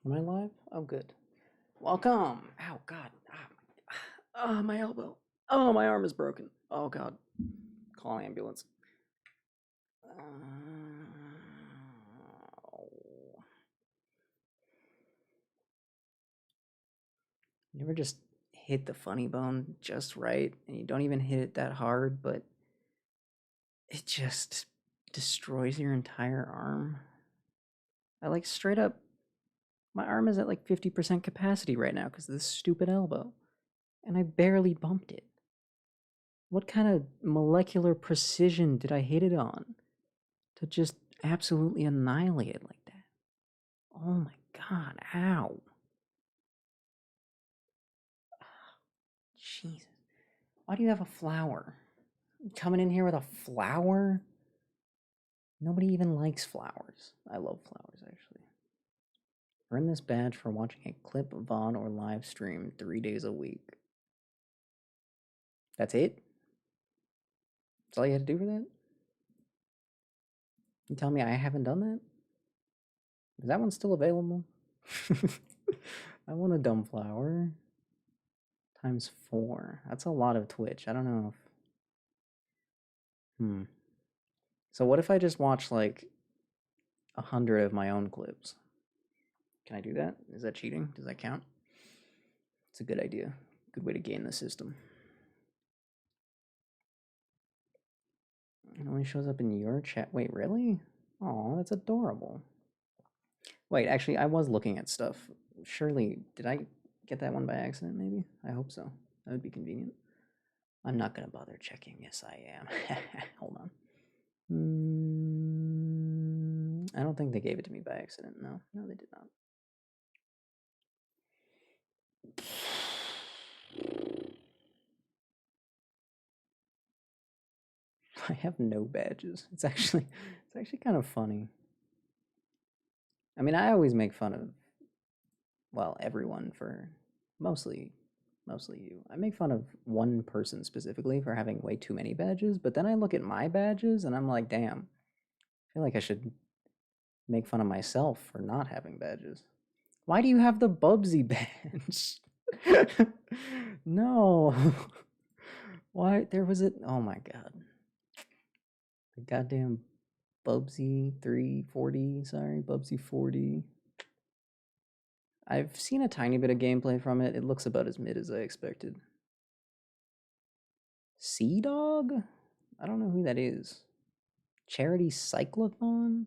Am I live? Oh, good. Welcome. Ow, God. My elbow. Oh, my arm is broken. Oh, God. Call an ambulance. You ever just hit the funny bone just right, and you don't even hit it that hard, but it just destroys your entire arm? I like straight up, my arm is at like 50% capacity right now because of this stupid elbow, and I barely bumped it. What kind of molecular precision did I hit it on to just absolutely annihilate it like that? Oh my God, ow. Jesus. Why do you have a flower? You coming in here with a flower? Nobody even likes flowers. I love flowers, actually. Earn this badge for watching a clip, VOD, or live stream 3 days a week. That's it? That's all you had to do for that? You tell me I haven't done that? Is that one still available? I want a dumb flower. Times 4. That's a lot of Twitch. I don't know if... So what if I just watch like 100 of my own clips? Can I do that? Is that cheating? Does that count? It's a good idea. Good way to game the system. It only shows up in your chat. Wait, really? Oh, that's adorable. Wait, actually, I was looking at stuff. Surely, did I get that one by accident, maybe? I hope so. That would be convenient. I'm not going to bother checking. Yes, I am. Hold on. I don't think they gave it to me by accident. No, they did not. I have no badges. It's actually kind of funny. I mean, I always make fun of, well, everyone for mostly you. I make fun of one person specifically for having way too many badges, but then I look at my badges and I'm like, damn, I feel like I should make fun of myself for not having badges. Why do you have the Bubsy badge? No. Why? There was it. Oh my God. The goddamn Bubsy 340. Sorry, Bubsy 40. I've seen a tiny bit of gameplay from it. It looks about as mid as I expected. Sea Dog? I don't know who that is. Charity Cyclothon?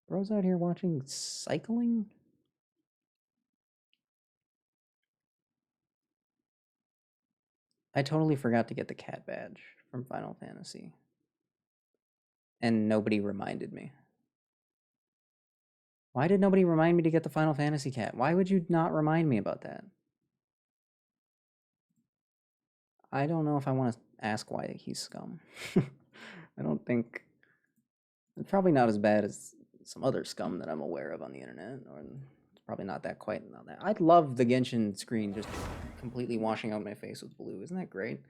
Bro's out here watching cycling? I totally forgot to get the cat badge from Final Fantasy. And nobody reminded me. Why did nobody remind me to get the Final Fantasy cat? Why would you not remind me about that? I don't know if I want to ask why he's scum. I don't think... It's probably not as bad as some other scum that I'm aware of on the internet, or it's probably not that quite not that. I'd love the Genshin screen just completely washing out my face with blue. Isn't that great?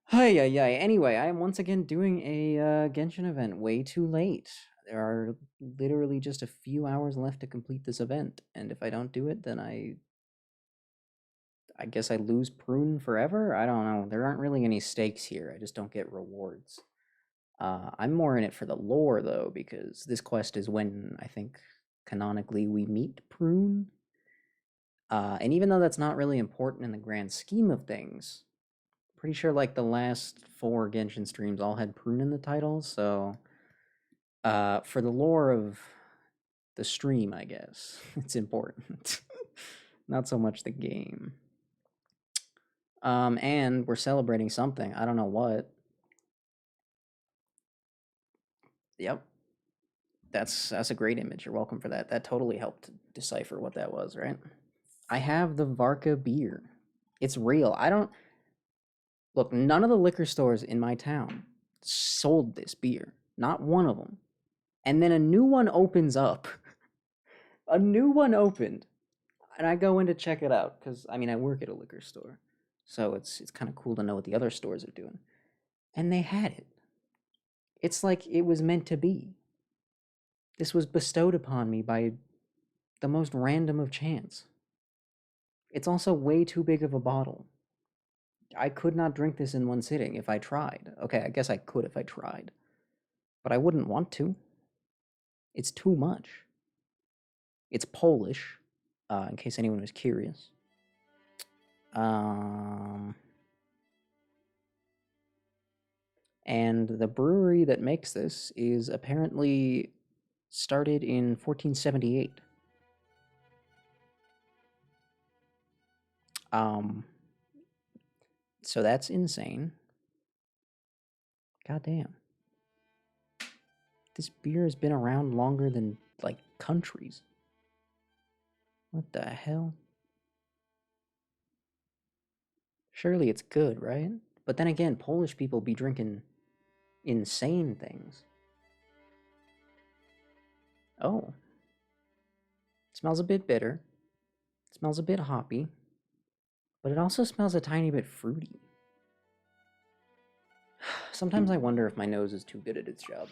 Hi. Anyway, I am once again doing a Genshin event way too late. There are literally just a few hours left to complete this event, and if I don't do it, then I guess I lose prune forever? I don't know. There aren't really any stakes here. I just don't get rewards. I'm more in it for the lore, though, because this quest is when, I think, canonically we meet Prune. And even though that's not really important in the grand scheme of things, pretty sure, like, the last 4 Genshin streams all had Prune in the title, so... for the lore of the stream, I guess, it's important. Not so much the game. And we're celebrating something. I don't know what. Yep. That's a great image. You're welcome for that. That totally helped decipher what that was, right? I have the Varka beer. It's real. I don't... Look, none of the liquor stores in my town sold this beer. Not one of them. And then a new one opens up. A new one opened. And I go in to check it out, because, I mean, I work at a liquor store. So it's kind of cool to know what the other stores are doing. And they had it. It's like it was meant to be. This was bestowed upon me by the most random of chance. It's also way too big of a bottle. I could not drink this in one sitting if I tried. Okay, I guess I could if I tried. But I wouldn't want to. It's too much. It's Polish, in case anyone was curious. And the brewery that makes this is apparently started in 1478. So that's insane. Goddamn. This beer has been around longer than, like, countries. What the hell? Surely it's good, right? But then again, Polish people be drinking insane things. Oh. It smells a bit bitter. It smells a bit hoppy. But it also smells a tiny bit fruity. Sometimes I wonder if my nose is too good at its job.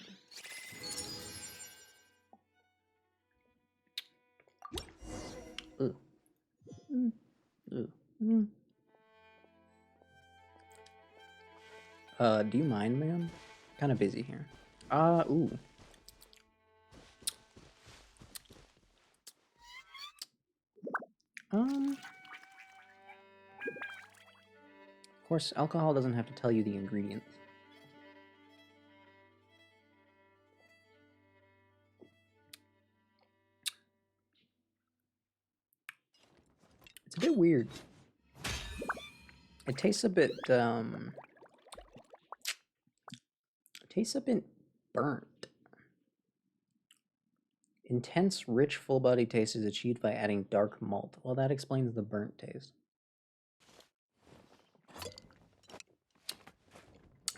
Ugh. Ugh. Do you mind, ma'am? Kind of busy here. Ooh. Of course, alcohol doesn't have to tell you the ingredients. It's a bit weird. It tastes a bit, burnt. Intense, rich, full-bodied taste is achieved by adding dark malt. Well, that explains the burnt taste.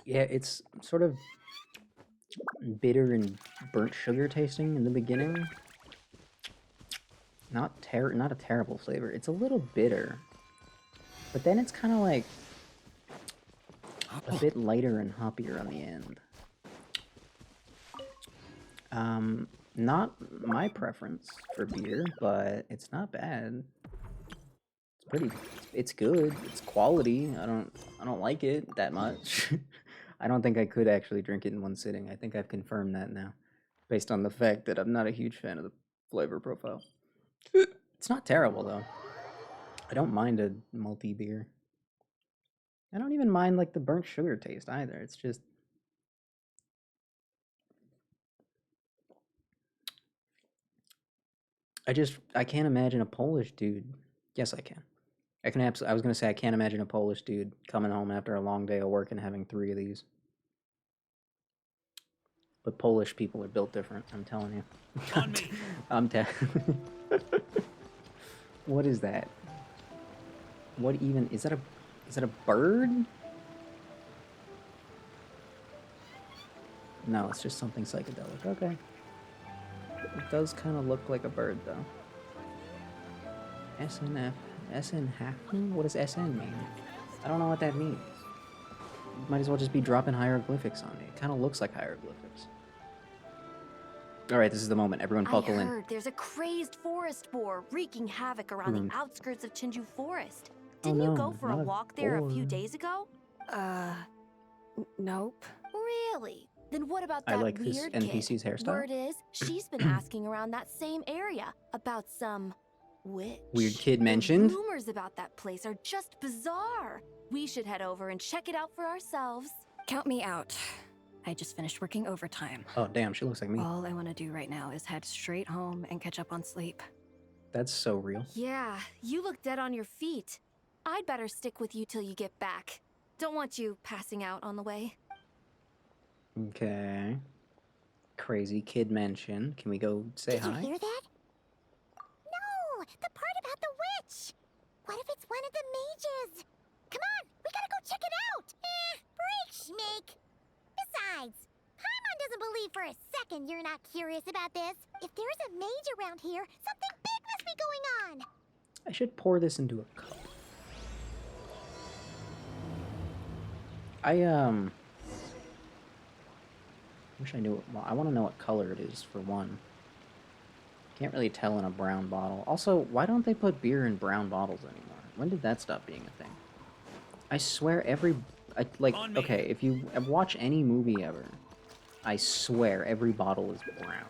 Yeah, it's sort of bitter and burnt sugar tasting in the beginning. Not a terrible flavor. It's a little bitter. But then it's kind of like a bit lighter and hoppier on the end. Not my preference for beer, but it's not bad. It's good. It's quality. I don't like it that much. I don't think I could actually drink it in one sitting. I think I've confirmed that now, based on the fact that I'm not a huge fan of the flavor profile. It's not terrible though. I don't mind a malty beer. I don't even mind like the burnt sugar taste either. It's just I can't imagine a Polish dude. Yes, I can. I was gonna say I can't imagine a Polish dude coming home after a long day of work and having 3 of these. But Polish people are built different. I'm telling you. On me. What is that? What even is that a bird? No, it's just something psychedelic. Okay. It does kind of look like a bird though. SNF. SN Hackman? What does SN mean? I don't know what that means. Might as well just be dropping hieroglyphics on me. It kind of looks like hieroglyphics. Alright, this is the moment. Everyone buckle in. I heard there's a crazed forest boar wreaking havoc around the outskirts of Chinju Forest. Didn't you go for a walk there a few days ago? Nope. Really? Then what about that I like this weird NPC's kid? hairstyle. Word is, she's been asking around that same area about some witch. Weird kid mentioned? The rumors about that place are just bizarre. We should head over and check it out for ourselves. Count me out. I just finished working overtime. Oh, damn, she looks like me. All I want to do right now is head straight home and catch up on sleep. That's so real. Yeah, you look dead on your feet. I'd better stick with you till you get back. Don't want you passing out on the way. Okay. Crazy kid mention. Can we go say hi? Did you hear that? No, the part about the witch. What if it's one of the mages? Come on, we gotta go check it out. Break, Schmake. Besides, Paimon doesn't believe for a second you're not curious about this. If there's a mage around here, something big must be going on. I should pour this into a cup. Wish I knew. Well, I want to know what color it is for one. Can't really tell in a brown bottle. Also, why don't they put beer in brown bottles anymore? When did that stop being a thing? I swear okay, if you watch any movie ever, I swear every bottle is brown.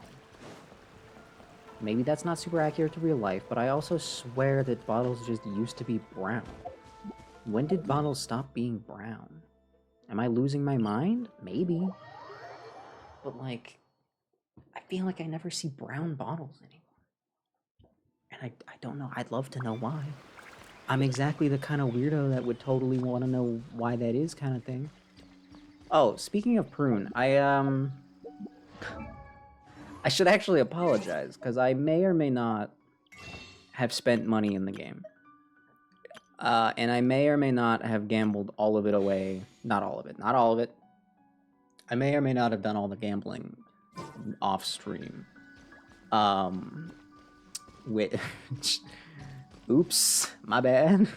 Maybe that's not super accurate to real life, but I also swear that bottles just used to be brown. When did bottles stop being brown? Am I losing my mind? Maybe. But like, I feel like I never see brown bottles anymore. And I don't know. I'd love to know why. I'm exactly the kind of weirdo that would totally want to know why that is, kind of thing. Oh, speaking of prune, I should actually apologize, because I may or may not have spent money in the game. And I may or may not have gambled all of it away. Not all of it. Not all of it. I may or may not have done all the gambling off stream. Oops, my bad.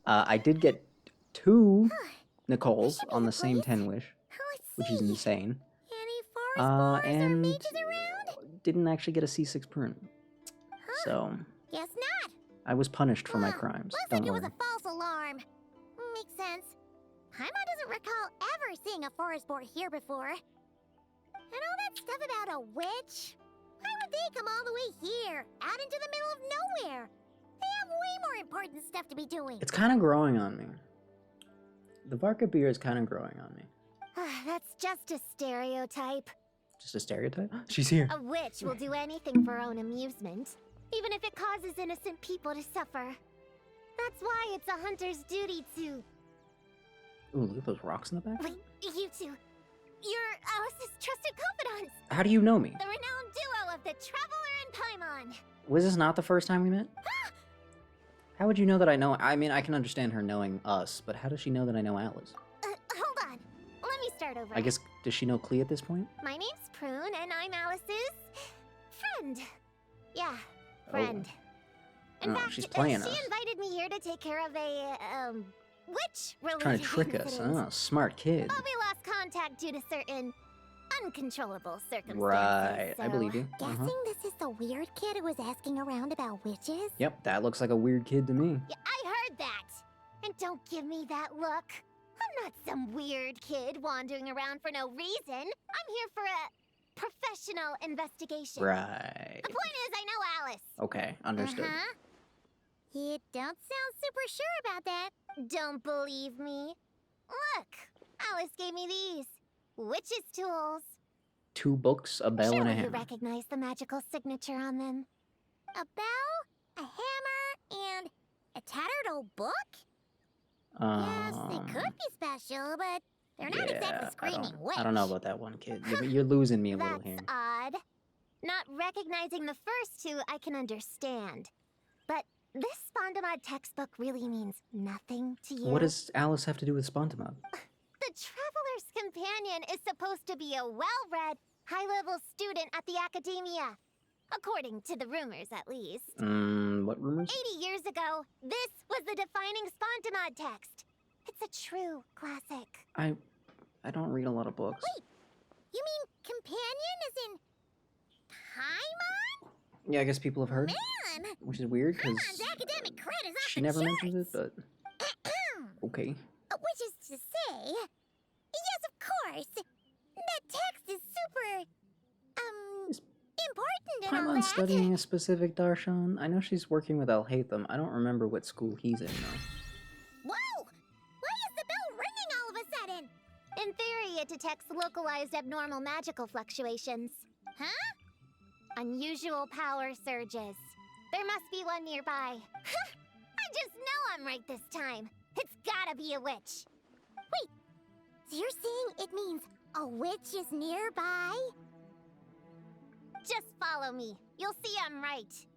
I did get 2 Nicoles on the same 10 wish, which is insane. Any forest boars or And mages around? didn't actually get a C6 prune. So Guess not. I was punished for my crimes. Looks Don't like it worry. was a false alarm. Makes sense. Paimon doesn't recall ever seeing a forest boar here before. And all that stuff about a witch? Why would they come all the way here, out into the middle of nowhere? They have way more important stuff to be doing. It's kind of growing on me. The vodka beer is kind of growing on me. That's just a stereotype. Just a stereotype? She's here. A witch will do anything for her own amusement, even if it causes innocent people to suffer. That's why it's a hunter's duty to... Ooh, look at those rocks in the back. Wait, you two. You're Alice's trusted confidants. How do you know me? The renowned duo of the Traveler and Paimon. Was this not the first time we met? How would you know that I know? I mean, I can understand her knowing us, but how does she know that I know Alice? Hold on. Let me start over. I guess, does she know Klee at this point? My name's Prune, and I'm Alice's... friend. Yeah, friend. In fact, she's playing she us. invited me here to take care of a, witch-related Trying to trick us. incident. Oh, smart kid. But we lost contact due to certain uncontrollable circumstances. Right, so... I believe you. Guessing this is the weird kid who was asking around about witches? Yep, that looks like a weird kid to me. Yeah, I heard that. And don't give me that look. I'm not some weird kid wandering around for no reason. I'm here for a professional investigation. Right. The point is, I know Alice. Okay, understood. You don't sound super sure about that. Don't believe me? Look, Alice gave me these. Witch's tools. 2 books, a bell, and a Surely you hammer. recognize the magical signature on them. A bell, a hammer, and a tattered old book? Yes, they could be special, but they're not exactly screaming witch. I don't know about that one, kid. You're losing me a little here. That's odd. Not recognizing the first 2, I can understand. But this Spondamod textbook really means nothing to you. What does Alice have to do with Spontamod? The Traveler's Companion is supposed to be a well-read, high-level student at the Academia. According to the rumors, at least. What rumors? 80 years ago, this was the defining Spontamod text. It's a true classic. I don't read a lot of books. Wait, you mean companion as in Paimon? Yeah, I guess people have heard. Man! Which is weird, because Paimon's academic cred is off she the never charts. mentions it, but... Okay. Which is to say... Yes, of course! That text is super... Is important and all Paimon that. studying a specific darshan? I know she's working with Alhaitham. I don't remember what school he's in, though. Whoa! Why is the bell ringing all of a sudden? In theory, it detects localized abnormal magical fluctuations. Huh? Unusual power surges. There must be one nearby. I just know I'm right this time. It's gotta be a witch. Wait, so you're saying it means a witch is nearby? Just follow me. You'll see I'm right.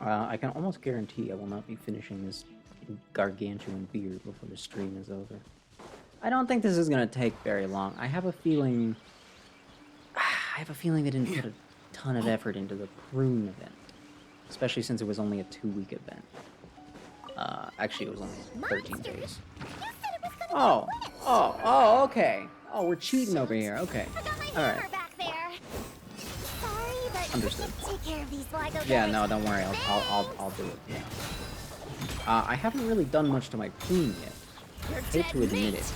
I can almost guarantee I will not be finishing this gargantuan beer before the stream is over. I don't think this is gonna take very long. I have a feeling they didn't put a ton of effort into the prune event, especially since it was only a 2-week event. Actually, it was only 13 days. You said it was gonna be a witch. Oh, okay. Oh, we're cheating over here. Okay. I got my All hammer right. back there. Sorry, but Understood. take care of these while I go Yeah, get no, it. don't worry. I'll do it. Yeah. I haven't really done much to my prune yet. I hate to admit it.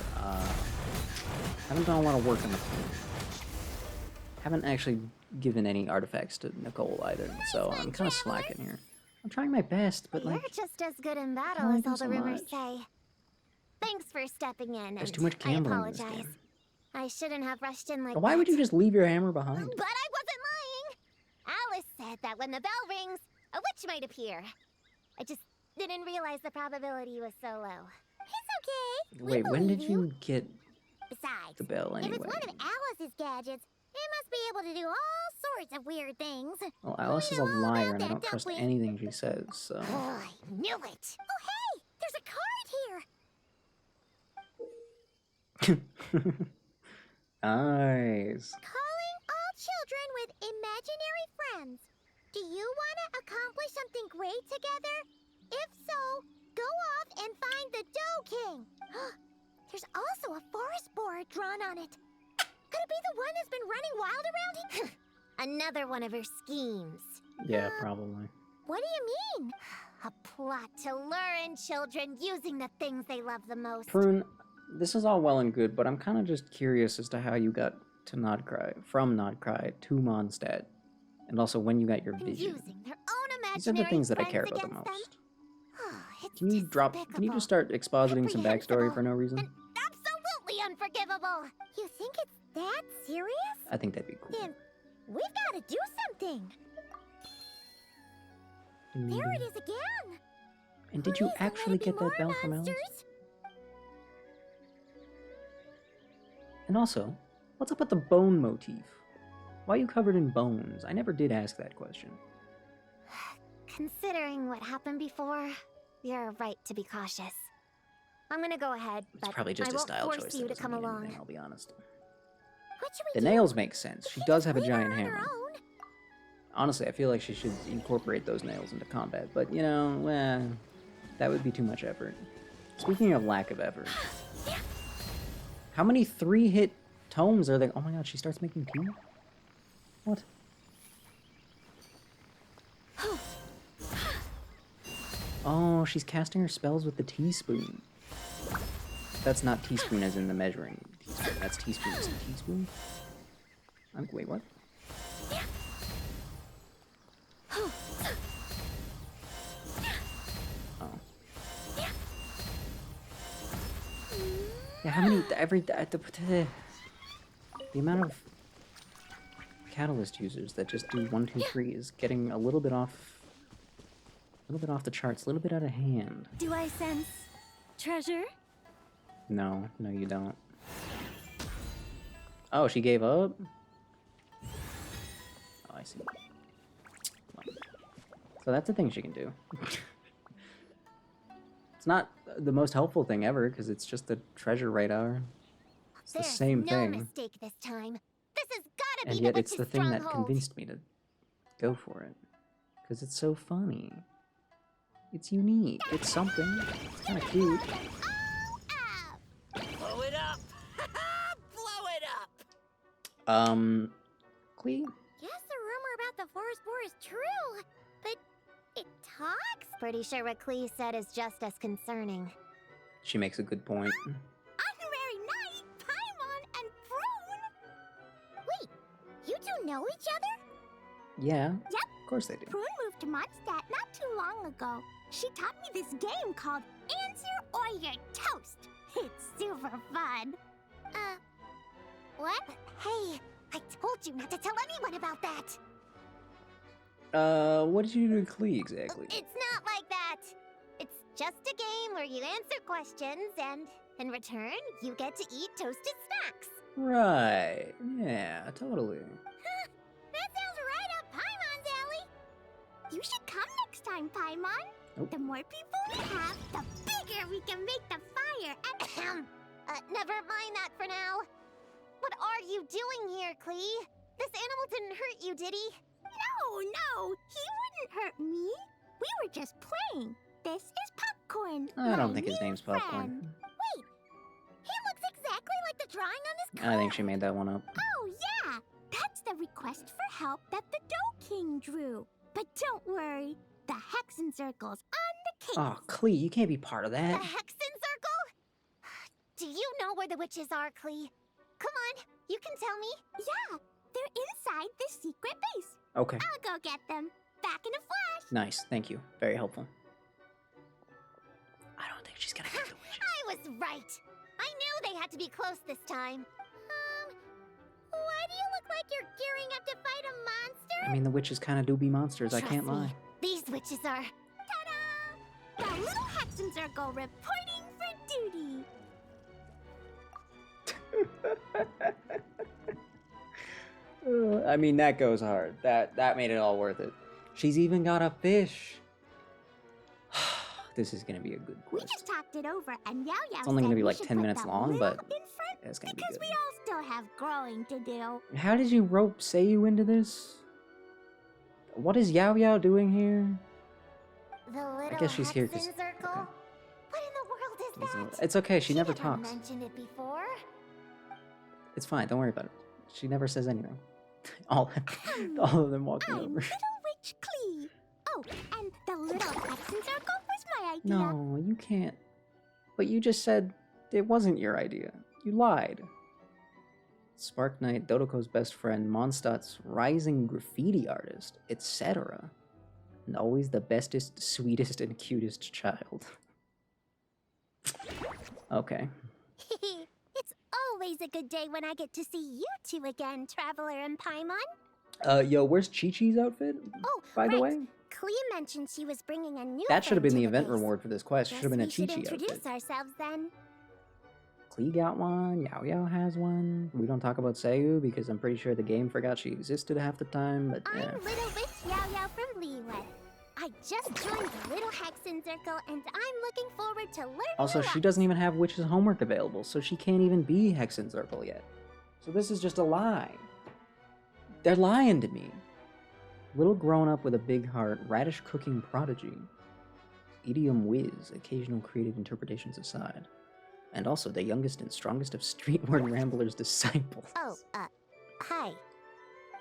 Haven't done a lot of work on the prune. Haven't actually given any artifacts to Nicole either, so I'm kind of slacking here. I'm trying my best, but You're like, just as good in battle only as do all the so rumors much. say. Thanks for stepping in. There's and too much I gambling in this apologize. game. I shouldn't have rushed in like Why that. would you just leave your hammer behind? But I wasn't lying. Alice said that when the bell rings, a witch might appear. I just didn't realize the probability was so low. It's okay. We Wait, when did believe you get Besides, the bell if anyway? it's one of Alice's gadgets, it must be able to do all sorts of weird things. Well, Alice is a We know all liar, about and I that, don't trust we? anything she says, so... Oh, I knew it. Oh, hey, there's a card here. Nice. Calling all children with imaginary friends. Do you want to accomplish something great together? If so, go off and find the Dough King. There's also a forest board drawn on it. Could it be the one that's been running wild around here? Another one of her schemes. Yeah, probably. What do you mean? A plot to lure in children using the things they love the most. Prune, this is all well and good, but I'm kind of just curious as to how you got to Nodcry, from Nodcry to Mondstadt, and also when you got your And vision. using their own imaginary These are the things that I friends care about the against them? most. It's Can you just start expositing some backstory for no reason? And absolutely unforgivable. You think it's that serious? I think that'd be cool. Then we've got to do something. There it is again. And did you Please don't let actually it be get that more bell from Alice? monsters. And also, what's up with the bone motif? Why are you covered in bones? I never did ask that question. Considering what happened before, you're right to be cautious. I'm gonna go ahead, It's but probably just I a won't style force choice. you That to doesn't come mean along. anything, I'll be honest. What should The we do? nails make sense. She does have a Leave her giant on her hammer. own? Honestly, I feel like she should incorporate those nails into combat, but you know, that would be too much effort. Speaking of lack of effort, how many 3-hit tomes are there? Oh my god, she starts making tea? What? Oh, she's casting her spells with the teaspoon. That's not teaspoon as in the measuring teaspoon. That's teaspoon as in teaspoon? Wait, what? Oh. Yeah, how many, the amount of catalyst users that just do 1, 2, 3 is getting a little bit off the charts, a little bit out of hand. Do I sense treasure? No, you don't. Oh, she gave up? Oh, I see. Well, so that's a thing she can do. It's not the most helpful thing ever, because it's just the treasure radar. It's the There's same no thing. mistake this time. This has gotta And be yet the it's the witch's thing that stronghold. convinced me to go for it. Because it's so funny. It's unique. It's something. It's kind of cute. Blow it up! Blow it up! Clee? Guess the rumor about the forest boar is true, but it talks? Pretty sure what Clee said is just as concerning. She makes a good point. Honorary Knight, Paimon, and Prune? Wait, you two know each other? Yeah. Yep. Of course they do. Prune moved to Mondstadt not too long ago. She taught me this game called Answer or You're Toast. It's super fun. What? Hey, I told you not to tell anyone about that. What did you do to Clee exactly? It's not like that. It's just a game where you answer questions and, in return, you get to eat toasted snacks. Right. Yeah, totally. That sounds right up Paimon's alley. You should come next time, Paimon. Nope. The more people we have, the bigger we can make the fire. And never mind that for now. What are you doing here, Clee? This animal didn't hurt you, did he? No, he wouldn't hurt me. We were just playing. This is Popcorn. I don't think his name's Popcorn. Wait, he looks exactly exactly like the drawing on this card. I think she made that one up. Oh, yeah! That's the request for help that the Dough King drew. But don't worry, the Hexen Circle's on the case. Oh, Klee, you can't be part of The that. Hexen Circle? Do you know where the witches are, Klee? Come on, you can tell me. Yeah, they're inside the secret base. Okay. I'll go get them. Back in a flash. Nice. Thank you. Very helpful. I don't think she's gonna get the witches. I was right. I knew they had to be close this time. Why do you look like you're gearing up to fight a monster? I mean, the witches kind of do be monsters. I Trust can't me, lie. These witches are... Ta-da! The little Hexen Circle reporting for duty. I mean, that goes hard. That made it all worth it. She's even got a fish. This is gonna be a good We quest. just talked it over, and Yao Yao It's only gonna said be we like should 10 put minutes the long, little but in front it's gonna be because good. we all still have growing to do. How did you rope Seiyu into this? What is Yao Yao doing here? The little guess she's here 'cause- Hexen Circle? okay. What in the world is that? It's okay. She never never talks. mentioned it before. It's fine. Don't worry about it. She never says anything. all of them walking I'm over. Little Witch Klee. Oh, and the little Hexen Circle was my idea. No, you can't. But you just said it wasn't your idea. You lied. Spark Knight, Dodoko's best friend, Mondstadt's rising graffiti artist, etc. And always the bestest, sweetest, and cutest child. Okay. It's always a good day when I get to see you two again, Traveler and Paimon. Yo, where's Chi-Chi's outfit? Oh, by the right. way? Clea mentioned she was bringing a new That should have been friend the to event base. reward for this quest. Should have been a Guess we should Chi-Chi introduce outfit. ourselves then. Klee got one, Yao Yao has one. We don't talk about Seiyu because I'm pretty sure the game forgot she existed half the time, but yeah. I'm Little Witch Yao Yao from Liyue. I just joined the Little Hexen Circle, and I'm looking forward to learning Also, a she lot. doesn't even have Witch's homework available, so she can't even be Hexen Circle yet. So this is just a lie. They're lying to me. Little grown-up with a big heart, radish cooking prodigy. Idiom whiz, occasional creative interpretations aside. And also the youngest and strongest of Streetward Rambler's disciples. Oh, hi.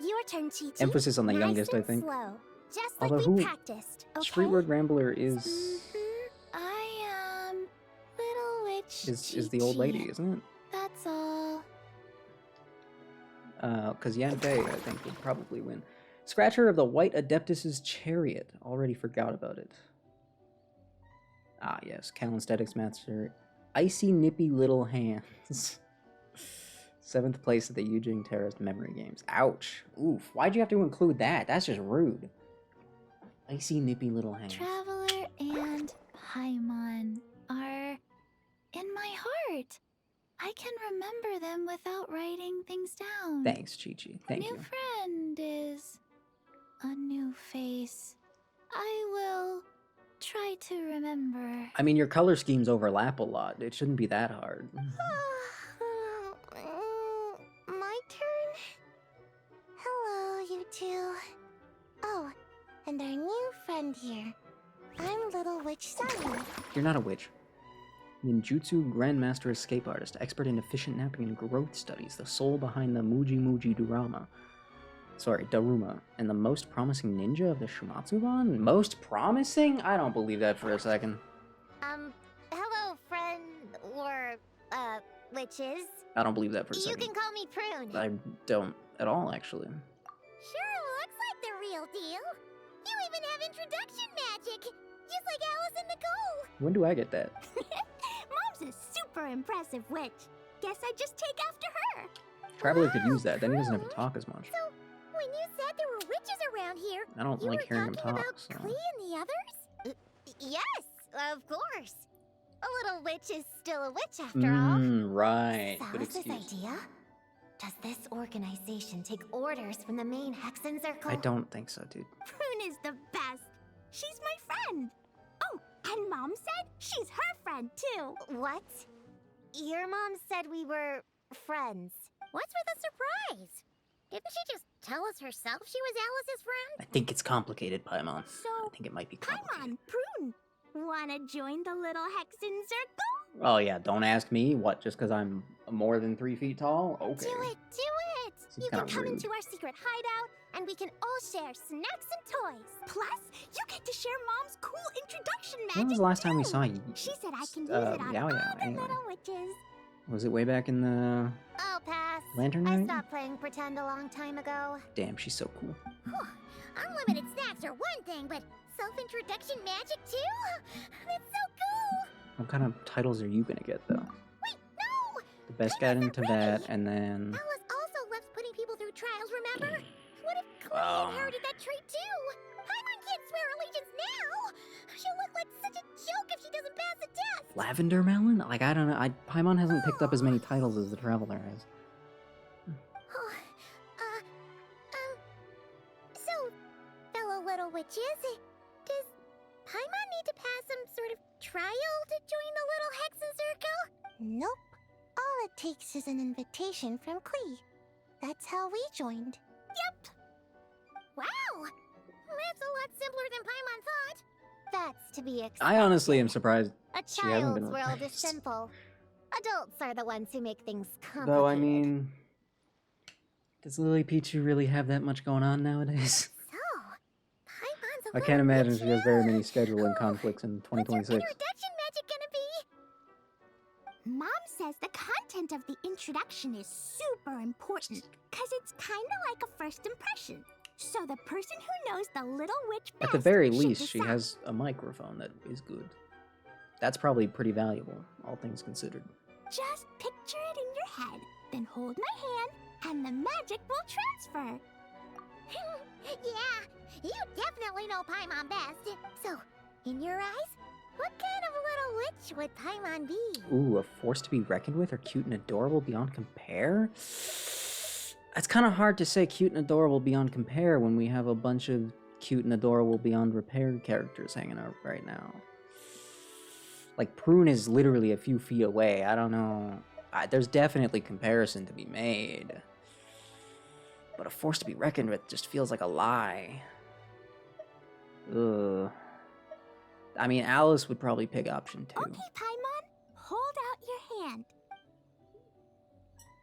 Your turn, Chi-Chi. Emphasis on the Nice youngest, I and think. Slow, just Although like we who- practiced, okay? Streetward Rambler is I am Little Witch is the old lady, isn't it? That's all. Because Yanfei, I think, would probably win. Scratcher of the White Adeptus's Chariot. Already forgot about it. Ah, yes. Calisthenics Master. Icy Nippy Little Hands. 7th place at the Eugene Terrorist Memory Games. Ouch. Oof. Why'd you have to include that? That's just rude. Icy Nippy Little Hands. Traveler and Paimon are in my heart. I can remember them without writing things down. Thanks, Chi-Chi. Thank New you. friend is a new face. I will try to remember. I mean, your color schemes overlap a lot. It shouldn't be that hard. My turn? Hello, you two. Oh, and our new friend here. I'm Little Witch Sunny. You're not a witch. Ninjutsu Grandmaster Escape Artist, expert in efficient napping and growth studies, the soul behind the Muji Muji Daruma, and the most promising ninja of the Shumatsuban? Most promising? I don't believe that for a second. Hello, friend, or, witches. I don't believe that for a You second. can call me Prune. I don't at all, actually. Sure looks like the real deal. You even have introduction magic, just like Alice and Nicole. When do I get that? Mom's a super impressive witch. Guess I just take after her. Traveler could use that, then he doesn't have to talk as much. So, when you said there were witches around here, I don't you like were hearing him talking talk, about so... Klee and the others? Yes, of course. A little witch is still a witch after all. Right. Good Alice's excuse. idea? Does this organization take orders from the main Hexen Circle? I don't think so, dude. Prune is the best. She's my friend. Oh, and Mom said she's her friend too. What? Your mom said we were friends. What's with the surprise? Didn't she just tell us herself she was Alice's friend? I think it's complicated, Paimon. So, I think it might be complicated. Paimon, Prune, wanna join the little Hexen Circle? Oh yeah, don't ask me. What, just because I'm More than 3 feet tall? Okay. Do it, do it! Seems You can kinda come rude. into our secret hideout, and we can all share snacks and toys. Plus, you get to share Mom's cool introduction magic. When was the last time we too. saw you? She said I can use it on Yao all Yao, the anyway. little witches. Was it way back in the I'll pass. Lantern I Night? stopped playing pretend a long time ago. Damn, she's so cool. Whew. Unlimited snacks are one thing, but self-introduction magic too? That's so cool! What kind of titles are you gonna get, though? Wait, no! The best Paimon guide isn't into that, ready. and then... Alice also loves putting people through trials, remember? What if Chloe inherited that trait too? Paimon can't swear allegiance now! She'll look like such a joke if she doesn't pass the test! Lavender Melon? Like, I don't know. Paimon hasn't picked up as many titles as the Traveler has. Oh, so, fellow little witches, does Paimon need to pass some sort of trial to join the little Hexen Circle? Nope. All it takes is an invitation from Klee. That's how we joined. Yep. Wow! That's a lot simpler than Paimon thought. That's to be expected. I honestly am surprised A she hasn't been child's world is replaced. simple. Adults are the ones who make things complicated. Though, I mean... Does Lily Pichu really have that much going on nowadays? So, Paimon's a I can't little imagine witch she has very now. many scheduling Oh, conflicts in What's your 2026. introduction magic gonna be? Mom says the content of the introduction is super important, because it's kind of like a first impression. So the person who knows the little witch best At the very should least, she decide. has a microphone that is good. That's probably pretty valuable, all things considered. Just picture it in your head, then hold my hand, and the magic will transfer. Yeah, you definitely know Paimon best. So, in your eyes, what kind of little witch would Paimon be? Ooh, a force to be reckoned with or cute and adorable beyond compare? It's kind of hard to say cute and adorable beyond compare when we have a bunch of cute and adorable beyond repair characters hanging out right now. Like, Prune is literally a few feet away. I don't know. There's definitely comparison to be made. But a force to be reckoned with just feels like a lie. Ugh. I mean, Alice would probably pick option 2. Okay, Paimon, hold out your hand.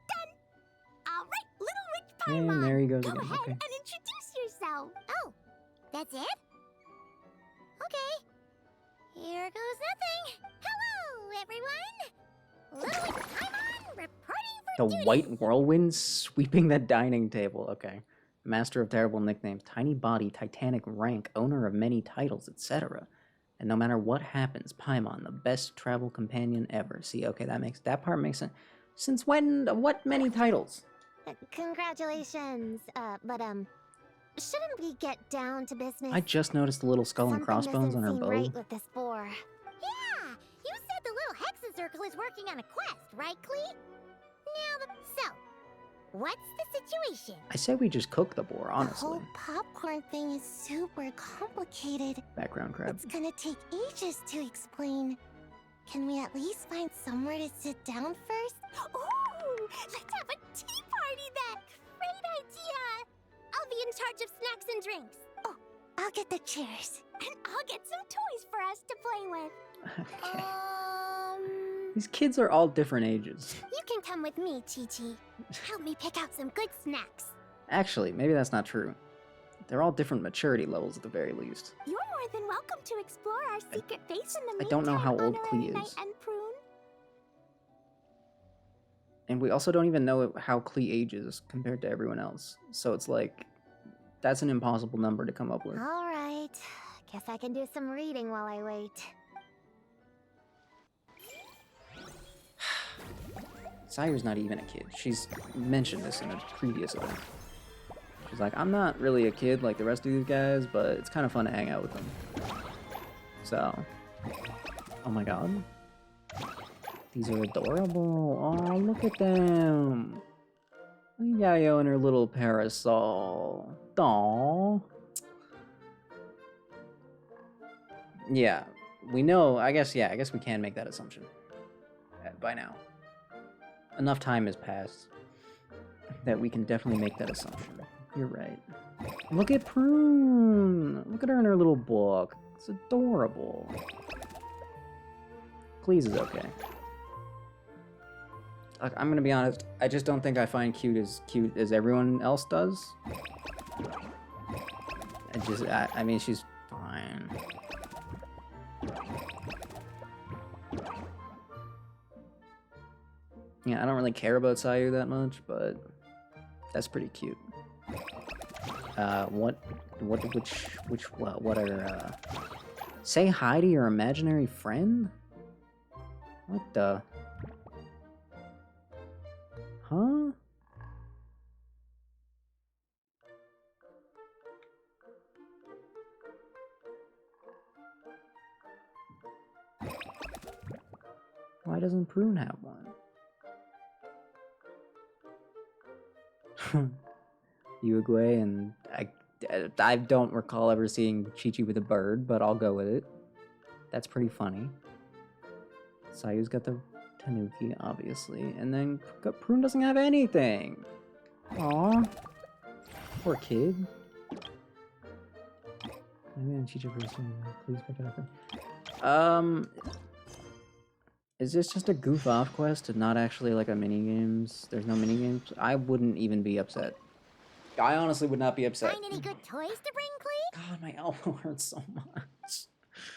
Done. All right, little witch Paimon. And there he goes Go again. ahead Okay. and introduce yourself. Oh, that's it? Okay. Here goes nothing. Hello, everyone. Little witch Paimon reporting for The duty. white whirlwind sweeping the dining table. Okay. Master of terrible nicknames, tiny body, titanic rank, owner of many titles, etc. And no matter what happens, Paimon, the best travel companion ever. See, okay, that part makes sense. Since when? What many titles? Congratulations. But shouldn't we get down to business? I just noticed the little skull and Something crossbones doesn't on her seem bow. right with this boar. Yeah, you said the little Hexen Circle is working on a quest, right, Klee? So, what's the situation? I say we just cook the boar, The honestly. whole popcorn thing is super complicated. Background crab. It's gonna take ages to explain. Can we at least find somewhere to sit down first? Ooh, let's have a tea party then! Great idea! I'll be in charge of snacks and drinks. Oh, I'll get the chairs. And I'll get some toys for us to play with. Okay. These kids are all different ages. You can come with me, Chi-Chi. Help me pick out some good snacks. Actually, maybe that's not true. They're all different maturity levels at the very least. You're more than welcome to explore our secret base in the I don't know how old Honorary Klee Knight is. and Prune. And we also don't even know how Klee ages compared to everyone else. So it's like, that's an impossible number to come up with. All right. Guess I can do some reading while I wait. Saya's not even a kid. She's mentioned this in a previous event. She's like, I'm not really a kid like the rest of these guys, but it's kind of fun to hang out with them. So, oh my god. These are adorable. Oh, look at them. Look at Yayo and her little parasol. Aww. Yeah, we know, I guess we can make that assumption by now. Enough time has passed that we can definitely make that assumption. You're right. Look at Prune! Look at her in her little book. It's adorable. Please is okay. I'm gonna be honest. I just don't think I find cute as everyone else does. I mean, she's fine. Yeah, I don't really care about Sayu that much, but that's pretty cute. What are, say hi to your imaginary friend? What the? Huh? Why doesn't Prune have one? Uruguay, and I don't recall ever seeing Chi-Chi with a bird, but I'll go with it. That's pretty funny. Sayu's got the Tanuki, obviously, and then Prune doesn't have anything. Aw, poor kid. Maybe I'm Chi-Chi person. Please pick it up. Is this just a goof off quest and not actually like a mini games? There's no mini games. I wouldn't even be upset. I honestly would not be upset. Find any good toys to bring, Clee? God, my elbow hurts so much.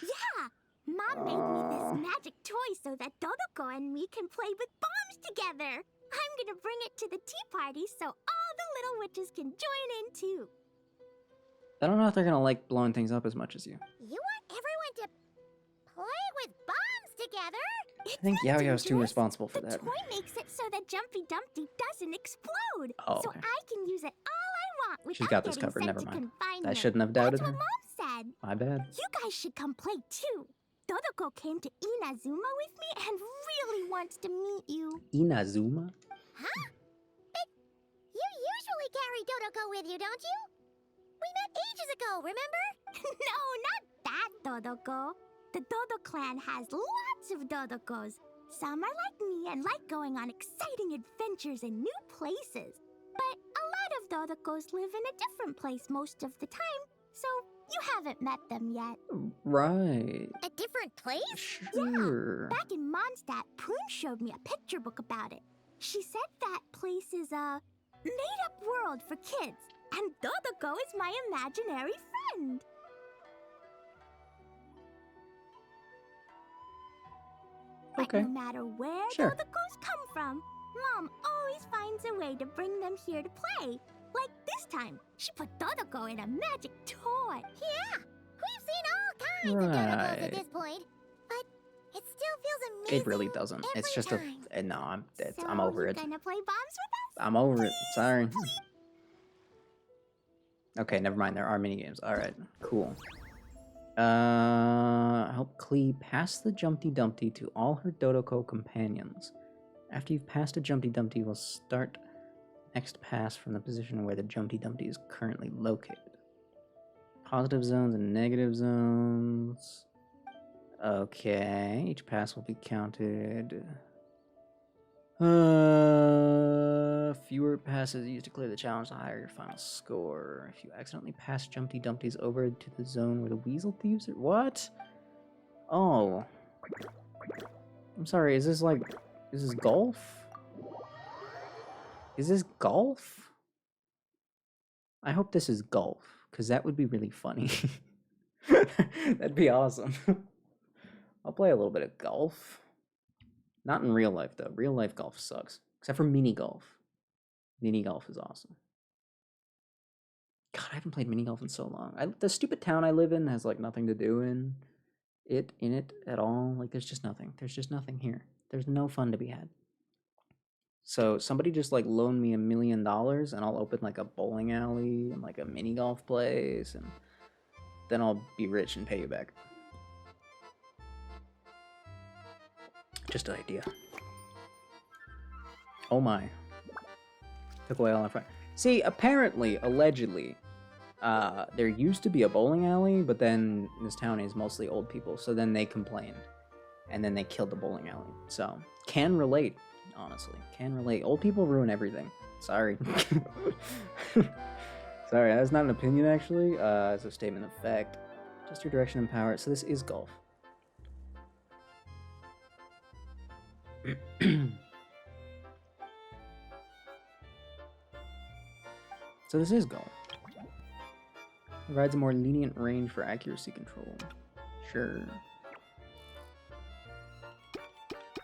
Yeah! Mom made me this magic toy so that Dodoko and me can play with bombs together. I'm gonna bring it to the tea party so all the little witches can join in too. I don't know if they're gonna like blowing things up as much as you. You want everyone to play with bombs together? I think Yao Yao's too responsible for The that. toy makes it so that Jumpy Dumpty doesn't explode. Oh, So okay. I can use it all I want without She's got this getting covered, sent never to mind. confinement. I shouldn't have doubted That's her. what Mom said. My bad. You guys should come play too. Dodoko came to Inazuma with me and really wants to meet you. Inazuma? Huh? But you usually carry Dodoko with you, don't you? We met ages ago, remember? No, not that Dodoko. The Dodo clan has lots of Dodokos. Some are like me and like going on exciting adventures in new places. But a lot of Dodokos live in a different place most of the time, so you haven't met them yet. Right. A different place? Sure. Back in Mondstadt, Prune showed me a picture book about it. She said that place is a made-up world for kids, and Dodoko is my imaginary friend. But Okay. no matter where Sure. Dodokos come from, Mom always finds a way to bring them here to play. Like this time, she put Dodoko in a magic toy. Yeah, we've seen all kinds of Dodokos at Right. this point, but it still feels amazing. It really doesn't. It's every just time. no, I'm So over you it. gonna play bombs with us? I'm over it. Sorry. Okay, never mind. There are mini games. All right, cool. Help Klee pass the Jumpty Dumpty to all her Dodoko companions. After you've passed a Jumpty Dumpty, we'll start next pass from the position where the Jumpty Dumpty is currently located. Positive zones and negative zones. Okay, each pass will be counted. Fewer passes used to clear the challenge, the higher your final score. If you accidentally pass Jumpty Dumpties over to the zone where the Weasel Thieves are— what? Oh. I'm sorry, is this golf? Is this golf? I hope this is golf, because that would be really funny. That'd be awesome. I'll play a little bit of golf. Not in real life, though. Real life golf sucks. Except for mini golf. Mini golf is awesome. God, I haven't played mini golf in so long. The stupid town I live in has, like, nothing to do in it at all. Like, there's just nothing. There's just nothing here. There's no fun to be had. So somebody just, like, loan me $1 million and I'll open, like, a bowling alley and, like, a mini golf place, and then I'll be rich and pay you back. Just an idea. Oh my. Took away all our fun. See, apparently, allegedly, there used to be a bowling alley, but then this town is mostly old people, so then they complained. And then they killed the bowling alley. So, can relate, honestly. Can relate. Old people ruin everything. Sorry. Sorry, that's not an opinion, actually. It's a statement of fact. Just your direction and power. So this is golf. So this is gold. Provides a more lenient range for accuracy control. Sure.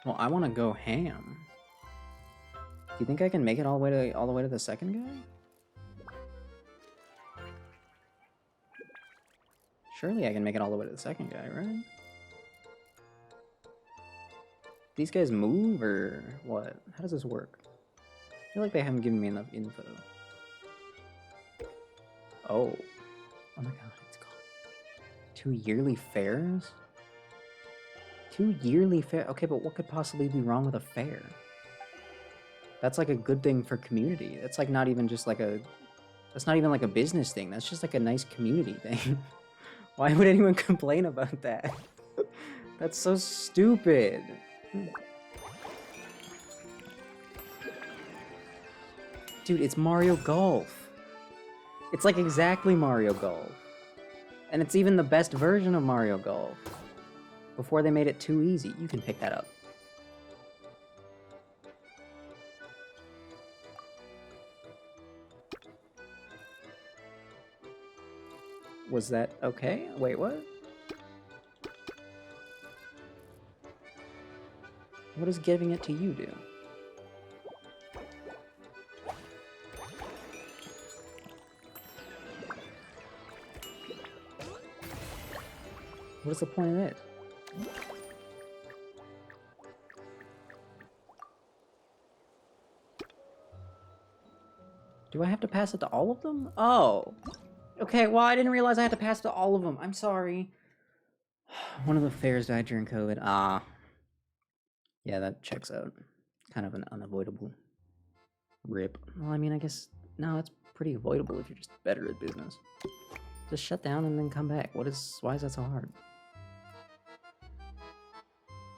Well, I want to go ham. Do you think I can make it all the way to the second guy? Surely I can make it all the way to the second guy, right? These guys move or what? How does this work? I feel like they haven't given me enough info. Oh. Oh my god, it's gone. 2 yearly fairs? 2 yearly fair. Okay, but what could possibly be wrong with a fair? That's like a good thing for community. It's like not even just like a... That's not even like a business thing. That's just like a nice community thing. Why would anyone complain about that? That's so stupid. Dude, it's Mario Golf. It's like exactly Mario Golf. And it's even the best version of Mario Golf. Before they made it too easy. You can pick that up. Was that okay? Wait, what? What does giving it to you do? What is the point of it? Do I have to pass it to all of them? Oh. Okay, well, I didn't realize I had to pass it to all of them. I'm sorry. One of the fairs died during COVID. Ah. Yeah, that checks out. Kind of an unavoidable rip. Well, I mean, I guess... No, it's pretty avoidable if you're just better at business. Just shut down and then come back. Why is that so hard?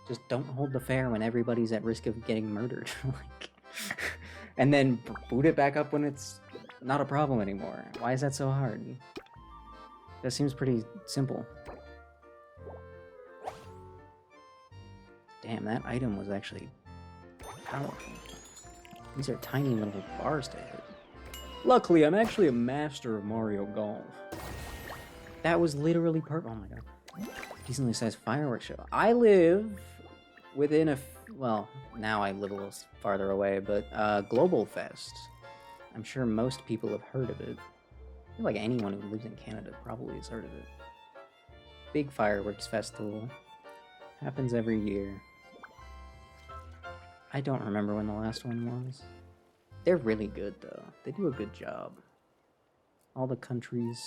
Just don't hold the fair when everybody's at risk of getting murdered. Like, and then boot it back up when it's not a problem anymore. Why is that so hard? That seems pretty simple. Damn, that item was actually powerful. These are tiny little bars to hit. Luckily, I'm actually a master of Mario Golf. That was literally perfect. Oh my god. Decently sized fireworks show. I live within a... Well, now I live a little farther away, but Global Fest. I'm sure most people have heard of it. I feel like anyone who lives in Canada probably has heard of it. Big fireworks festival. Happens every year. I don't remember when the last one was. They're really good, though. They do a good job. All the countries...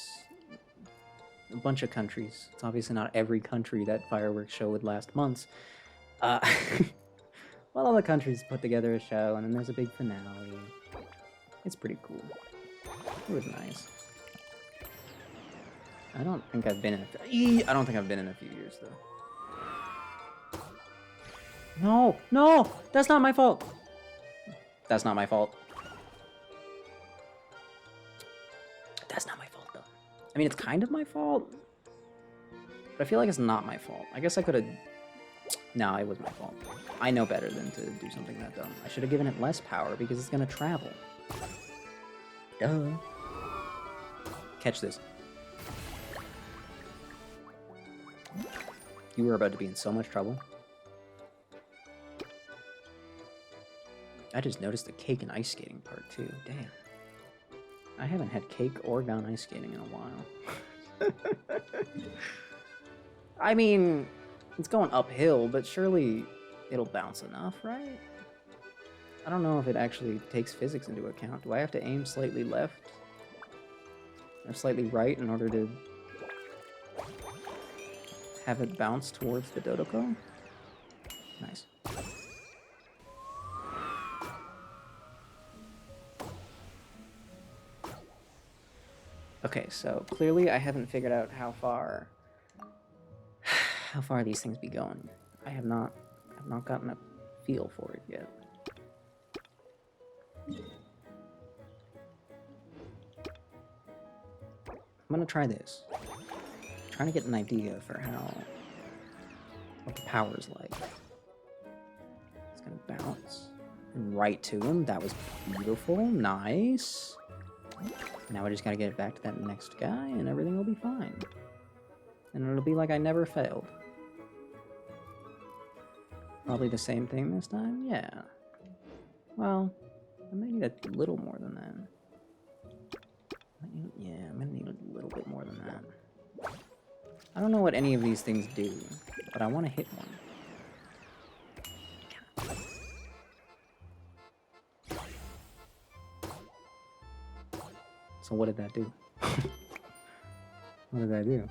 A bunch of countries. It's obviously not every country that fireworks show would last months. Well, all the countries put together a show, and then there's a big finale. It's pretty cool. It was nice. I don't think I've been in I don't think I've been in a few years, though. No! No! That's not my fault! That's not my fault. That's not my fault, though. I mean, it's kind of my fault. But I feel like it's not my fault. I guess I could have... No, it was my fault. I know better than to do something that dumb. I should have given it less power because it's gonna travel. Duh. Catch this. You were about to be in so much trouble. I just noticed the cake and ice skating part too. Damn. I haven't had cake or gone ice skating in a while. I mean, it's going uphill, but surely it'll bounce enough, right? I don't know if it actually takes physics into account. Do I have to aim slightly left or slightly right in order to have it bounce towards the Dodoko? Nice. Okay, so clearly I haven't figured out how far these things be going. I have not gotten a feel for it yet. I'm gonna try this. I'm trying to get an idea for what the power's like. It's gonna bounce right to him. That was beautiful. Nice. Now I just gotta get it back to that next guy, and everything will be fine. And it'll be like I never failed. Probably the same thing this time? Yeah. Well, I might need a little more than that. Yeah, I'm gonna need a little bit more than that. I don't know what any of these things do, but I want to hit one. So what did that do? What did I do?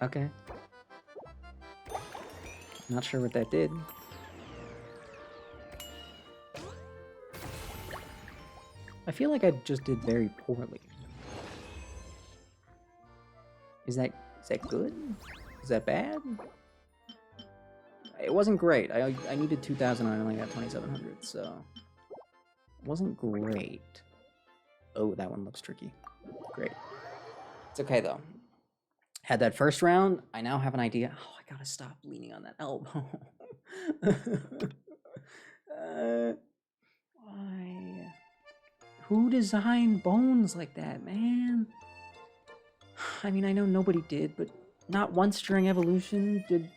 Okay. Not sure what that did. I feel like I just did very poorly. Is that good? Is that bad? It wasn't great. I needed 2,000 and I only got 2,700, so it wasn't great. Oh, that one looks tricky. Great. It's okay though. Had that first round, I now have an idea. Oh, I gotta stop leaning on that elbow. Why? Who designed bones like that, man? I mean, I know nobody did, but not once during evolution did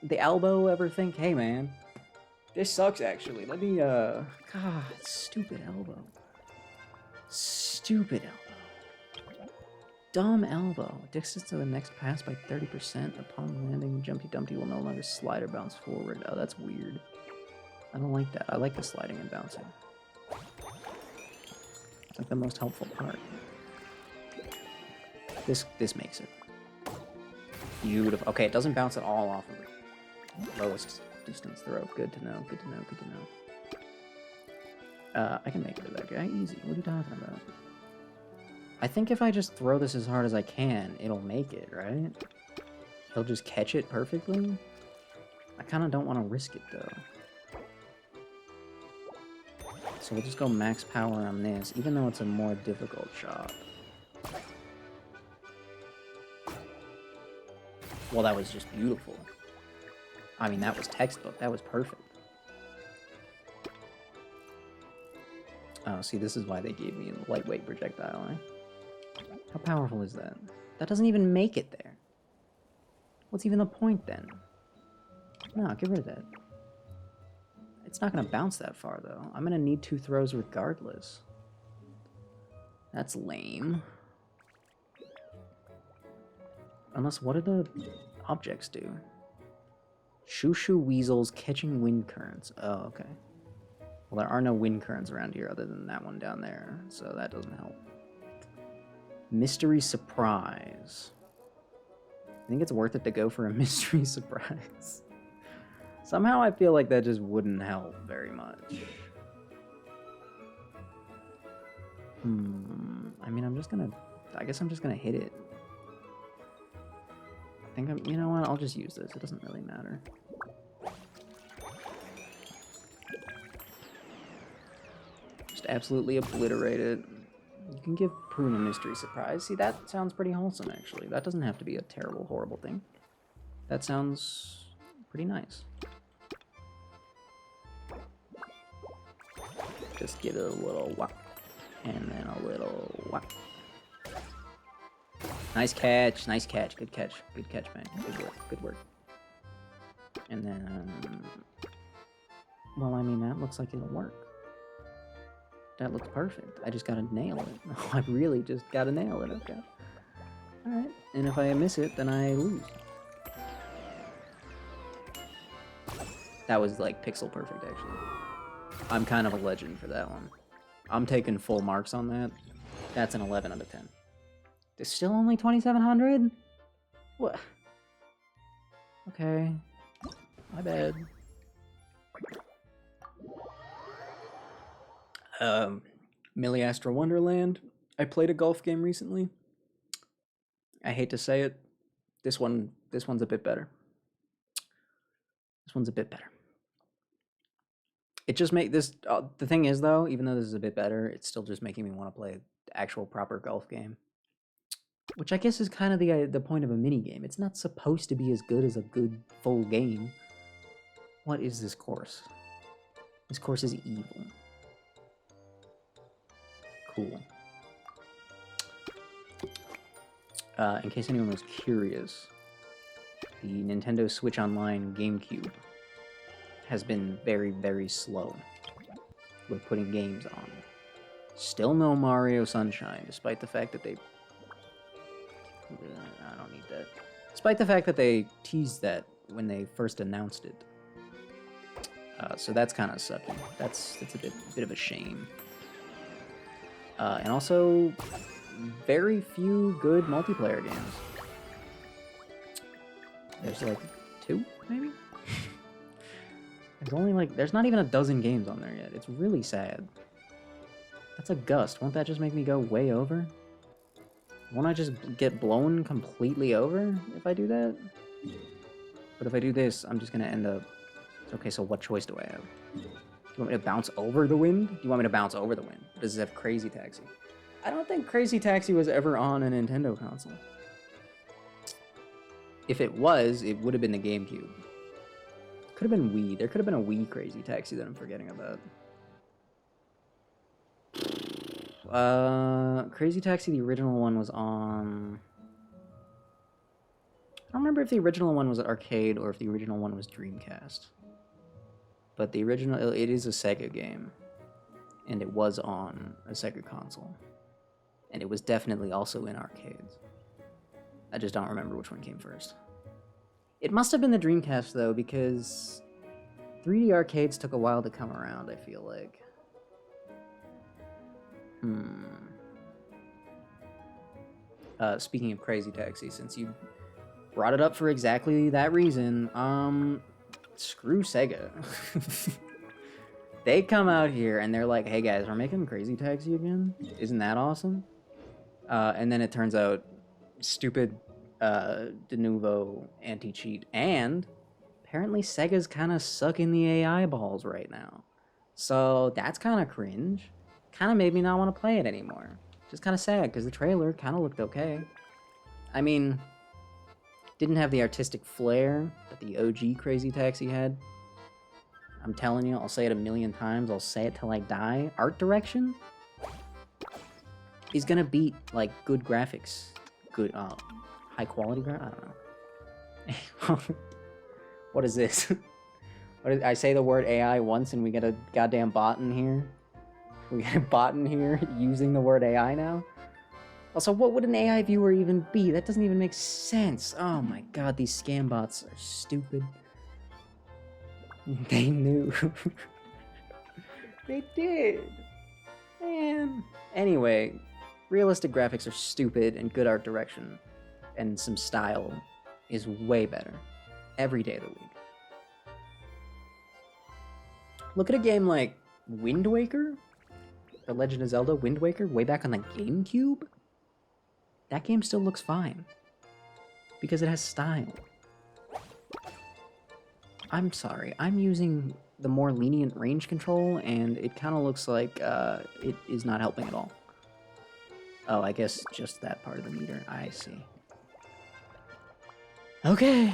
the elbow ever think, hey man, this sucks actually. Let me, God, stupid elbow. Stupid elbow. Dumb elbow. Distance to the next pass by 30%. Upon landing, Jumpy Dumpty will no longer slide or bounce forward. Oh, that's weird. I don't like that. I like the sliding and bouncing. It's like the most helpful part. This makes it. Beautiful. Okay, it doesn't bounce at all off of it. Lowest distance throw. Good to know, good to know, good to know. I can make it to that guy. Easy. What are you talking about? I think if I just throw this as hard as I can, it'll make it, right? He'll just catch it perfectly? I kind of don't want to risk it, though. So we'll just go max power on this, even though it's a more difficult shot. Well, that was just beautiful. I mean, that was textbook. That was perfect. Oh, see, this is why they gave me a lightweight projectile, eh? How powerful is that? That doesn't even make it there. What's even the point, then? No, get rid of that. It's not going to bounce that far, though. I'm going to need 2 throws regardless. That's lame. Unless, what do the objects do? Shoo-shoo weasels catching wind currents. Oh, okay. Well, there are no wind currents around here other than that one down there, so that doesn't help. Mystery surprise. I think it's worth it to go for a mystery surprise. Somehow I feel like that just wouldn't help very much. I mean, I guess I'm just gonna hit it. I think you know what, I'll just use this. It doesn't really matter. Just absolutely obliterate it. You can give Prune a mystery surprise. See, that sounds pretty wholesome, actually. That doesn't have to be a terrible, horrible thing. That sounds pretty nice. Just give it a little whack. And then a little whack. Nice catch, nice catch. Good catch, man. Good work, good work. And then... well, I mean, that looks like it'll work. That looks perfect. I just gotta nail it. I really just gotta nail it, okay. Alright, and if I miss it, then I lose. That was like pixel perfect, actually. I'm kind of a legend for that one. I'm taking full marks on that. That's an 11 out of 10. There's still only 2,700? What? Okay. My bad. Milliastra Wonderland. I played a golf game recently. I hate to say it. This one's a bit better. This one's a bit better. It just make this. The thing is, though, even though this is a bit better, it's still just making me want to play the actual proper golf game. Which I guess is kind of the point of a mini game. It's not supposed to be as good as a good full game. What is this course? This course is evil. Cool. In case anyone was curious, the Nintendo Switch Online GameCube has been very, very slow with putting games on. Still no Mario Sunshine, despite the fact that they... I don't need that. Despite the fact that they teased that when they first announced it. So that's kind of sucky. That's a bit of a shame. And also, very few good multiplayer games. There's like 2, maybe? There's only like, there's not even a dozen games on there yet. It's really sad. That's a gust. Won't that just make me go way over? Won't I just get blown completely over if I do that? But if I do this, I'm just gonna end up... Okay, so what choice do I have? Do you want me to bounce over the wind? Do you want me to bounce over the wind? Does it have Crazy Taxi? I don't think Crazy Taxi was ever on a Nintendo console. If it was, it would have been the GameCube. Could have been Wii. There could have been a Wii Crazy Taxi that I'm forgetting about. Crazy Taxi, the original one was on... I don't remember if the original one was arcade or if the original one was Dreamcast. But the original, it is a Sega game. And it was on a Sega console. And it was definitely also in arcades. I just don't remember which one came first. It must have been the Dreamcast, though, because 3D arcades took a while to come around, I feel like. Speaking of Crazy Taxi, since you brought it up for exactly that reason, screw Sega. They come out here and they're like, hey guys, we're making Crazy Taxi again? Isn't that awesome? And then it turns out stupid de novo anti-cheat, and apparently Sega's kind of sucking the AI balls right now. So that's kind of cringe. Kind of made me not want to play it anymore. Just kind of sad, because the trailer kind of looked okay. I mean, didn't have the artistic flair that the OG Crazy Taxi had. I'm telling you, I'll say it a million times, I'll say it till I die. Art direction is gonna beat, like, good graphics. Good, high quality graphics? I don't know. What is this? I say the word AI once and we get a goddamn bot in here? We got a bot in here using the word AI now? Also, what would an AI viewer even be? That doesn't even make sense. Oh my god, these scam bots are stupid. They knew. They did. Man. Anyway, realistic graphics are stupid and good art direction and some style is way better every day of the week. Look at a game like Wind Waker, The Legend of Zelda Wind Waker, way back on the GameCube. That game still looks fine because it has style. I'm sorry, I'm using the more lenient range control and it kind of looks like it is not helping at all. Oh, I guess just that part of the meter. I see. Okay.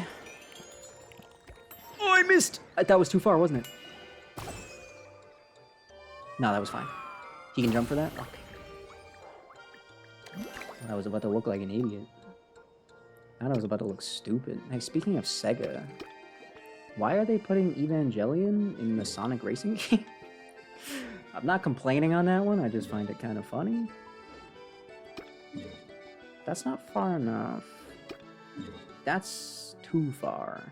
Oh, I missed! That was too far, wasn't it? No, that was fine. He can jump for that? Okay. I was about to look like an idiot. I was about to look stupid. Hey, speaking of Sega, why are they putting Evangelion in the Sonic Racing game? I'm not complaining on that one, I just find it kind of funny. That's not far enough. That's too far.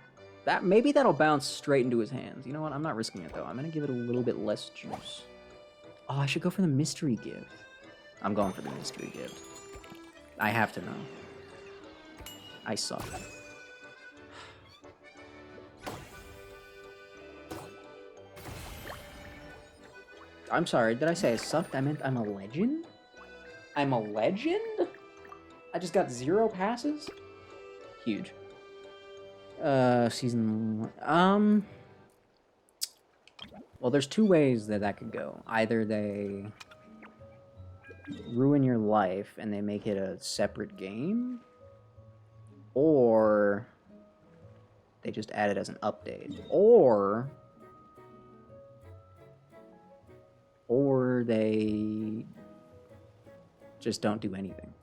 Maybe that'll bounce straight into his hands. You know what? I'm not risking it, though. I'm gonna give it a little bit less juice. Oh, I should go for the mystery gift. I'm going for the mystery gift. I have to know. I suck. I'm sorry, did I say I sucked? I meant I'm a legend? I'm a legend? I just got 0 passes? Huge. Season 1. Well, there's 2 ways that could go. Either they ruin your life and they make it a separate game, or they just add it as an update. Or they just don't do anything.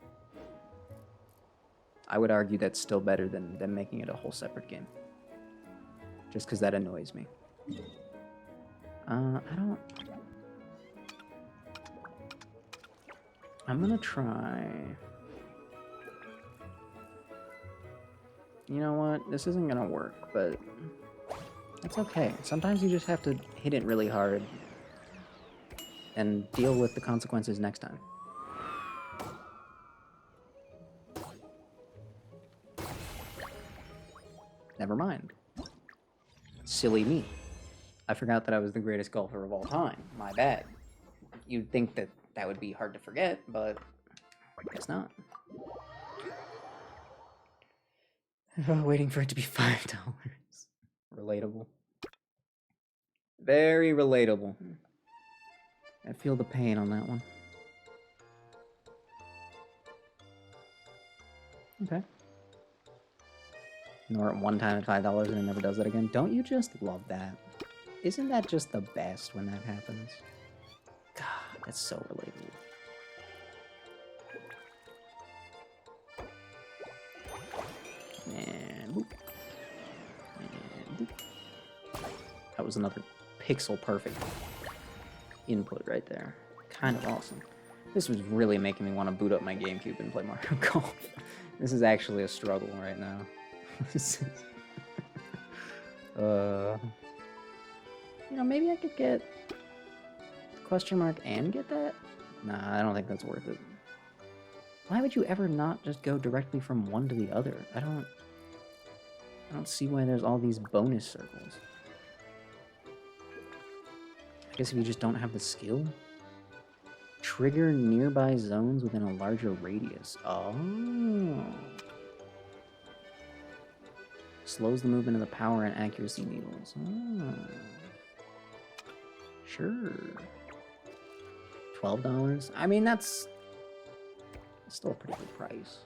I would argue that's still better than making it a whole separate game. Just because that annoys me. I don't... I'm gonna try... You know what? This isn't gonna work, but... That's okay. Sometimes you just have to hit it really hard and deal with the consequences next time. Never mind. Silly me. I forgot that I was the greatest golfer of all time. My bad. You'd think that that would be hard to forget, but I guess not. Waiting for it to be $5. Relatable. Very relatable. I feel the pain on that one. Okay. Nor at one time at $5 and it never does that again. Don't you just love that? Isn't that just the best when that happens? God, that's so relatable. And boop. And boop. That was another pixel perfect input right there. Kind of awesome. This was really making me want to boot up my GameCube and play Mario Golf. This is actually a struggle right now. You know, maybe I could get question mark and get that? Nah, I don't think that's worth it. Why would you ever not just go directly from one to the other? I don't see why there's all these bonus circles. I guess if you just don't have the skill. Trigger nearby zones within a larger radius. Oh. Slows the movement of the power and accuracy needles. Oh. Sure. $12? I mean, that's still a pretty good price.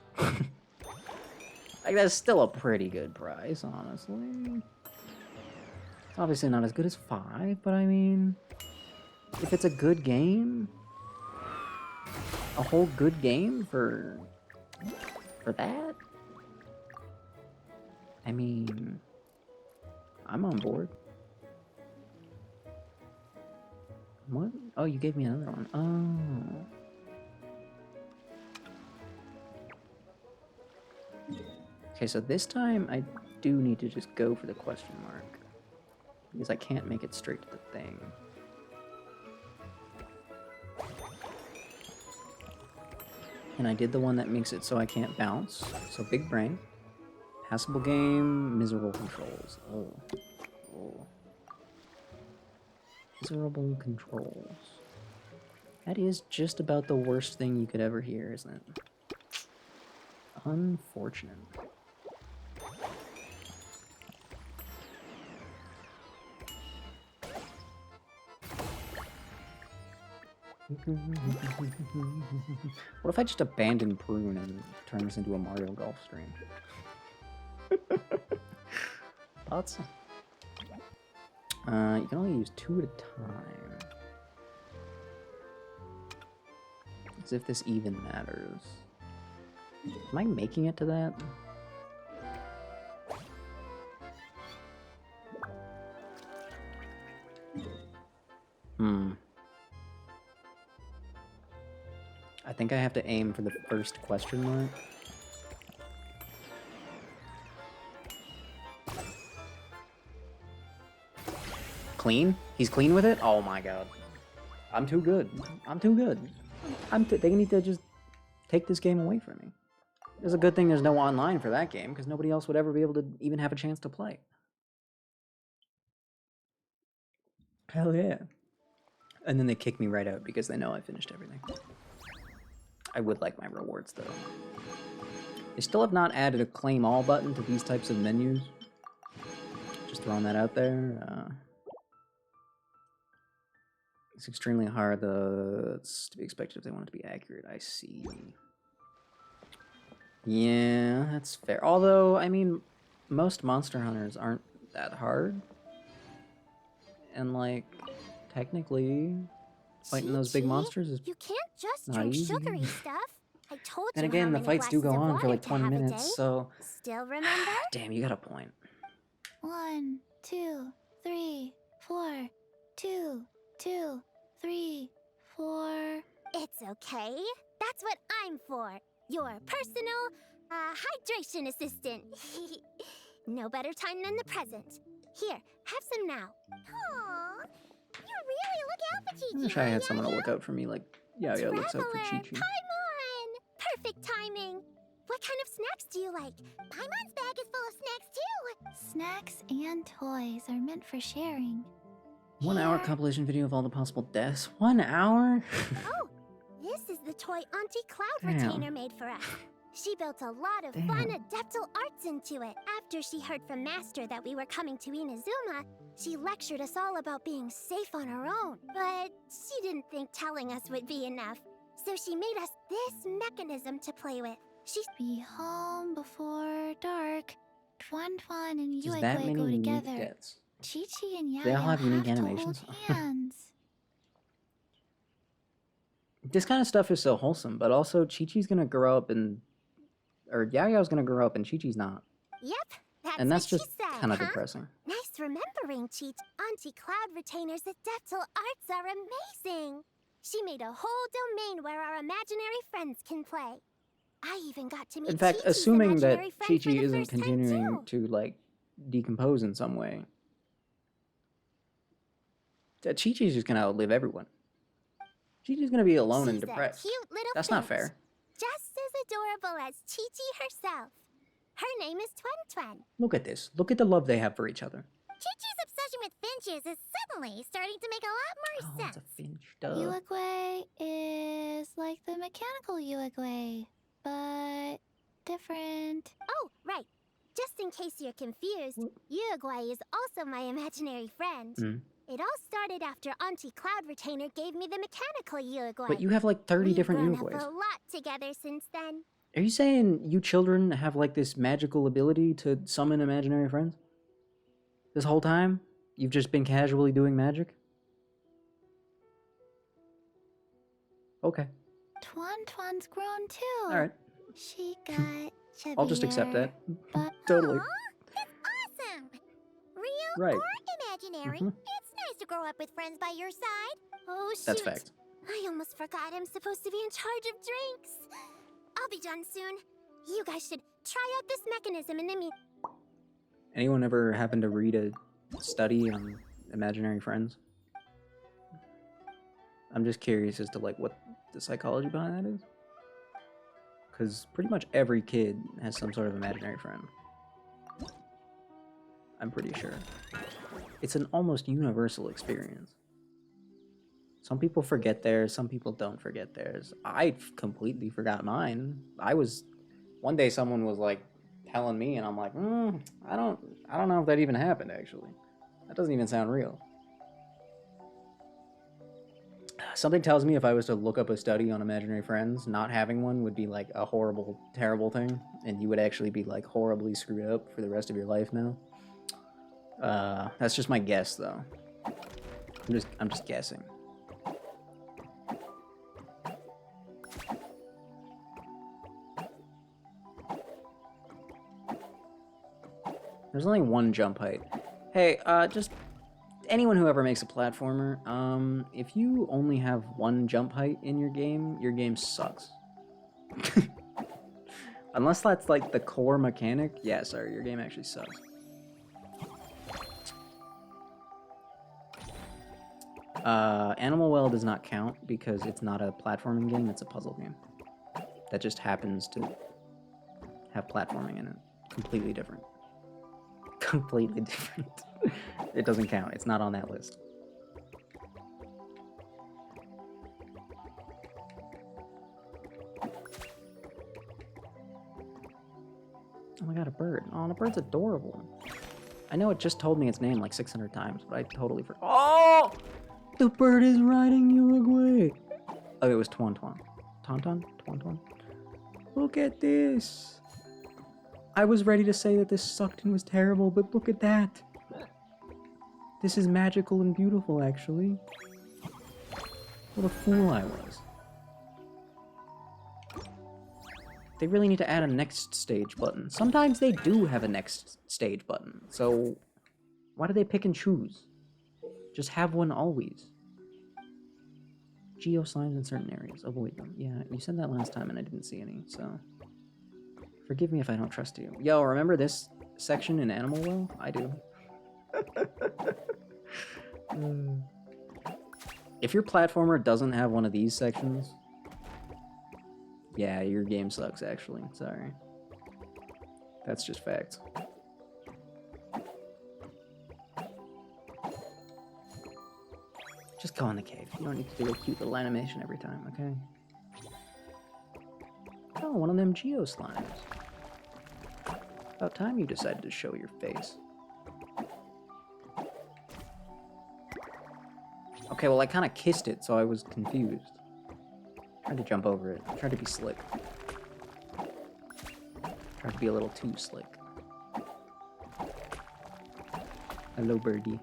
Like, that's still a pretty good price, honestly. It's obviously not as good as $5, but I mean, if it's a good game, a whole good game for that, I mean, I'm on board. What? Oh, you gave me another one. Oh. Okay, so this time I do need to just go for the question mark. Because I can't make it straight to the thing. And I did the one that makes it so I can't bounce. So big brain. Passable game, miserable controls. Oh. Oh. Miserable controls. That is just about the worst thing you could ever hear, isn't it? Unfortunate. What if I just abandon Prune and turn this into a Mario Golf stream? Thoughts? You can only use 2 at a time. As if this even matters. Am I making it to that? I think I have to aim for the first question mark. Clean? He's clean with it? Oh my god. I'm too good. I'm too good. They need to just take this game away from me. It's a good thing there's no online for that game, because nobody else would ever be able to even have a chance to play. Hell yeah. And then they kick me right out because they know I finished everything. I would like my rewards, though. They still have not added a claim all button to these types of menus. Just throwing that out there. It's extremely hard, though. It's to be expected if they want it to be accurate. I see. Yeah, that's fair. Although, I mean, most monster hunters aren't that hard. And like, technically, fighting those big Chi-Chi, monsters is you can't just not drink easy. sugary stuff. I told Then you how again, the many fights do glasses go of on for water like to 20 have a minutes, day. so Still remember? damn, you got a point. 1, 2, 3, 4. 2, 2, 3, 4. It's okay. That's what I'm for. Your personal, hydration assistant. No better time than the present. Here, have some now. Aww, you really look out for I Chi-Chi, wish I had huh, someone to Yo-Yo? look out for me like Yo-Yo looks out for Traveler, Chi-Chi. Paimon! Perfect timing. What kind of snacks do you like? Paimon's bag is full of snacks too. Snacks and toys are meant for sharing. 1 hour Here. compilation video of all the possible deaths. 1 hour? Oh, this is the toy Auntie Cloud Damn. Retainer made for us. She built a lot of Damn. fun adeptal arts into it. After she heard from Master that we were coming to Inazuma, she lectured us all about being safe on her own. But she didn't think telling us would be enough. So she made us this mechanism to play with. She Be home before dark. Twan Twan and Just that Yuegwe many go unique together. deaths. Chi Chi and Yao They all Yao have unique have to animations. hold hands. This kind of stuff is so wholesome, but also Chi-Chi's gonna grow up and... Or Yaoyao's gonna grow up and Chi-Chi's not. Yep, that's And that's what just she said, kind of huh? depressing. Nice remembering, Cheech. Auntie Cloud Retainer's adeptal arts are amazing. She made a whole domain where our imaginary friends can play. I even got to meet In fact, Chi-Chi's assuming that imaginary friend for Chi-Chi the isn't first time, continuing too. to, like, decompose in some way, Chi-Chi's just gonna outlive everyone. Chi-Chi's gonna be alone and She's a depressed. cute little That's not finch, fair. just as adorable as Chi-Chi herself. Her name is Twen Twen. Look at this. Look at the love they have for each other. Chi-Chi's obsession with finches is suddenly starting to make a lot Oh, more it's a sense. finch. Duh. Yuegwe is like the mechanical Yuegwe, but different. Oh, right. Just in case you're confused, Uruguay is also my imaginary friend. Mm. It all started after Auntie Cloud Retainer gave me the mechanical Uruguay. But you have like 30 different We've Uruguays. grown up a lot together since then. Are you saying you children have like this magical ability to summon imaginary friends? This whole time? You've just been casually doing magic? Okay. Twan Twan's grown too. Alright. She got chubbier. I'll just accept that. But Totally. Aw, that's awesome! Real Right. or imaginary, Mhm. it's nice to grow up with friends by your side. Oh, shoot. That's fact. I almost forgot I'm supposed to be in charge of drinks. I'll be done soon. You guys should try out this mechanism in the Anyone ever happen to read a study on imaginary friends? I'm just curious as to like what the psychology behind that is. Because pretty much every kid has some sort of imaginary friend. I'm pretty sure. It's an almost universal experience. Some people forget theirs, some people don't forget theirs. I completely forgot mine. One day someone was like telling me and I'm like, I don't know if that even happened actually. That doesn't even sound real. Something tells me if I was to look up a study on imaginary friends, not having one would be like a horrible, terrible thing, and you would actually be like horribly screwed up for the rest of your life now. That's just my guess though. I'm just guessing. There's only one jump height. Hey, just anyone who ever makes a platformer, if you only have one jump height in your game sucks. Unless that's like the core mechanic, yeah, sorry, your game actually sucks. Animal Well does not count because it's not a platforming game, it's a puzzle game. That just happens to have platforming in it. Completely different. Completely different. It doesn't count. It's not on that list. Oh my god, a bird. Oh, the bird's adorable. I know it just told me its name like 600 times, but I totally forgot. Oh! The bird is riding Uruguay! Oh, it was Twan Twan. Tauntaun? Twan Twan? Look at this! I was ready to say that this sucked and was terrible, but look at that. This is magical and beautiful, actually. What a fool I was. They really need to add a next stage button. Sometimes they do have a next stage button, so why do they pick and choose? Just have one always. Geo slimes in certain areas. Avoid them. Yeah, you said that last time and I didn't see any, so... Forgive me if I don't trust you. Yo, remember this section in Animal Well? I do. If your platformer doesn't have one of these sections... Yeah, your game sucks, actually. Sorry. That's just facts. Just go in the cave. You don't need to do a cute little animation every time, okay? Oh, one of them Geo slimes. About time you decided to show your face. Okay, well I kind of kissed it, so I was confused. Tried to jump over it. Tried to be slick. Tried to be a little too slick. Hello, birdie.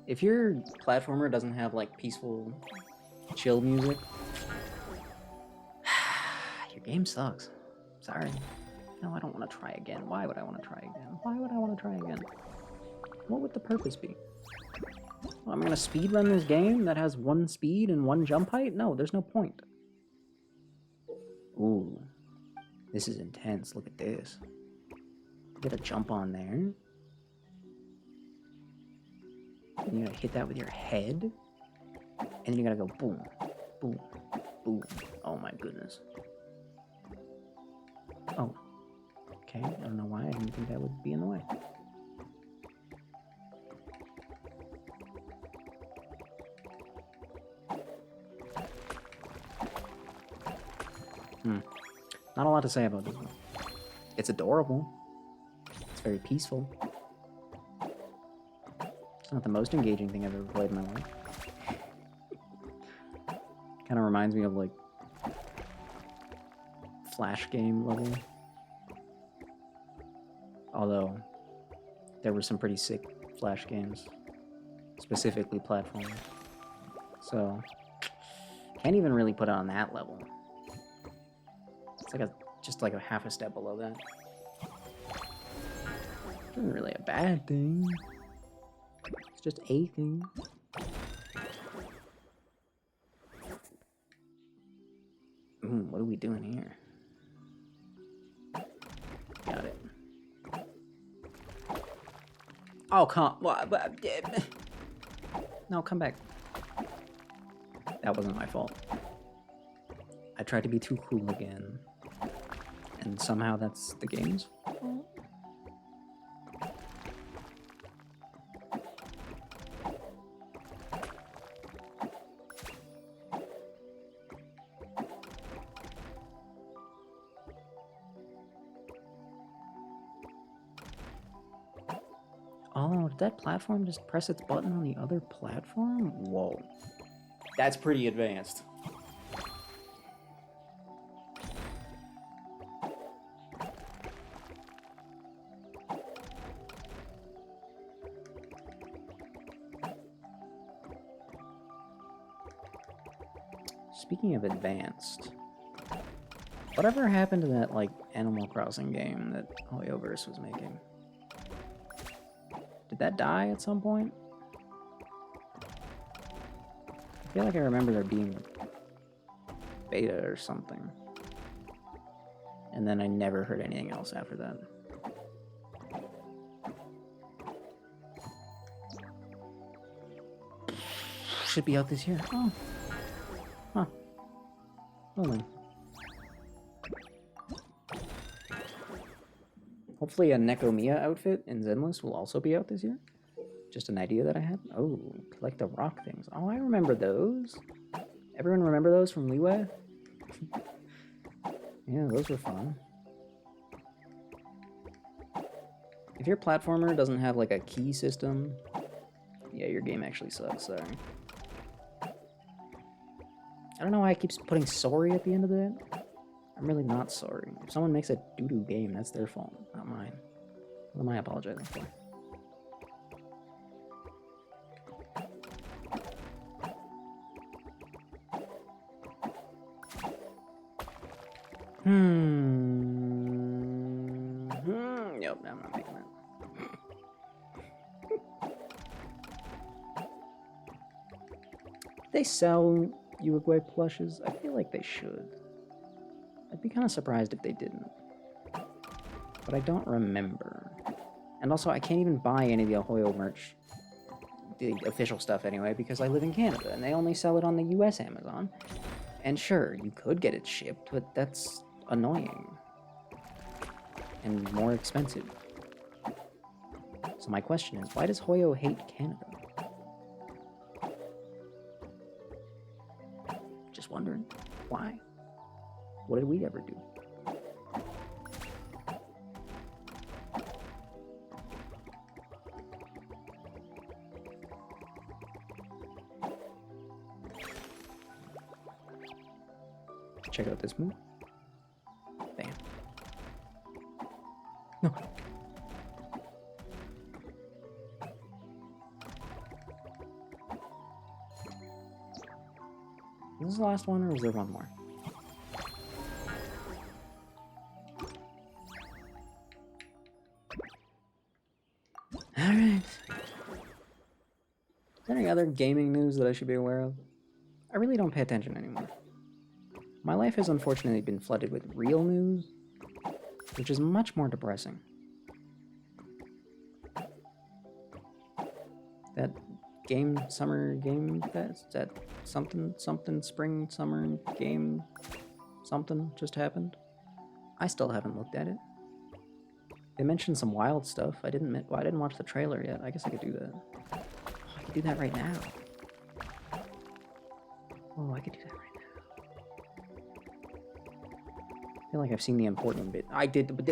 If your platformer doesn't have like peaceful, chill music, your game sucks. Sorry. No, I don't want to try again. Why would I want to try again? Why would I want to try again? What would the purpose be? Well, I'm gonna speedrun this game that has one speed and one jump height? No, there's no point. Ooh. This is intense. Look at this. Get a jump on there. And you gotta hit that with your head. And then you gotta go boom, boom, boom. Oh my goodness. Oh. Okay, I don't know why. I didn't think that would be in the way. Not a lot to say about this one. It's adorable. It's very peaceful. It's not the most engaging thing I've ever played in my life. Kind of reminds me of like Flash game level. Although there were some pretty sick Flash games, specifically platformers. So can't even really put it on that level. It's like just like a half a step below that. Isn't really a bad thing. It's just a thing. What are we doing here? Got it. Oh, come on. No, come back. That wasn't my fault. I tried to be too cool again. And somehow that's the game's fault. Oh, did that platform just press its button on the other platform? Whoa. That's pretty advanced. Speaking of advanced, whatever happened to that, like, Animal Crossing game that Hoyoverse was making? Did that die at some point? I feel like I remember there being beta or something. And then I never heard anything else after that. Should be out this year. Oh. Huh. Well then. Hopefully a Nekomiya outfit in Zenless will also be out this year. Just an idea that I had. Oh, collect the rock things. Oh, I remember those. Everyone remember those from Leeway? Yeah, those were fun. If your platformer doesn't have like a key system, yeah, your game actually sucks, sorry. I don't know why it keeps putting sorry at the end of it. I'm really not sorry. If someone makes a doo-doo game, that's their fault, not mine. What am I apologizing for? Nope, I'm not making that. They sell Uruguay plushes? I feel like they should. I'd be kind of surprised if they didn't. But I don't remember. And also, I can't even buy any of the Ahoyo merch, the official stuff anyway, because I live in Canada, and they only sell it on the US Amazon. And sure, you could get it shipped, but that's annoying. And more expensive. So my question is, why does Hoyo hate Canada? Just wondering. Why? What did we ever do? Check out this move. Bam. No. Is this the last one, or is there one more? Alright. Is there any other gaming news that I should be aware of? I really don't pay attention anymore. My life has unfortunately been flooded with real news, which is much more depressing. That summer game fest, that something spring summer game something just happened. I still haven't looked at it. They mentioned some wild stuff. I didn't watch the trailer yet. I guess I could do that. Oh, I could do that right now. Oh, I could do that right now. I feel like I've seen the important bit. I did, but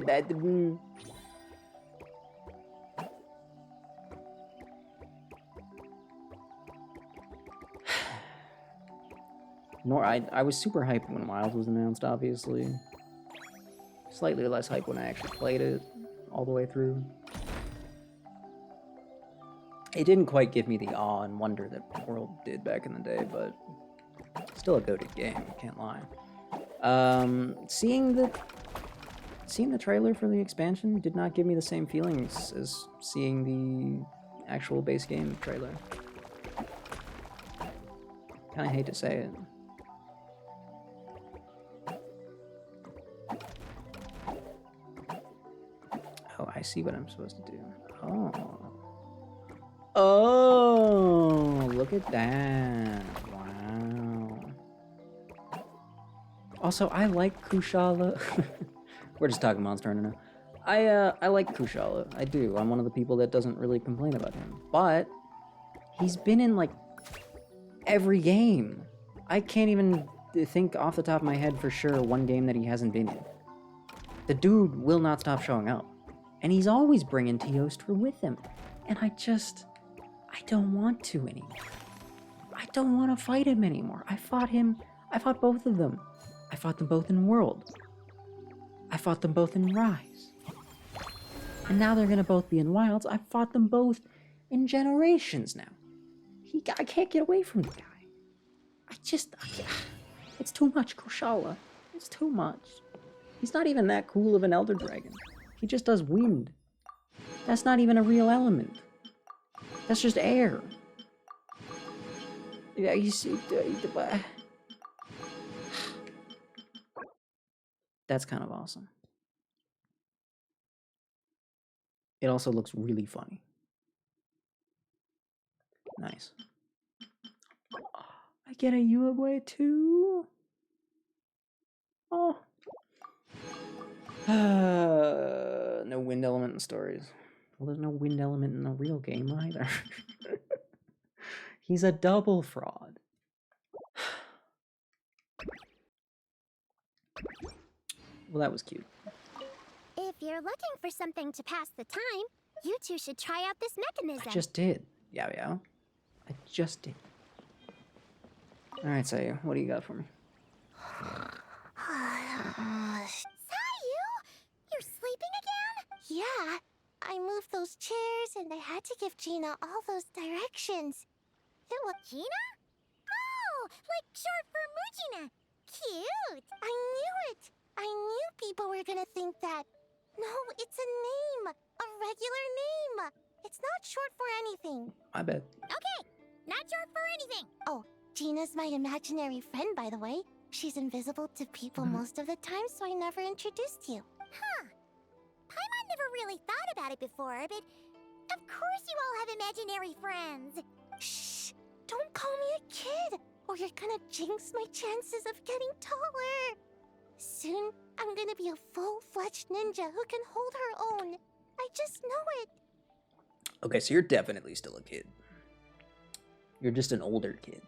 I was super hyped when Wild was announced, obviously. Slightly less hype when I actually played it all the way through. It didn't quite give me the awe and wonder that World did back in the day, but still a goated game, can't lie. Seeing the trailer for the expansion did not give me the same feelings as seeing the actual base game trailer. Kinda hate to say it. Oh, I see what I'm supposed to do. Oh. Oh, look at that. Wow. Also, I like Kushala. We're just talking Monster Hunter now. I like Kushala. I do. I'm one of the people that doesn't really complain about him. But he's been in like every game. I can't even think off the top of my head for sure one game that he hasn't been in. The dude will not stop showing up. And he's always bringing Teostra with him. And I don't want to anymore. I don't want to fight him anymore. I fought both of them. I fought them both in World. I fought them both in Rise. And now they're gonna both be in Wilds. I fought them both in Generations now. I can't get away from the guy. It's too much, Kushala. It's too much. He's not even that cool of an Elder Dragon. He just does wind. That's not even a real element. That's just air. Yeah, you see, that's kind of awesome. It also looks really funny. Nice. I get a Uruguay too? Oh. No wind element in stories. Well, there's no wind element in the real game either. He's a double fraud. Well, that was cute. If you're looking for something to pass the time, you two should try out this mechanism. I just did. Yeah. I just did. Alright, Sayu, what do you got for me? Sayu, you're sleeping again? Yeah, I moved those chairs and I had to give Gina all those directions. It was Gina? Oh, like short for Mujina. Cute. I knew it. I knew people were gonna think that. No, it's a name. A regular name. It's not short for anything. My bad. Okay, not short for anything. Oh, Gina's my imaginary friend, by the way. She's invisible to people most of the time, so I never introduced you. Huh. Paimon never really thought about it before, but of course you all have imaginary friends. Shh! Don't call me a kid, or you're gonna jinx my chances of getting taller. Soon, I'm gonna be a full-fledged ninja who can hold her own. I just know it. Okay, so you're definitely still a kid. You're just an older kid.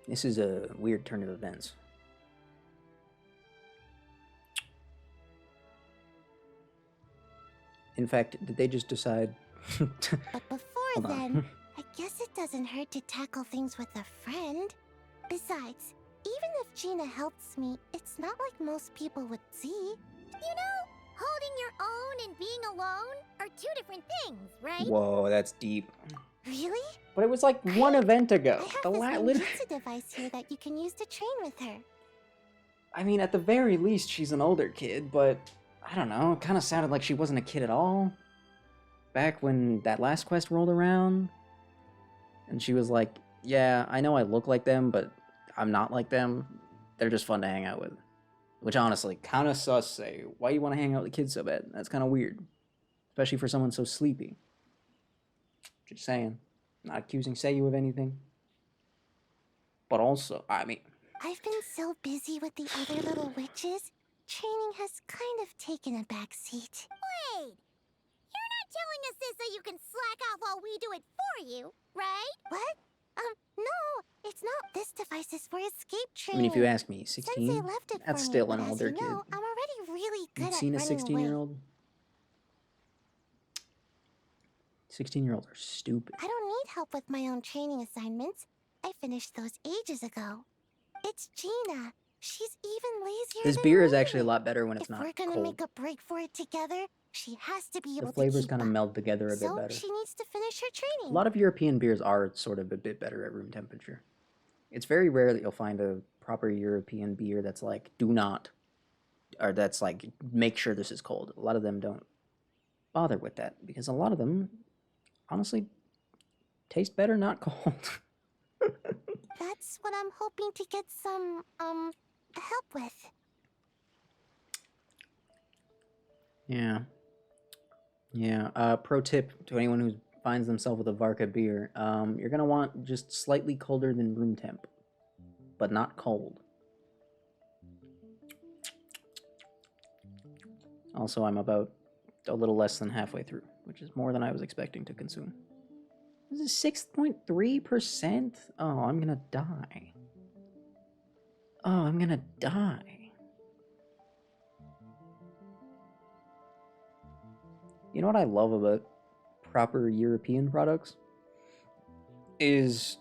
This is a weird turn of events. In fact, did they just decide... But before Hold on. then, I guess it doesn't hurt to tackle things with a friend. Besides, even if Gina helps me, it's not like most people would see. You know, holding your own and being alone are two different things, right? Whoa, that's deep. Really? But it was like one event ago. I have The this literally... ninjutsu device here that you can use to train with her. I mean, at the very least, she's an older kid, but I don't know. It kind of sounded like she wasn't a kid at all. Back when that last quest rolled around, and she was like, yeah, I know I look like them, but I'm not like them. They're just fun to hang out with. Which honestly, kind of sus, say, why you want to hang out with kids so bad? That's kind of weird. Especially for someone so sleepy. Just saying. Not accusing Seiyu of anything. But also, I mean... I've been so busy with the other little witches, training has kind of taken a back seat. Wait! You're not telling us this so you can slack off while we do it for you, right? What? No, it's not. This device is for escape I training. mean, if you ask me, Since they 16? left it That's for still me, an but as older you kid. know, I'm already really good You've at seen a running 16-year-old? 16-year-olds are stupid. I don't need help with my own training assignments. I finished those ages ago. It's Gina. She's even lazier This than beer is me. actually a lot better when it's If not we're gonna cold. make a break for it together, she has to be The able to flavors keep kind of up. meld together a bit So better. she needs to finish her A training. lot of European beers are sort of a bit better at room temperature. It's very rare that you'll find a proper European beer that's like, do not, or that's like, make sure this is cold. A lot of them don't bother with that because a lot of them, honestly, taste better not cold. That's what I'm hoping to get some, help with. Yeah. Yeah. Pro tip to anyone who finds themselves with a Varka beer, you're gonna want just slightly colder than room temp, but not cold. Also, I'm about a little less than halfway through, which is more than I was expecting to consume. This is 6.3%? Oh, I'm gonna die. Oh, I'm gonna die. You know what I love about proper European products? Is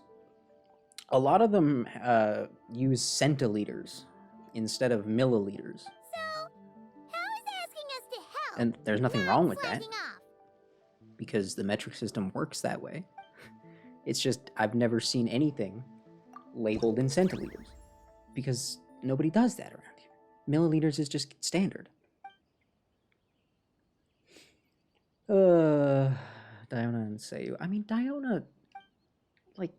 a lot of them use centiliters instead of milliliters. So, how is asking us to help? And there's nothing not wrong with that, slagging off? because the metric system works that way. It's just I've never seen anything labeled in centiliters, because nobody does that around here. Milliliters is just standard. Diona and Seiyu. I mean, Diona, like,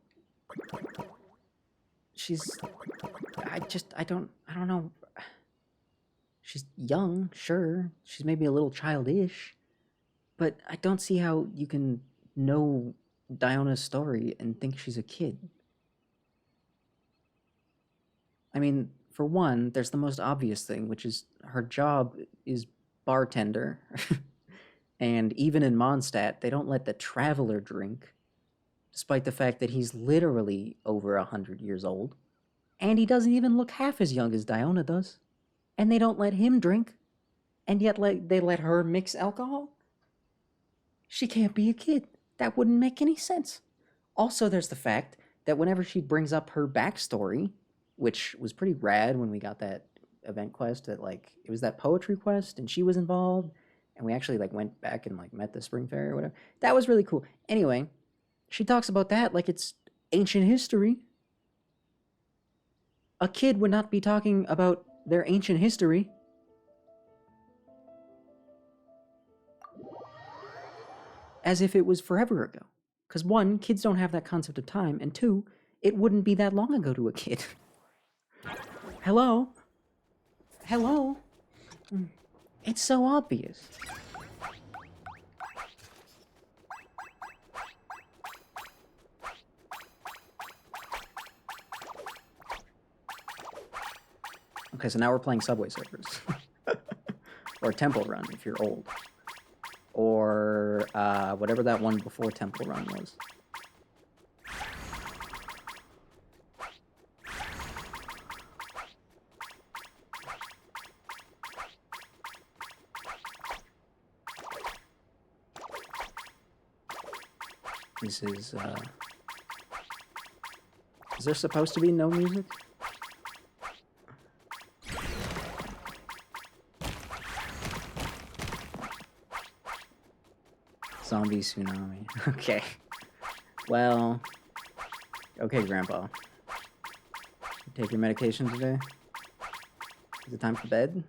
she's, I don't know. She's young, sure. She's maybe a little childish, but I don't see how you can know Diona's story and think she's a kid. I mean, for one, there's the most obvious thing, which is her job is bartender. And even in Mondstadt, they don't let the traveler drink, despite the fact that he's literally over 100 years old. And he doesn't even look half as young as Diona does. And they don't let him drink. And yet they let her mix alcohol? She can't be a kid. That wouldn't make any sense. Also, there's the fact that whenever she brings up her backstory, which was pretty rad when we got that event quest, that like it was that poetry quest and she was involved, and we actually like went back and like met the spring fairy or whatever. That was really cool. Anyway, she talks about that like it's ancient history. A kid would not be talking about their ancient history. As if it was forever ago. Because one, kids don't have that concept of time, and two, it wouldn't be that long ago to a kid. Hello? Hello? It's so obvious. Okay, so now we're playing Subway Surfers. Or Temple Run, if you're old. Or whatever that one before Temple Run was. This is there supposed to be no music? Zombie tsunami. Okay. Well. Okay, Grandpa. You take your medication today? Is it time for bed?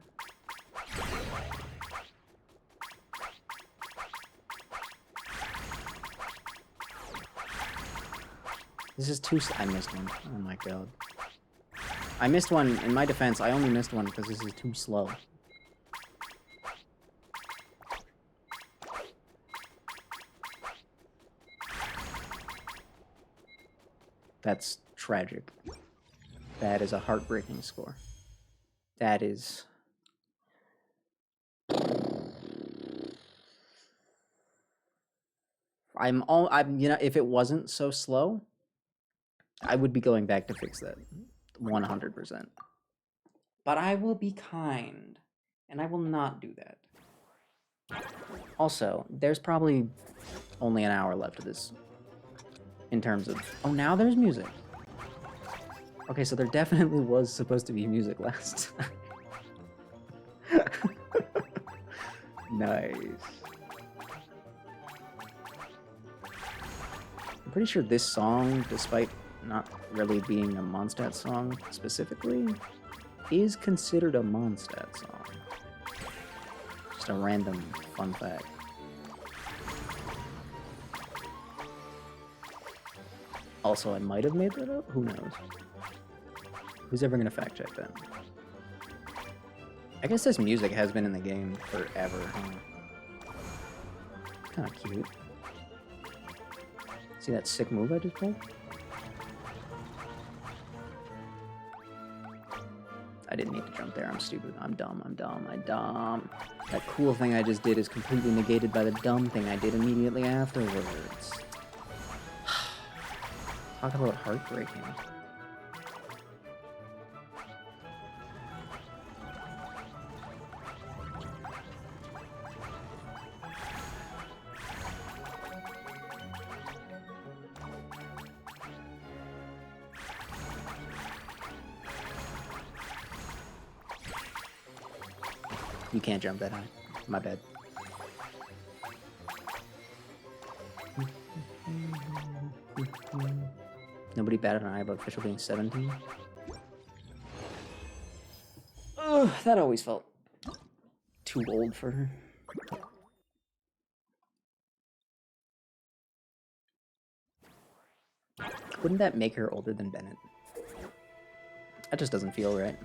This is too... I missed one. Oh my god. I missed one. In my defense, I only missed one because this is too slow. That's tragic. That is a heartbreaking score. That is... I'm, you know, if it wasn't so slow, I would be going back to fix that. 100%. But I will be kind, and I will not do that. Also, there's probably only an hour left of this. In terms of... Oh, now there's music. Okay, so there definitely was supposed to be music last time. Nice. I'm pretty sure this song, despite not really being a Mondstadt song specifically, is considered a Mondstadt song. Just a random fun fact. Also, I might have made that up? Who knows? Who's ever gonna fact check that? I guess this music has been in the game forever, huh? Kinda cute. See that sick move I just pulled? I didn't need to jump there, I'm stupid. I'm dumb, I'm dumb, I'm dumb. That cool thing I just did is completely negated by the dumb thing I did immediately afterwards. Talk about heartbreaking. You can't jump that high. My bad. Nobody batted an eye about Fischl being 17. Ugh, that always felt too old for her. Wouldn't that make her older than Bennett? That just doesn't feel right.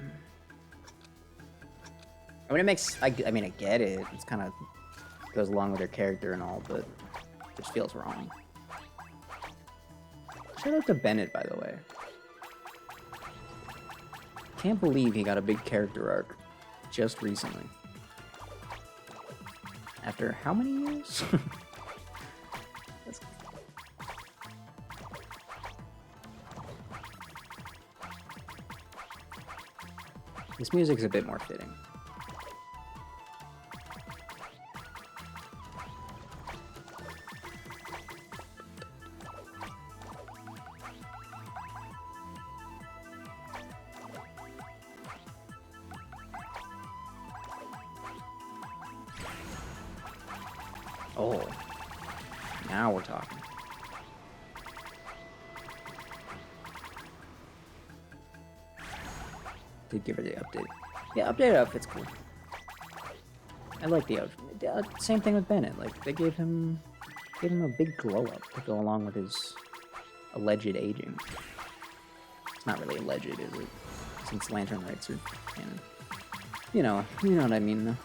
I mean, it makes... I mean, I get it. It's kind of goes along with her character and all, but it just feels wrong. Shout out to Bennett, by the way. Can't believe he got a big character arc just recently. After how many years? This music's a bit more fitting. Oh, now we're talking. Could give her the update. Yeah, update outfit's cool. I like the outfit. Same thing with Bennett. Like they gave him a big glow up to go along with his alleged aging. It's not really alleged, is it? Since lantern rights are canon. You know what I mean, though.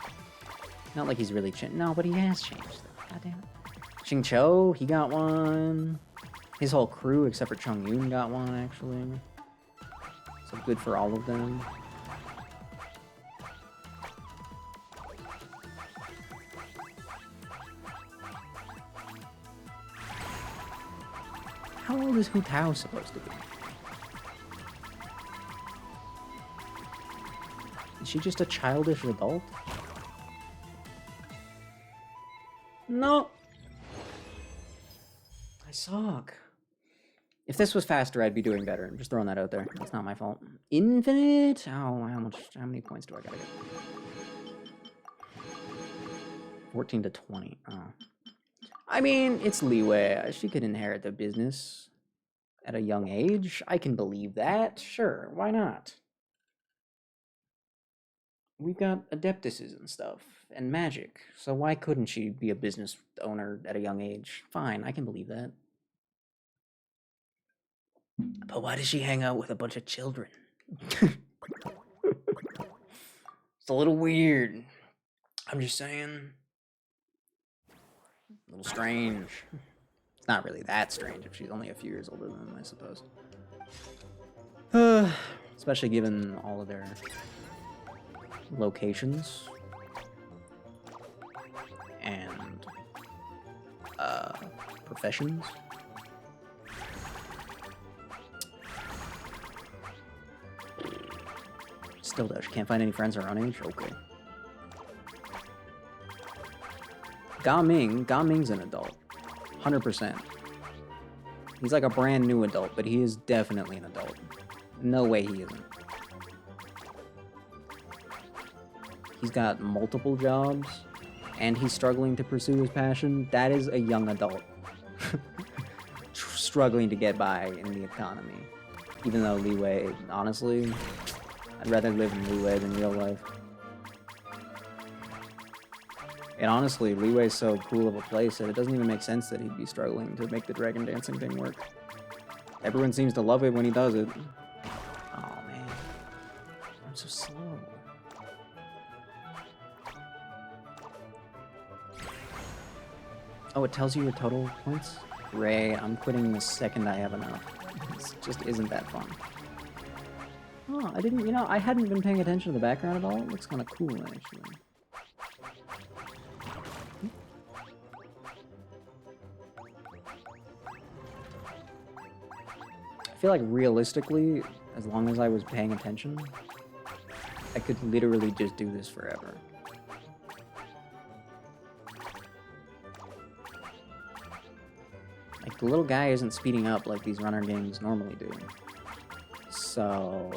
Not like he's really changed. No, but he has changed, though. Goddamn it. Xingqiu, he got one. His whole crew, except for Chung Yun, got one, actually. So good for all of them. How old is Hu Tao supposed to be? Is she just a childish adult? No! I suck. If this was faster, I'd be doing better. I'm just throwing that out there. That's not my fault. Infinite? Oh, how many points do I gotta get? 14 to 20. Oh. I mean, it's leeway. She could inherit the business at a young age. I can believe that. Sure, why not? We've got adeptuses and stuff, and magic, so why couldn't she be a business owner at a young age? Fine, I can believe that. But why does she hang out with a bunch of children? It's a little weird. I'm just saying. A little strange. It's not really that strange if she's only a few years older than him, I suppose. Especially given all of their locations and professions. Still though, she can't find any friends her own age? Okay. Ga Ming's an adult. 100%. He's like a brand new adult, but he is definitely an adult. No way he isn't. He's got multiple jobs, and he's struggling to pursue his passion. That is a young adult. Struggling to get by in the economy. Even though Leeway, honestly, I'd rather live in Leeway than real life. And honestly, Leeway's so cool of a place that it doesn't even make sense that he'd be struggling to make the dragon dancing thing work. Everyone seems to love it when he does it. Oh man, I'm so slow. Oh, it tells you your total points? Ray, I'm quitting the second I have enough. It just isn't that fun. Oh, I hadn't been paying attention to the background at all. It looks kind of cool, actually. I feel like realistically, as long as I was paying attention, I could literally just do this forever. Like, the little guy isn't speeding up like these runner games normally do. So...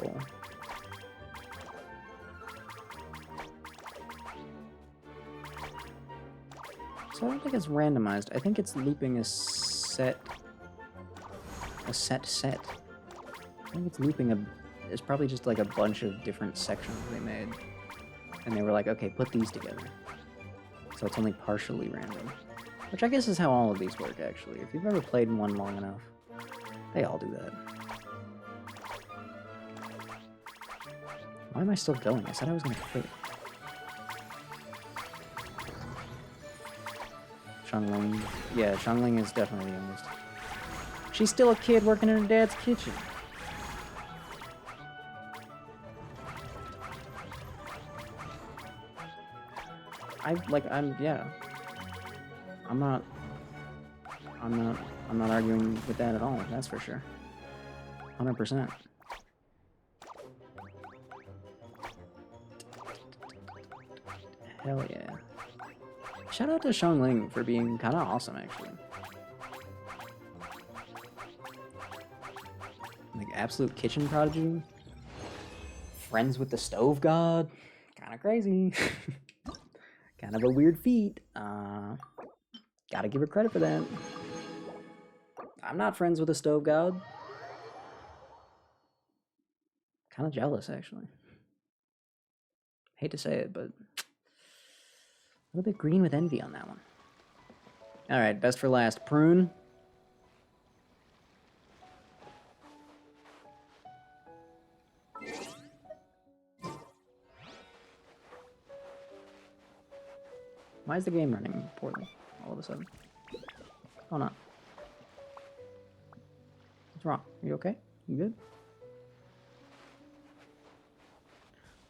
I don't think it's randomized. I think it's looping a set. I think it's looping it's probably just like a bunch of different sections they made. And they were like, okay, put these together. So it's only partially random. Which I guess is how all of these work, actually. If you've ever played one long enough, they all do that. Why am I still going? I said I was gonna quit. Xiangling. Yeah, Xiangling is definitely the youngest. She's still a kid working in her dad's kitchen. Yeah. I'm not arguing with that at all, that's for sure. 100%. Hell yeah. Shout out to Xiangling for being kind of awesome, actually. Like, absolute kitchen prodigy. Friends with the stove god. Kind of crazy. Kind of a weird feat. Gotta give her credit for that. I'm not friends with a stove god. Kind of jealous, actually. Hate to say it, but a little bit green with envy on that one. Alright, best for last. Prune. Why is the game running poorly all of a sudden? What's going on? What's wrong? Are you okay? You good?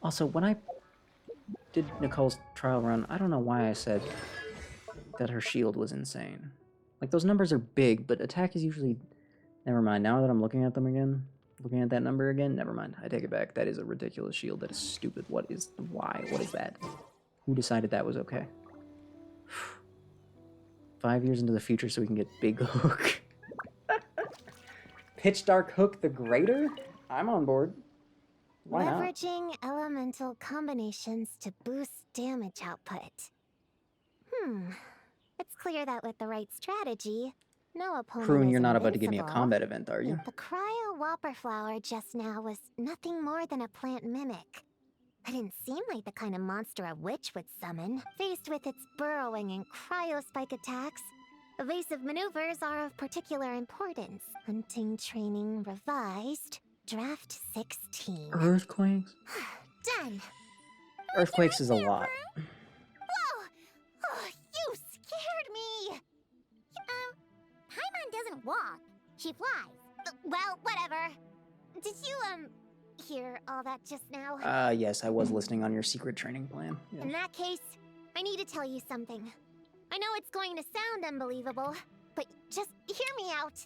Also, when I did Nicole's trial run, I don't know why I said that her shield was insane. Like, those numbers are big, but attack is usually... Never mind, now that I'm looking at them again, looking at that number again, never mind. I take it back. That is a ridiculous shield. That is stupid. What is... Why? What is that? Who decided that was okay? 5 years into the future so we can get Big Hook. Pitch Dark Hook the Greater? I'm on board. Why not? Leveraging elemental combinations to boost damage output. It's clear that with the right strategy, no opponent Prune, is you're not about to give me a invincible. combat event, are you? The cryo whopper flower just now was nothing more than a plant mimic. It didn't seem like the kind of monster a witch would summon. Faced with its burrowing and cryo-spike attacks, evasive maneuvers are of particular importance. Hunting training revised. Draft 16. Earthquakes? Done. Earthquakes is a lot. Whoa! Oh, you scared me! Paimon doesn't walk. She flies. Well, whatever. Did you, hear all that just now? Yes, I was listening on your secret training plan. In Yes. that case, I need to tell you something. I know it's going to sound unbelievable, but just hear me out.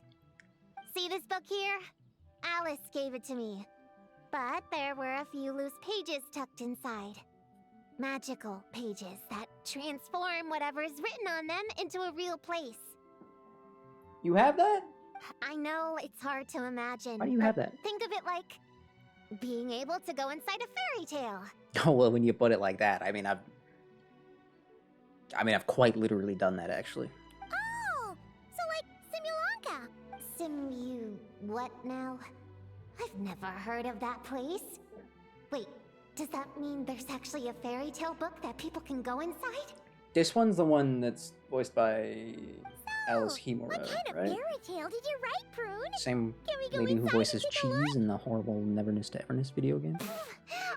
See this book here? Alice gave it to me. But there were a few loose pages tucked inside. Magical pages that transform whatever is written on them into a real place. You have that? I know it's hard to imagine. Why do you have that? Think of it like being able to go inside a fairy tale. Oh, well, when you put it like that, I've quite literally done that, actually. Oh, so like Simulanka. What now? I've never heard of that place. Wait, does that mean there's actually a fairy tale book that people can go inside? This one's the one that's voiced by Alice Himura, What kind of right? fairy tale did you write, Prune? Same Can we go lady who inside voices and take a look? Cheese in the horrible Neverness to Everness video game.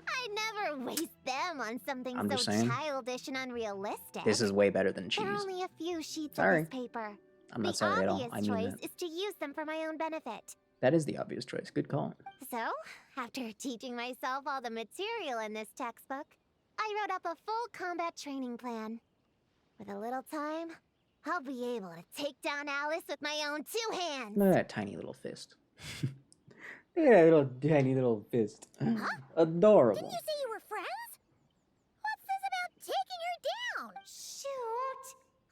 I never waste them on something I'm so just saying. childish and unrealistic. This is way better than There are Cheese. only a few sheets Sorry. of this paper. I'm not the sorry at all. obvious I mean choice that. is to use them for my own benefit. That is the obvious choice. Good call. So, after teaching myself all the material in this textbook, I wrote up a full combat training plan. With a little time, I'll be able to take down Alice with my own 2 hands. Look at that tiny little fist. Look at that little tiny little fist. Adorable. Didn't you say you were friends? What's this about taking her down? Shoot!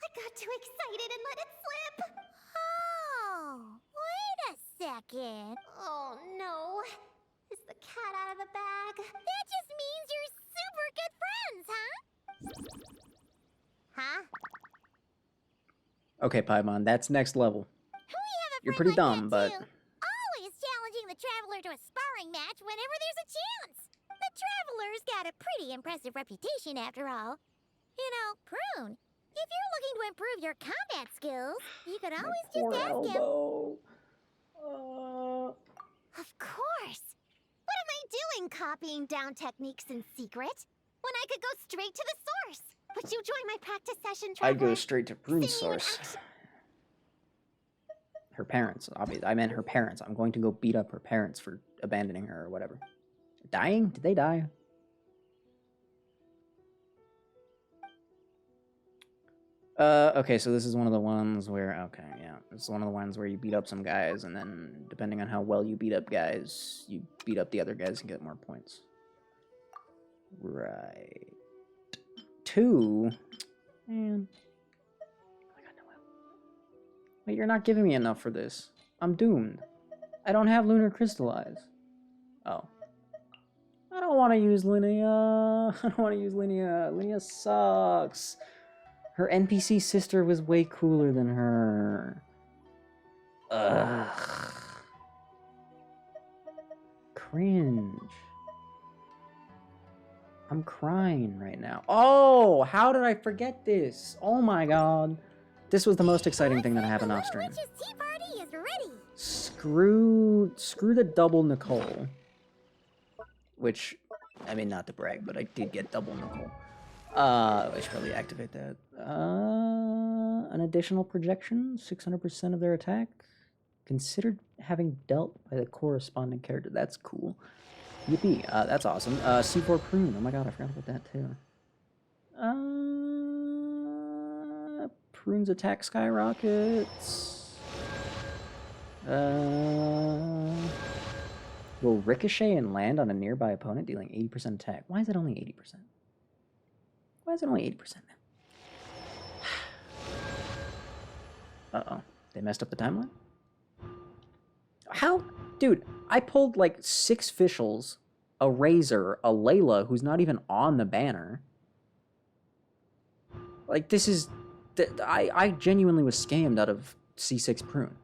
I got too excited and let it slip. Oh, wait a second. Oh no. Is the cat out of the bag? That just means you're super good friends, huh? Huh? Okay, Paimon, that's next level. We have a You're friend pretty like dumb, that, but too. Always challenging the Traveler to a sparring match whenever there's a chance. The Traveler's got a pretty impressive reputation, after all. You know, Prune, if you're looking to improve your combat skills, you could always just poor ask him. elbow. Of course. What am I doing copying down techniques in secret when I could go straight to the source? Would you join my practice session, I'd Traveler? go straight to Prune's Seeing you in source. action. Her parents, obviously. I meant her parents. I'm going to go beat up her parents for abandoning her or whatever. Dying? Did they die? Okay, so this is one of the ones where, okay, yeah. This is one of the ones where you beat up some guys, and then, depending on how well you beat up guys, you beat up the other guys and get more points. Right. 2? Man. I got no help. Wait, you're not giving me enough for this. I'm doomed. I don't have Lunar Crystallize. Oh. I don't want to use Linnea. I don't want to use Linnea. Linnea sucks. Her NPC sister was way cooler than her. Ugh. Cringe. I'm crying right now. Oh, how did I forget this? Oh my god. This was the most exciting thing that happened off stream. Witch's tea party is ready. Screw the double Nicole. Which, I mean, not to brag, but I did get double Nicole. I should probably activate that. An additional projection, 600% of their attack. Considered having dealt by the corresponding character. That's cool. Yippee, that's awesome. C4 prune. Oh my god, I forgot about that too. Prune's attack skyrockets. Will ricochet and land on a nearby opponent, dealing 80% attack. Why is it only 80%? Why is it only 80% now? Uh-oh. They messed up the timeline? How? Dude, I pulled like 6 Fischls, a Razor, a Layla, who's not even on the banner. Like, this is... I genuinely was scammed out of C6 Prune.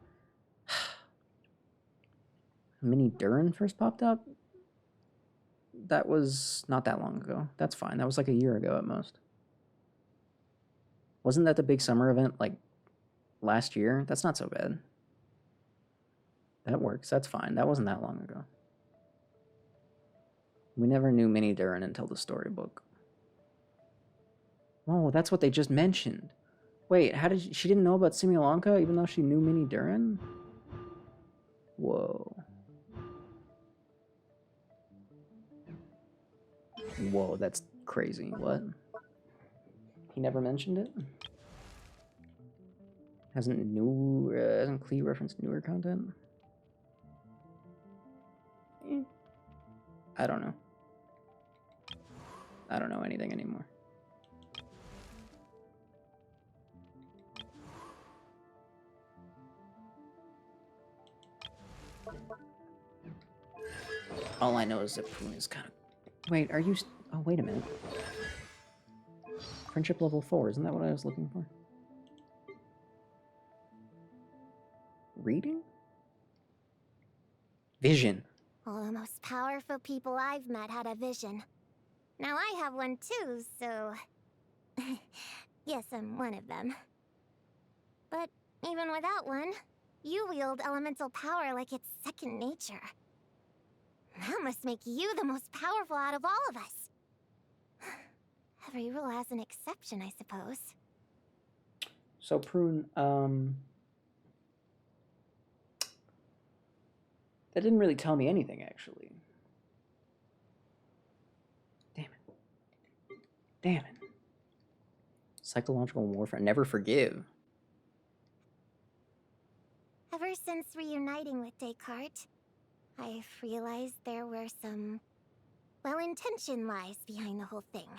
Mini Durin first popped up? That was not that long ago. That's fine. That was like a year ago at most. Wasn't that the big summer event, like, last year? That's not so bad. That works. That's fine. That wasn't that long ago. We never knew Mini Durin until the storybook. Oh, that's what they just mentioned. Wait, how did she didn't know about Simulanka even though she knew Mini Durin? Whoa. Whoa, that's crazy. What? He never mentioned it? Hasn't Clee referenced newer content? I don't know. I don't know anything anymore. All I know is that Prune is kind of... Wait, are you... Oh, wait a minute. Friendship level 4, isn't that what I was looking for? Reading? Vision. All the most powerful people I've met had a vision. Now I have one too, so... yes, I'm one of them. But even without one, you wield elemental power like it's second nature. That must make you the most powerful out of all of us. Every rule has an exception, I suppose. So, Prune, that didn't really tell me anything, actually. Damn it. Damn it. Psychological warfare. Never forgive. Ever since reuniting with Descartes, I've realized there were some well-intentioned lies behind the whole thing.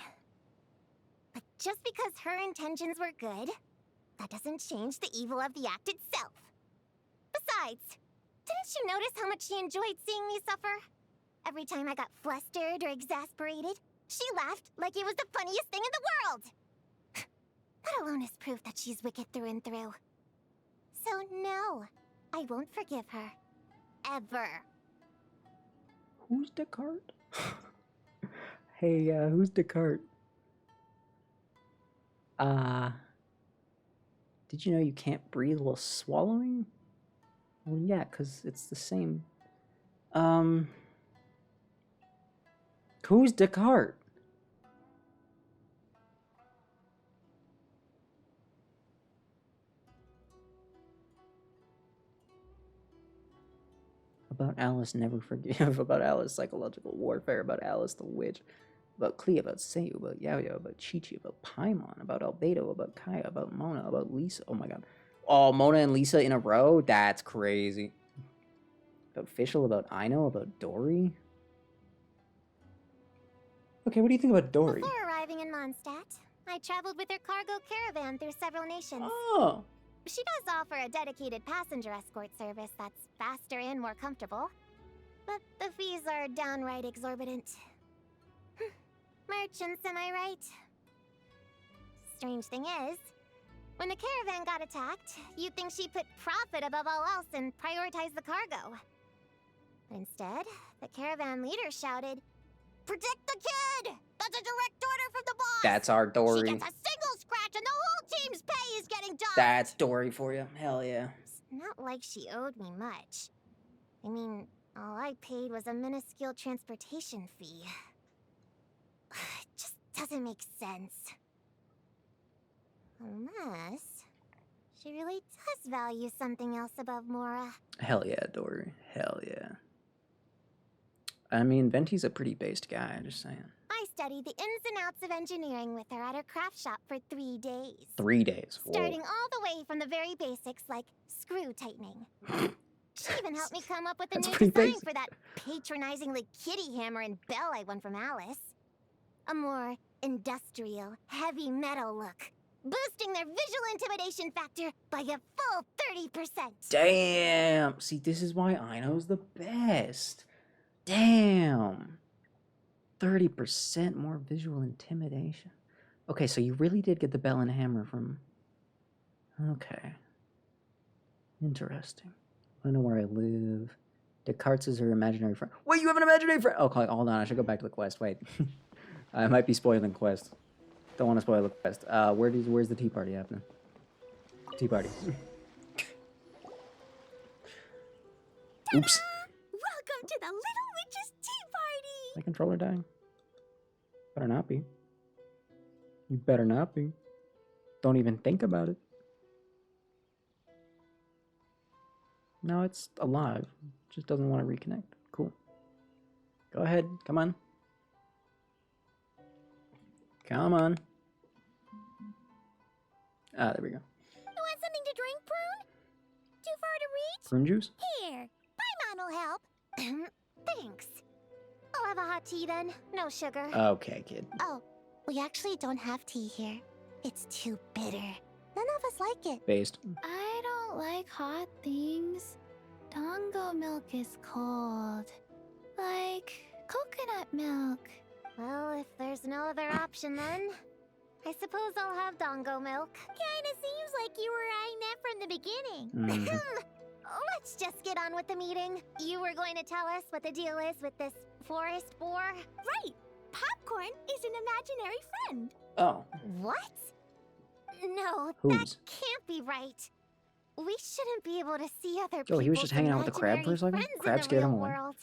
But just because her intentions were good, that doesn't change the evil of the act itself. Besides, didn't you notice how much she enjoyed seeing me suffer? Every time I got flustered or exasperated, she laughed like it was the funniest thing in the world! That alone is proof that she's wicked through and through. So no, I won't forgive her. Ever. Who's Descartes? Hey, who's Descartes? Did you know you can't breathe while swallowing? Well, yeah, because it's the same. Who's Descartes? About Alice Never Forgive, about Alice Psychological Warfare, about Alice the Witch, about Clea, about Seiyu, about Yaoyao, about Chi-Chi, about Paimon, about Albedo, about Kaya, about Mona, about Lisa. Oh my god. Oh, Mona and Lisa in a row? That's crazy. About Fischl, about Aino, about Dory. Okay, what do you think about Dory? Before arriving in Mondstadt, I traveled with her cargo caravan through several nations. Oh. She does offer a dedicated passenger escort service that's faster and more comfortable. But the fees are downright exorbitant. Merchants, am I right? Strange thing is, when the caravan got attacked, you'd think she put profit above all else and prioritized the cargo. But instead, the caravan leader shouted, "Protect the kid! That's a direct order from the boss! That's our She Dory. gets a single scratch and the whole team's pay is getting docked!" That's Dory for you. Hell yeah. It's not like she owed me much. I mean, all I paid was a minuscule transportation fee. It just doesn't make sense. Unless she really does value something else above Mora. Hell yeah, Dory. Hell yeah. I mean, Venti's a pretty based guy, just saying. I studied the ins and outs of engineering with her at her craft shop for 3 days. 3 days. Whoa. Starting all the way from the very basics like screw tightening. She even helped me come up with a That's new pretty design basic. for that patronizingly kitty hammer and bell I won from Alice. A more industrial, heavy metal look, boosting their visual intimidation factor by a full 30%. Damn. See, this is why Aino's the best. Damn. 30% more visual intimidation. Okay, so you really did get the bell and hammer from... Okay. Interesting. I know where I live. Descartes is her imaginary friend. Wait, you have an imaginary friend? Oh, hold on. I should go back to the quest. Wait. I might be spoiling the quest. Don't want to spoil the quest. Where's the tea party happening? Tea party. Oops. Welcome to the Little Witch's Tea Party! My controller dying? Better not be. You better not be. Don't even think about it. No, it's alive. Just doesn't want to reconnect. Cool. Go ahead. Come on. Come on. Ah, there we go. You want something to drink, Prune? Too far to reach? Prune juice? Here, Paimon will help. Thanks. I'll have a hot tea then. No sugar. Okay, kid. Oh, we actually don't have tea here. It's too bitter. None of us like it. Based. I don't like hot things. Dongo milk is cold. Like coconut milk. Well, if there's no other option then, I suppose I'll have Dongo milk. Kinda seems like you were eyeing that from the beginning. Mhm. Let's just get on with the meeting. You were going to tell us what the deal is with this forest boar? Right! Popcorn is an imaginary friend. Oh. What? No, Whose? that can't be right. We shouldn't be able to see other people. Oh, he was just hanging out with the crab for a second? Crab scared him away? World.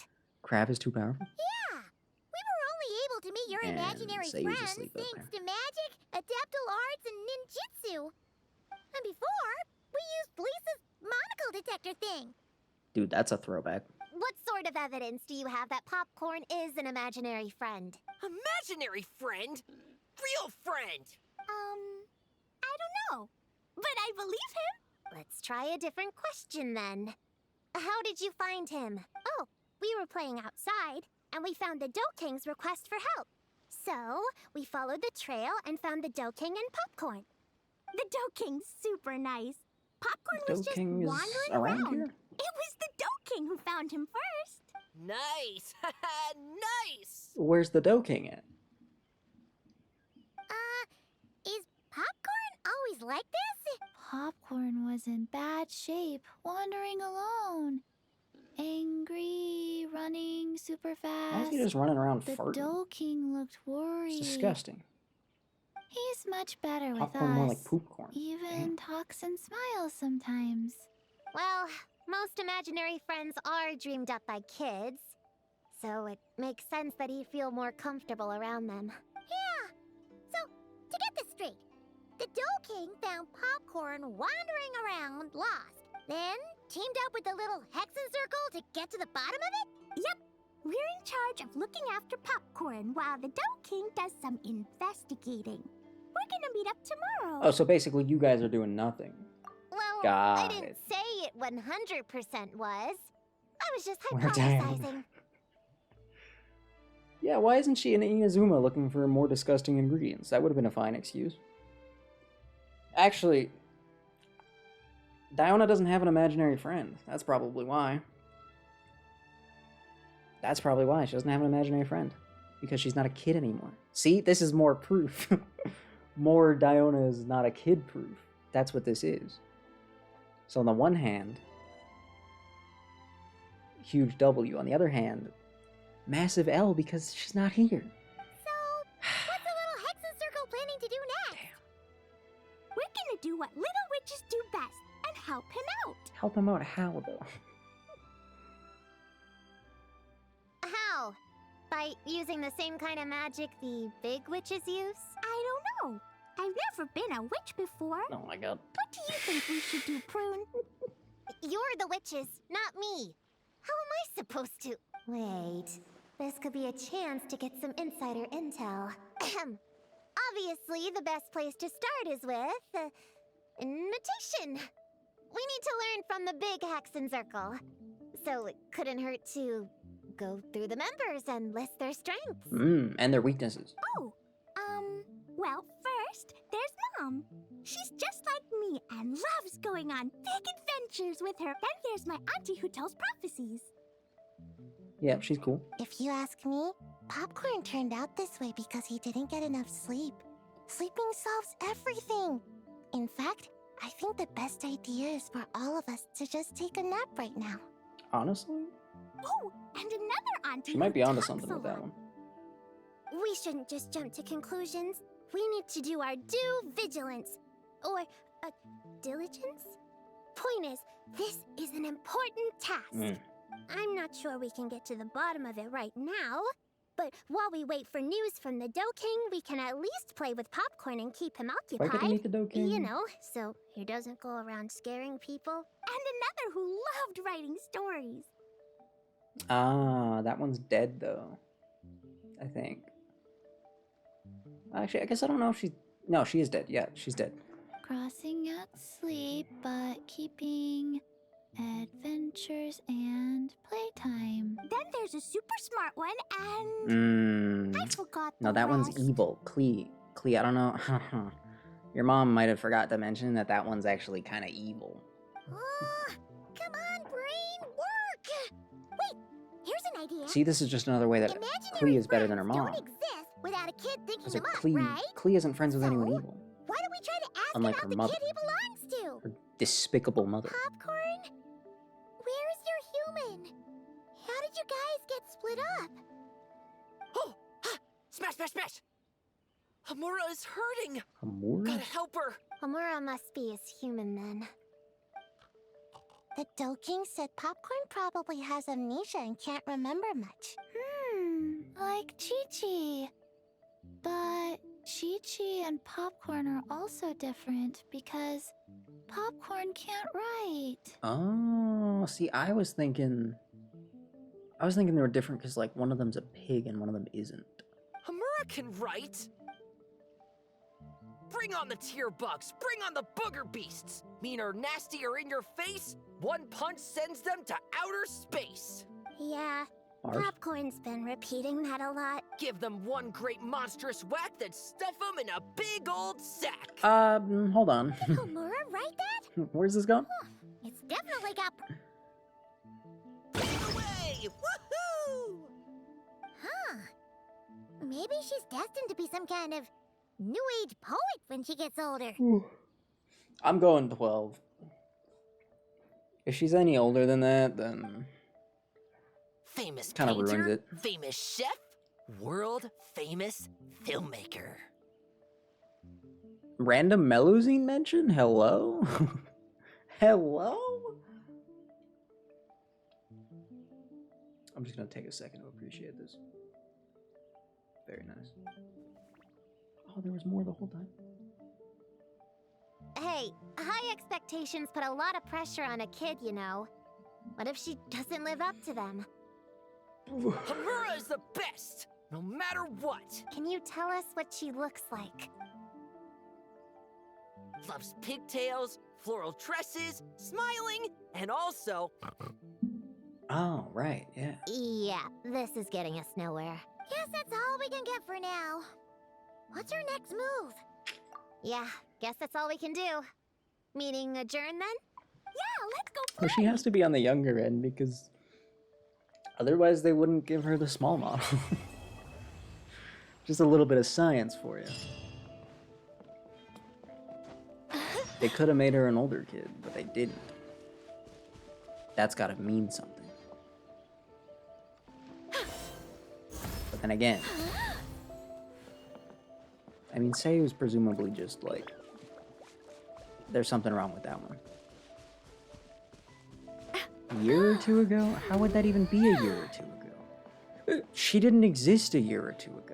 Crab is too powerful? Yeah, we were only able to meet your And imaginary say you just friends sleep thanks over. to magic, adaptal arts, and ninjutsu. And before, we used Lisa's monocle detector thing. Dude, that's a throwback. What sort of evidence do you have that Popcorn is an imaginary friend? Imaginary friend? Real friend! I don't know, but I believe him. Let's try a different question then. How did you find him? Oh, we were playing outside, and we found the Dough King's request for help. So, we followed the trail and found the Dough King and Popcorn. The Dough King's super nice. Popcorn was Dough just King is wandering around around. here? It was the Dough King who found him first. Nice! Nice! Where's the Dough King at? Is Popcorn always like this? Popcorn was in bad shape, wandering alone. Angry, running super Why is fast. he just running around The farting? Dough King looked worried. It's disgusting. He's much better with Popcorn us. more like poop corn. Even talks and smiles sometimes. Well, most imaginary friends are dreamed up by kids. So it makes sense that he'd feel more comfortable around them. Yeah! So, to get this straight, the Dough King found Popcorn wandering around, lost. Then, teamed up with the little Hexen Circle to get to the bottom of it? Yep. We're in charge of looking after Popcorn while the Dough King does some investigating. We're gonna meet up tomorrow. Oh, so basically you guys are doing nothing. Well, Got I didn't it. say it 100% was. I was just We're down. hypothesizing. Yeah, why isn't she in Inazuma looking for more disgusting ingredients? That would have been a fine excuse. Actually, Diona doesn't have an imaginary friend. That's probably why. That's probably why she doesn't have an imaginary friend. Because she's not a kid anymore. See, this is more proof. more Diona is not a kid proof. That's what this is. So on the one hand, huge W. On the other hand, massive L because she's not here. So, what's the little Hexen Circle planning to do next? Damn. We're gonna do what little witches do best and help him out. Help him out how, though? How? By using the same kind of magic the big witches use? I don't know. I've never been a witch before. Oh my god. What do you think we should do, Prune? You're the witches, not me. How am I supposed to? Wait, this could be a chance to get some insider intel. Ahem. Obviously, the best place to start is with notation. We need to learn from the big Hexen Circle. So it couldn't hurt to go through the members and list their strengths. And their weaknesses. Oh, well, first, there's Mom. She's just like me and loves going on big adventures with her. Then there's my auntie who tells prophecies. Yeah, she's cool. If you ask me, Popcorn turned out this way because he didn't get enough sleep. Sleeping solves everything. In fact, I think the best idea is for all of us to just take a nap right now. Honestly? Oh, and another auntie She might be who onto talks something a with that lot. one. We shouldn't just jump to conclusions. We need to do our due vigilance. Or, diligence? Point is, this is an important task. I'm not sure we can get to the bottom of it right now. But while we wait for news from the Dough King, we can at least play with Popcorn and keep him Why occupied. could he meet the Dough King? You know, so he doesn't go around scaring people. And another who loved writing stories. Ah, that one's dead though. I think. Actually, I guess I don't know if she's... No, she is dead. Yeah, she's dead. Crossing out sleep, but keeping adventures and playtime. Then there's a super smart one, and I forgot the No, that one's rest. evil. Klee, I don't know. Your mom might have forgot to mention that that one's actually kind of evil. Come on, brain, work! Wait, here's an idea. See, this is just another way that Imaginary Klee is better than her friends mom. don't exist without a kid thinking Because them up, Klee, right? Klee isn't friends with anyone So? evil. Why don't we try to ask Unlike him her out the mother. kid he belongs to? Her despicable mother. Popcorn? Where's your human? How did you guys get split up? Oh! Ha! Smash, smash, smash! Hamura is hurting! Amor? Gotta help her! Homura must be his human then. The Dough King said Popcorn probably has amnesia and can't remember much. Like Chi-Chi. But Chi-Chi and Popcorn are also different because Popcorn can't write. Oh, see, I was thinking they were different because, like, one of them's a pig and one of them isn't. Hamura can write! Bring on the tear bugs! Bring on the booger beasts! Mean or nasty or in your face, one punch sends them to outer space! Yeah, Barf? Popcorn's been repeating that a lot. Give them one great monstrous whack, then stuff them in a big old sack! Hold on. Homura write that? Where's this going? It's definitely got... Take it away! Woohoo! Huh. Maybe she's destined to be some kind of new age poet when she gets older. I'm going 12. If she's any older than that, then Famous Kinda painter, ruins it. famous chef, world famous filmmaker. random Melusine mention? Hello? Hello? I'm just gonna take a second to appreciate this. Very nice. Oh, there was more the whole time. Hey, high expectations put a lot of pressure on a kid, you know. What if she doesn't live up to them? Hamura is the best, no matter what. Can you tell us what she looks like? Loves pigtails, floral dresses, smiling, and also Oh, right, yeah. Yeah, this is getting us nowhere. Guess that's all we can get for now. What's our next move? Yeah, guess that's all we can do. Meeting adjourn then? Yeah, let's go Well, she has to be on the younger end because otherwise they wouldn't give her the small model. Just a little bit of science for you. They could have made her an older kid, but they didn't. That's gotta mean something. But then again, I mean, Sei was presumably just like, there's something wrong with that one. A year or two ago? How would that even be a year or two ago? She didn't exist a year or two ago.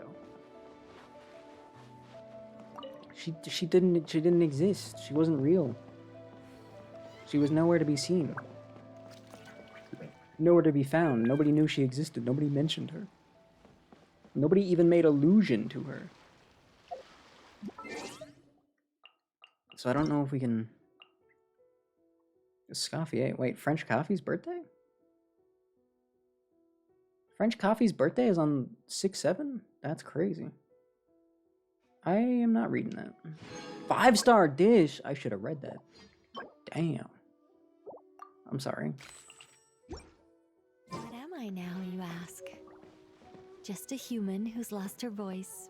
She didn't exist. She wasn't real. She was nowhere to be seen. Nowhere to be found. Nobody knew she existed. Nobody mentioned her. Nobody even made allusion to her. So I don't know if we can... Escoffier. Wait, French Coffee's birthday? French Coffee's birthday is on 6/7? That's crazy. I am not reading that. 5-star dish? I should have read that. Damn. I'm sorry. What am I now, you ask? Just a human who's lost her voice.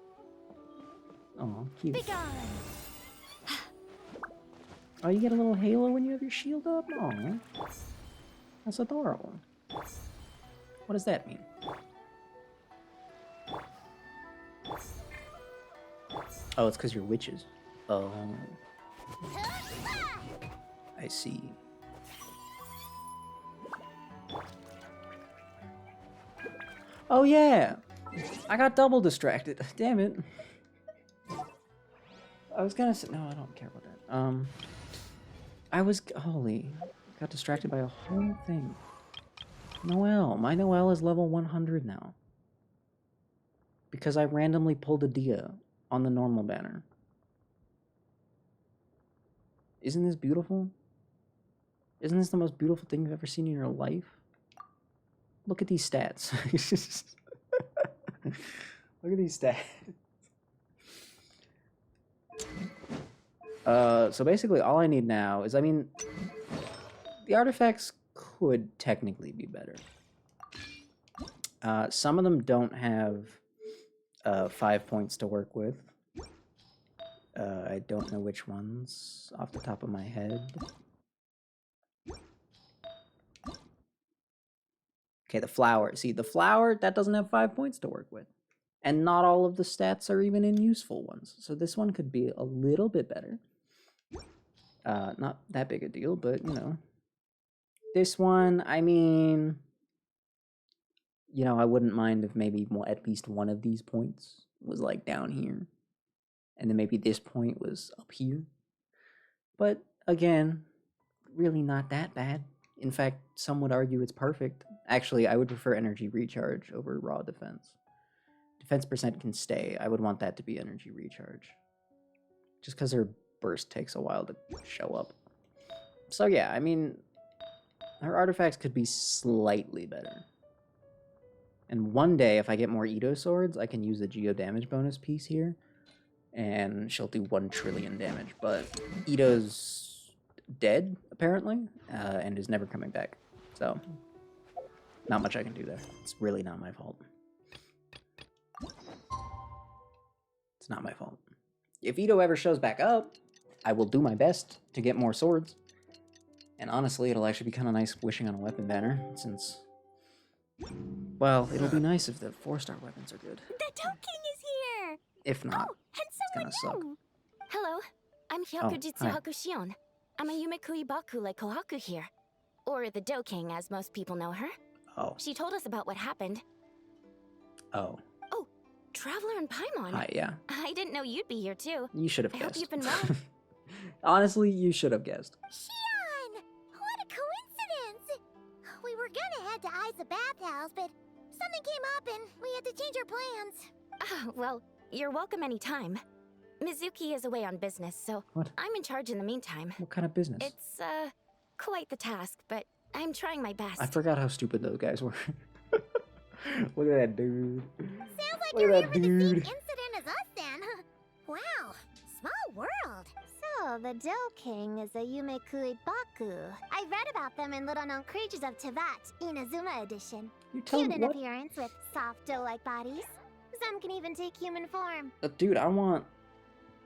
Oh, cute. Be gone! Oh, you get a little halo when you have your shield up? Oh, that's adorable. What does that mean? Oh, it's because you're witches. Oh. I see. Oh, yeah! I got double distracted. Damn it. I was gonna say... No, I don't care about that. I was... Holy. Got distracted by a whole thing. Noelle. My Noelle is level 100 now. Because I randomly pulled a Dia on the normal banner. Isn't this beautiful? Isn't this the most beautiful thing you've ever seen in your life? Look at these stats. Look at these stats. So basically all I need now is, I mean, the artifacts could technically be better. Some of them don't have 5 points to work with. I don't know which ones off the top of my head. Okay, the flower. See, the flower, that doesn't have 5 points to work with. And not all of the stats are even in useful ones. So this one could be a little bit better. Not that big a deal, but, you know. This one, I mean... You know, I wouldn't mind if maybe at least one of these points was, like, down here. And then maybe this point was up here. But, again, really not that bad. In fact, some would argue it's perfect. Actually, I would prefer energy recharge over raw defense. Defense percent can stay. I would want that to be energy recharge. Just because her burst takes a while to show up. So yeah, I mean, her artifacts could be slightly better. And one day, if I get more Ito swords, I can use the Geo damage bonus piece here. And she'll do 1 trillion damage. But Ito's dead, apparently, and is never coming back. So, not much I can do there. It's really not my fault. It's not my fault. If Ito ever shows back up, I will do my best to get more swords. And honestly, it'll actually be kind of nice wishing on a weapon banner, since... Well, it'll be nice if the 4-star weapons are good. The Doe King is here! If not, Oh, and it's gonna someone new! Hello, I'm Hyakujitsu Hakushion. I'm a Yumekui Bakule Kohaku here. Or the Doe King, as most people know her. Oh. She told us about what happened. Oh. Oh, Traveler and Paimon. Hi, yeah. I didn't know you'd be here too. You should have I guessed. hope you've been well. Honestly, you should have guessed. Shion! What a coincidence! We were gonna head to Aiza Bathhouse, but something came up and we had to change our plans. Well, you're welcome anytime. Mizuki is away on business, so What? I'm in charge in the meantime. What kind of business? It's, quite the task, but I'm trying my best. I forgot how stupid those guys were. Look at that dude. Sounds like Look you're at here that for the same dude. incident as us then. Wow, small world. So, the Doe King is a Yumekui Baku. I read about them in Little Known Creatures of Tevat, Inazuma edition. You tell Cute me in what? appearance with soft doe-like bodies. Some can even take human form. Dude, I want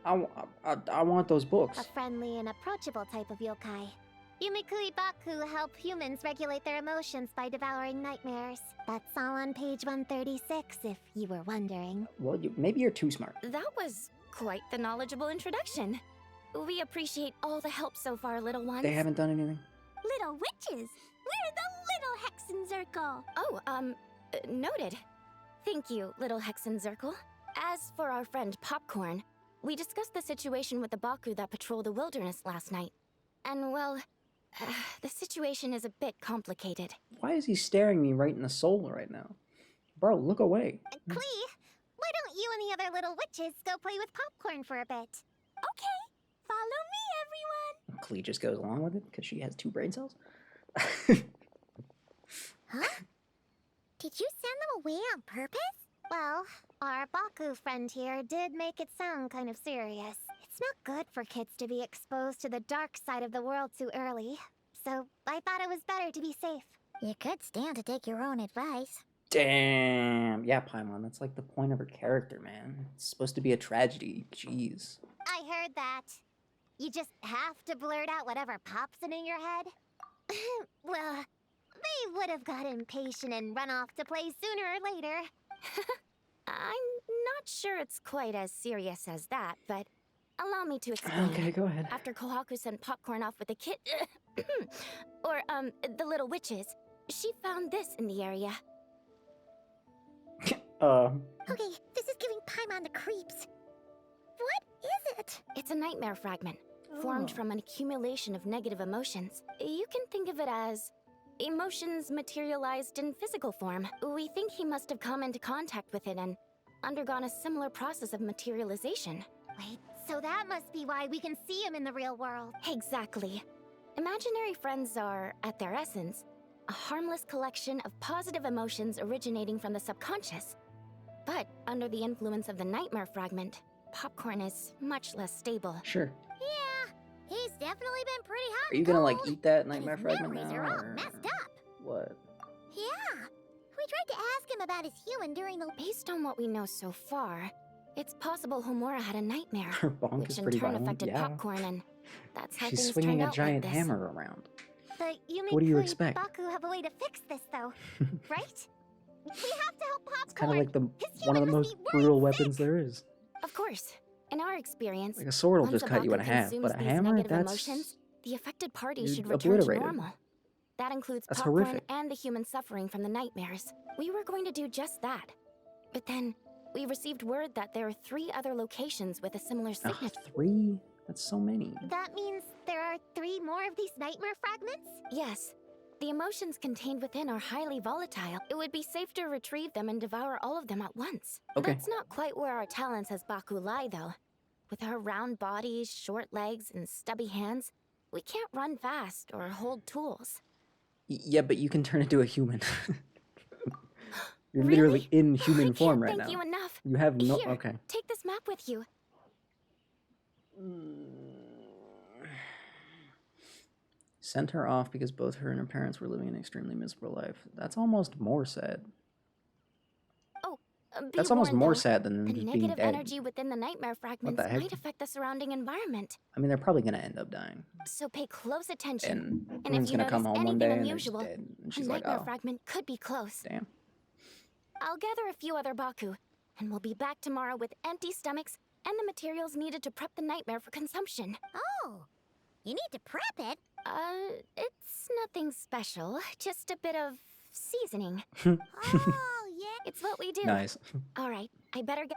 I want those books. A friendly and approachable type of yokai. Yumikui Baku help humans regulate their emotions by devouring nightmares. That's all on page 136, if you were wondering. Well, maybe you're too smart. That was quite the knowledgeable introduction. We appreciate all the help so far, little ones. They haven't done anything. Little witches! We're the little Hexenzirkel! Oh, noted. Thank you, little Hexenzirkel. As for our friend Popcorn, we discussed the situation with the Baku that patrol the wilderness last night. And, well, the situation is a bit complicated. Why is he staring me right in the soul right now? Bro, look away. Klee, why don't you and the other little witches go play with Popcorn for a bit? Okay, follow me, everyone! Klee just goes along with it because she has 2 brain cells. Huh? Did you send them away on purpose? Well, our Baku friend here did make it sound kind of serious. It's not good for kids to be exposed to the dark side of the world too early. So I thought it was better to be safe. You could stand to take your own advice. Damn. Yeah, Paimon, that's like the point of her character, man. It's supposed to be a tragedy. Jeez. I heard that. You just have to blurt out whatever pops in your head. Well, they would have got impatient and run off to play sooner or later. I'm not sure it's quite as serious as that, but allow me to explain. Okay, go ahead. After Kohaku sent Popcorn off with the kid... or, the little witches, she found this in the area. Okay, this is giving Paimon the creeps. What is it? It's a nightmare fragment, formed from an accumulation of negative emotions. You can think of it as emotions materialized in physical form. We think he must have come into contact with it and undergone a similar process of materialization. Wait, so that must be why we can see him in the real world. Exactly. Imaginary friends are, at their essence, a harmless collection of positive emotions originating from the subconscious. But under the influence of the nightmare fragment, Popcorn is much less stable. Sure. Yeah, he's definitely been pretty hot. Are you gonna, like, cold, eat that and nightmare his fragment memories now? are all or messed up. What? Yeah, we tried to ask him about his human during the... Based on what we know so far, it's possible Homura had a nightmare, Her bonk which is in pretty turn violent, affected yeah. Popcorn, and that's how She's things swinging turned a out giant like this. hammer around. But you What do you Kui expect? Baku have a way to fix this, though, right? We have to help Popcorn. It's kind of like His one of human the must most be brutal worried weapons sick. there is. Of course, in our experience, Like a sword will once just cut you in Baku half, consumes but a these hammer, negative that's... emotions, the affected party you're should return to obliterated. normal. That includes That's Popcorn horrific. and the human suffering from the nightmares. We were going to do just that. But then, we received word that there are 3 other locations with a similar Ugh, signature. 3? That's so many. That means there are 3 more of these nightmare fragments? Yes. The emotions contained within are highly volatile. It would be safe to retrieve them and devour all of them at once. Okay. That's not quite where our talents as Baku lie, though. With our round bodies, short legs, and stubby hands, we can't run fast or hold tools. Yeah, but you can turn into a human. You're Really? literally in human I form can't right thank now. you enough. You have no... Here, Okay. take this map with you. Sent her off because both her and her parents were living an extremely miserable life. That's almost more sad. Be That's almost warned, more though. sad than them The just being negative dead. energy within the nightmare fragments heck? might affect the surrounding environment. I mean, they're probably gonna end up dying. So pay close attention. And if Prune's you gonna come notice home one day anything and they're just unusual, dead. And a she's like, nightmare oh, fragment could be close. damn. I'll gather a few other Baku, and we'll be back tomorrow with empty stomachs and the materials needed to prep the nightmare for consumption. Oh, you need to prep it? It's nothing special, just a bit of seasoning. Oh, yeah. It's what we do. Nice. All right, I better get...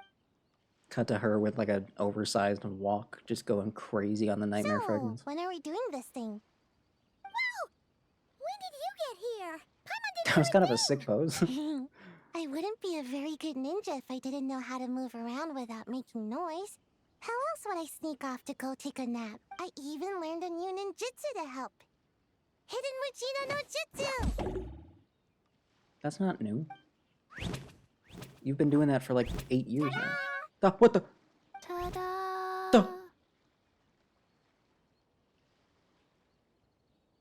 Cut to her with like an oversized walk, just going crazy on the nightmare So, fragments. when are we doing this thing? Whoa! When did you get here? That was kind of a sick pose. I wouldn't be a very good ninja if I didn't know how to move around without making noise. How else would I sneak off to go take a nap? I even learned a new ninjutsu to help. Hidden Wachina no Jutsu! That's not new. You've been doing that for like 8 years now. What the? Ta-da! The-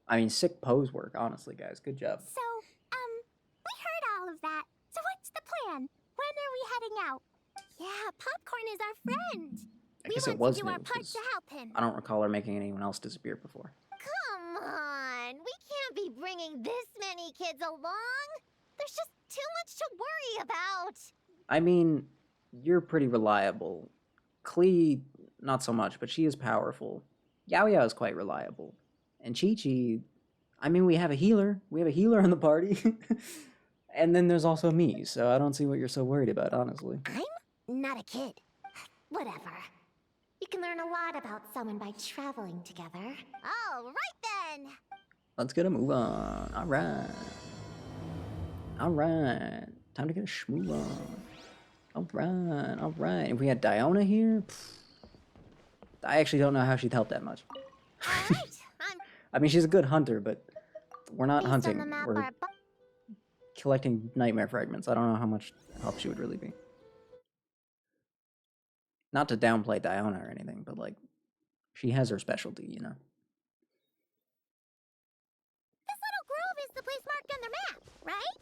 I mean, sick pose work, honestly, guys. Good job. So, we heard all of that. So what's the plan? When are we heading out? Yeah, Popcorn is our friend. I We guess it want was to do new, our part 'cause to help him. I don't recall her making anyone else disappear before. Come on, we can't be bringing this many kids along. There's just too much to worry about. I mean, you're pretty reliable. Klee, not so much, but she is powerful. Yao Yao is quite reliable. And Chi Chi, I mean, we have a healer. We have a healer in the party. And then there's also me, so I don't see what you're so worried about, honestly. I'm not a kid. Whatever. You can learn a lot about someone by traveling together. All right then. Let's get a move on. Alright. Alright. Time to get a schmove on. Alright, alright. If we had Diona here, I actually don't know how she'd help that much. All right. I'm I mean, she's a good hunter, but we're not based hunting. on the map. We're collecting nightmare fragments. I don't know how much help she would really be. Not to downplay Diona or anything, but like, she has her specialty, you know? This little grove is the place marked on the map, right?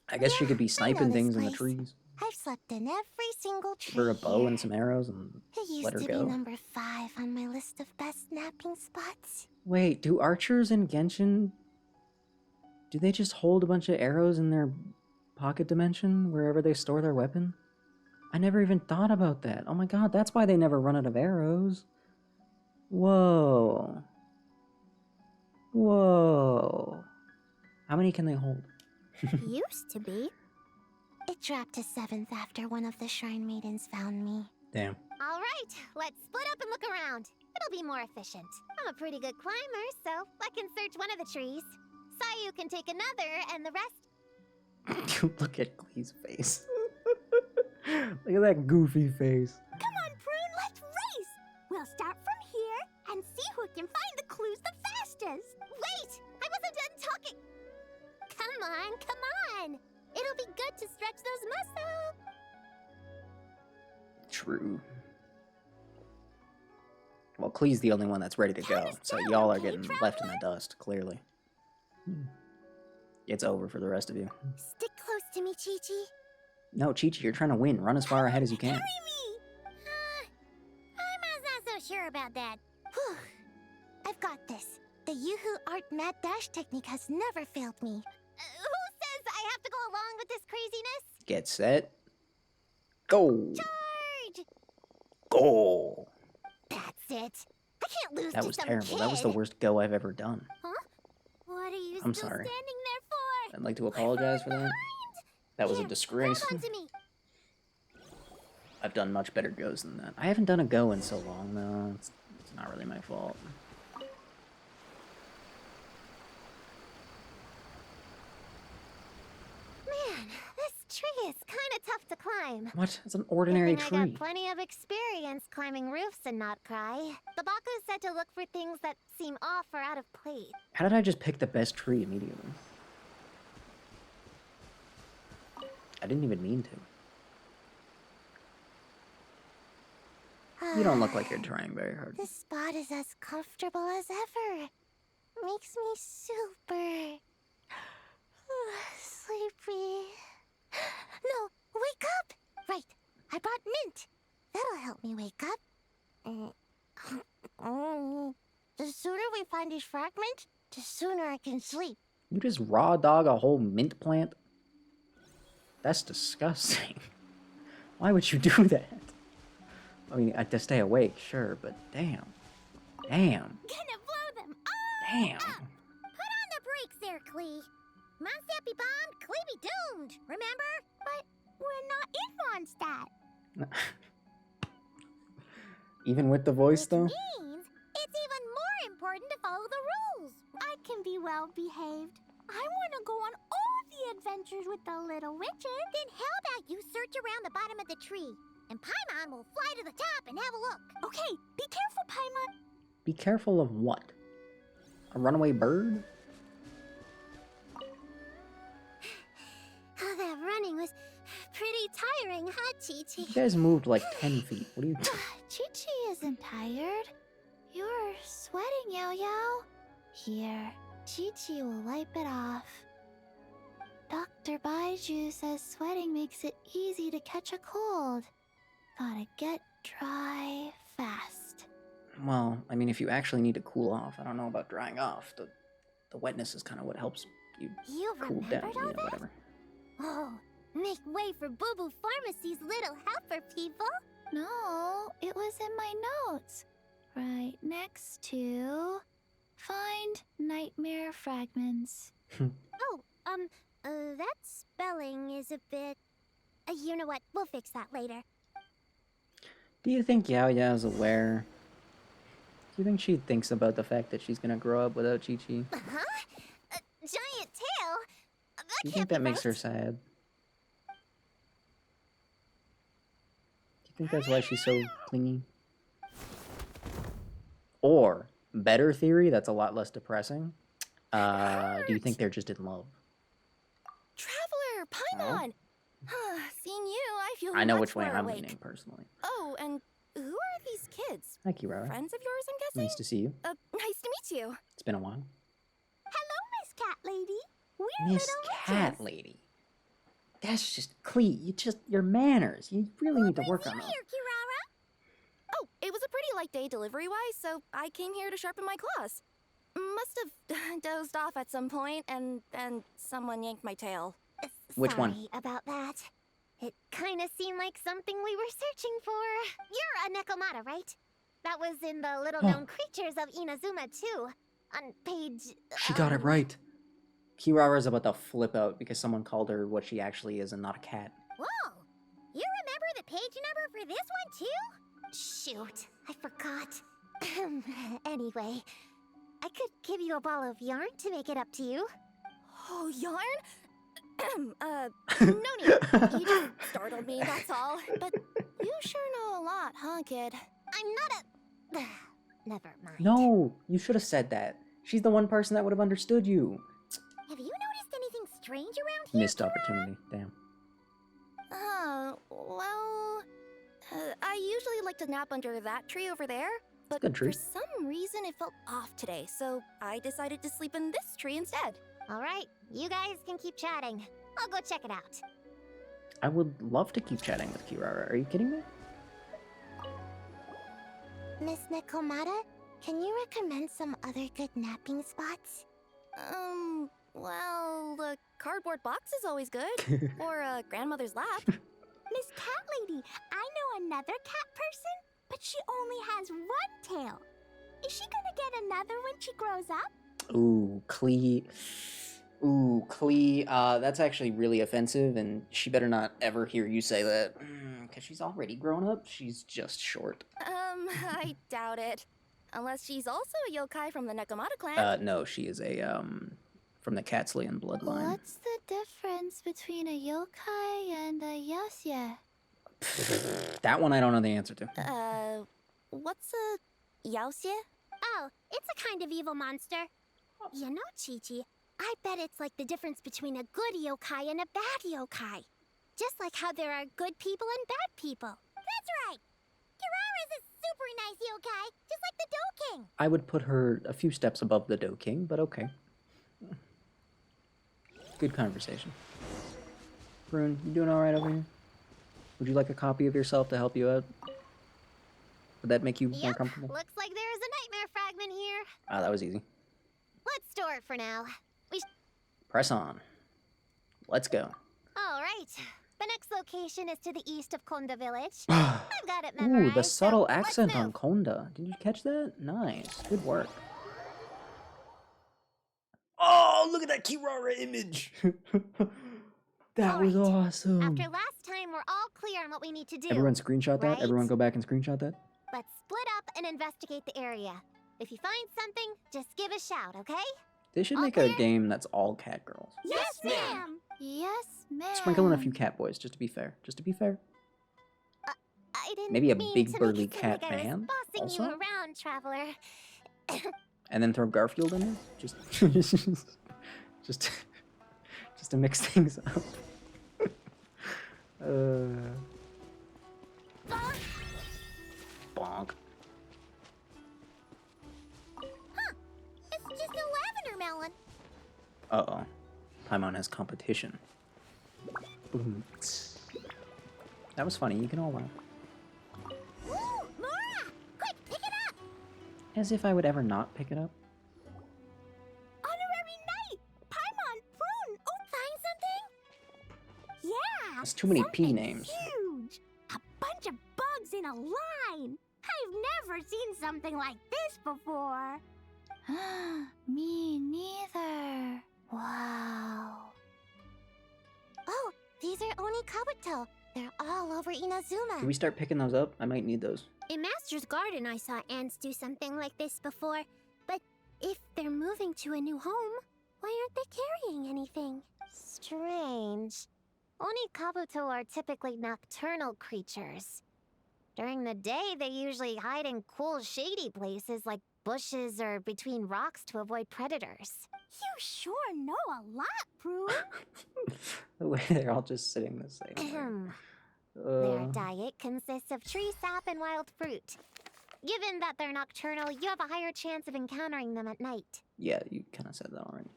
I guess she could be I know sniping this things in the place. trees. I've slept in every single tree. Give her a bow here. and some arrows and It used let her to go. be number 5 on my list of best napping spots. Wait, do archers in Genshin, do they just hold a bunch of arrows in their pocket dimension wherever they store their weapon? I never even thought about that. Oh my god, that's why they never run out of arrows. Whoa. Whoa. How many can they hold? Used to be. It dropped to 7th after one of the shrine maidens found me. Damn. All right, let's split up and look around. It'll be more efficient. I'm a pretty good climber, so I can search one of the trees. Sayu can take another, and the rest... Look at Glee's face. Look at that goofy face. Come on, Prune, let's race! We'll start from here and see who can find the clues the fastest. Wait! I wasn't done talking! Come on, come on! It'll be good to stretch those muscles. True. Well, Klee's the only one that's ready to Count go, us so down, y'all are okay, getting left in the traveler? dust, clearly. It's over for the rest of you. Stick close to me, Chi-Chi. No, Chi-Chi, you're trying to win. Run as far ahead as you can. Carry me! I'm not so sure about that. Whew. I've got this. The Yoo-Hoo Art Mad Dash technique has never failed me. Who says I have to go along with this craziness? Get set. Go! Charge! Go! That's it. I can't lose That to was some terrible. That was the kid. worst go I've ever done. Huh? What are you I'm still sorry. standing there for? I'd like to apologize for that. Behind! That was a Here, disgrace. Hold on to me. I've done much better goes than that. I haven't done a go in so long, though. It's not really my fault. Man, this tree is kind of tough to climb. What? It's an ordinary Good thing I tree. got plenty of experience climbing roofs and not cry. The Baku said to look for things that seem off or out of place. How did I just pick the best tree immediately? I didn't even mean to. You don't look like you're trying very hard. This spot is as comfortable as ever. Makes me super sleepy. No, wake up! Right, I brought mint. That'll help me wake up. The sooner we find these fragments, the sooner I can sleep. You just raw dog a whole mint plant? That's disgusting. Why would you do that? I mean, to stay awake, sure, but damn. Damn. Gonna blow them all Damn. up! Put on the brakes there, Klee. Mondstadt be bombed, Klee be doomed, remember? But we're not in Mondstadt. Even with the voice, though? Means it's even more important to follow the rules. I can be well behaved. I want to go on all the adventures with the little witches. Then how about you search around the bottom of the tree, and Paimon will fly to the top and have a look. Okay, be careful, Paimon. Be careful of what? A runaway bird? Oh, that running was pretty tiring, huh, Chi-Chi? You guys moved like 10 feet. What are you... Chi-Chi isn't tired. You're sweating, Yao Yao. Here, Chi-Chi will wipe it off. Dr. Baiju says sweating makes it easy to catch a cold. Gotta get dry fast. Well, I mean, if you actually need to cool off, I don't know about drying off. The wetness is kind of what helps you You cool remembered down, all that? whatever. Oh, make way for Boo Boo Pharmacy's little helper, people. No, it was in my notes. Right next to find nightmare fragments. Oh, that spelling is a bit... you know what? We'll fix that later. Do you think Yao Yao's aware? Do you think she thinks about the fact that she's gonna grow up without Chi Chi? Huh? A giant tail? That Do you can't think be that makes her right. sad? Do you think that's why she's so clingy? Or, better theory that's a lot less depressing, do you think they're just in love? Traveler, Paimon! Seeing you, I feel I know much which way more I'm awake. leaning, personally. Oh, and who are these kids? Hi, Kirara. Friends of yours, I'm guessing? Nice to see you. Nice to meet you. It's been a while. Hello, Miss Cat Lady. We're Miss little Cat witches. Lady. That's just your manners. You really need to work on You those. here, Kirara? Oh, it was a pretty light day delivery-wise, so I came here to sharpen my claws. Must have dozed off at some point, and then someone yanked my tail. Which one? Sorry about that. It kind of seemed like something we were searching for. You're a Nekomata, right? That was in the little-known creatures of Inazuma, too. On page... She got it right. Kirara's about to flip out because someone called her what she actually is and not a cat. Whoa! You remember the page number for this one, too? Shoot, I forgot. Anyway, I could give you a ball of yarn to make it up to you. Oh, yarn? No need. You just startled me, that's all. But you sure know a lot, huh, kid? I'm not a... Never mind. No, you should have said that. She's the one person that would have understood you. Have you noticed anything strange around here? Missed opportunity. Damn. Well... I usually like to nap under that tree over there. But Good tree. for some reason it felt off today, so I decided to sleep in this tree instead. All right, you guys can keep chatting. I'll go check it out. I would love to keep chatting with Kirara. Are you kidding me? Miss Nekomata, can you recommend some other good napping spots? Well, the cardboard box is always good. Or a grandmother's lap. Miss Cat Lady, I know another cat person, but she only has one tail. Is she gonna get another when she grows up? Ooh, Klee. Ooh, Klee. That's actually really offensive, and she better not ever hear you say that. Because she's already grown up. She's just short. I doubt it. Unless she's also a yokai from the Nekomata clan. No, she is from the Catslian bloodline. What's the difference between a yokai and a yasye? That one I don't know the answer to. What's a yaosye? Oh, it's a kind of evil monster. You know, Chi-Chi, I bet it's like the difference between a good yokai and a bad yokai. Just like how there are good people and bad people. That's right! Kirara's a super nice yokai, just like the Doe King. I would put her a few steps above the Doe King, but okay. Good conversation. Prune, you doing alright over here? Would you like a copy of yourself to help you out? Would that make you more comfortable? Looks like there is a nightmare fragment here. Ah, that was easy. Let's store it for now. Press on. Let's go. All right. The next location is to the east of Konda Village. I've got it memorized. Ooh, the subtle so let's accent on move. Konda. Did you catch that? Nice. Good work. Oh, look at that Kirara image. That was Alright. awesome. After last time, we're all clear on what we need to do. Everyone screenshot that? right? Everyone go back and screenshot that? Let's split up and investigate the area. If you find something, just give a shout, okay? They should All make a clear? game that's all cat girls. Yes, ma'am. Yes, ma'am. Sprinkle in a few cat boys, just to be fair. Just to be fair. I didn't Maybe a mean big to make burly it seem cat like I was man, bossing also? you around, traveler. And then throw Garfield in there? Just just to mix things up. Bonk. It's just a lavender melon. Uh-oh. Paimon has competition. Boom. That was funny, you can all laugh. Whoa! As if I would ever not pick it up. Honorary Knight! Paimon, Prune! Oh, find something? Yeah! That's too many P something names. Huge! A bunch of bugs in a line! I've never seen something like this before. Me neither. Wow. Oh, these are Oni Kabuto. They're all over Inazuma. Do we start picking those up? I might need those. In Master's Garden, I saw ants do something like this before. But if they're moving to a new home, why aren't they carrying anything? Strange. Oni Kabuto are typically nocturnal creatures. During the day, they usually hide in cool, shady places like bushes or between rocks to avoid predators. You sure know a lot, Prue. The way they're all just sitting the same way. Their diet consists of tree sap and wild fruit. Given that they're nocturnal, you have a higher chance of encountering them at night. Yeah, you kind of said that already.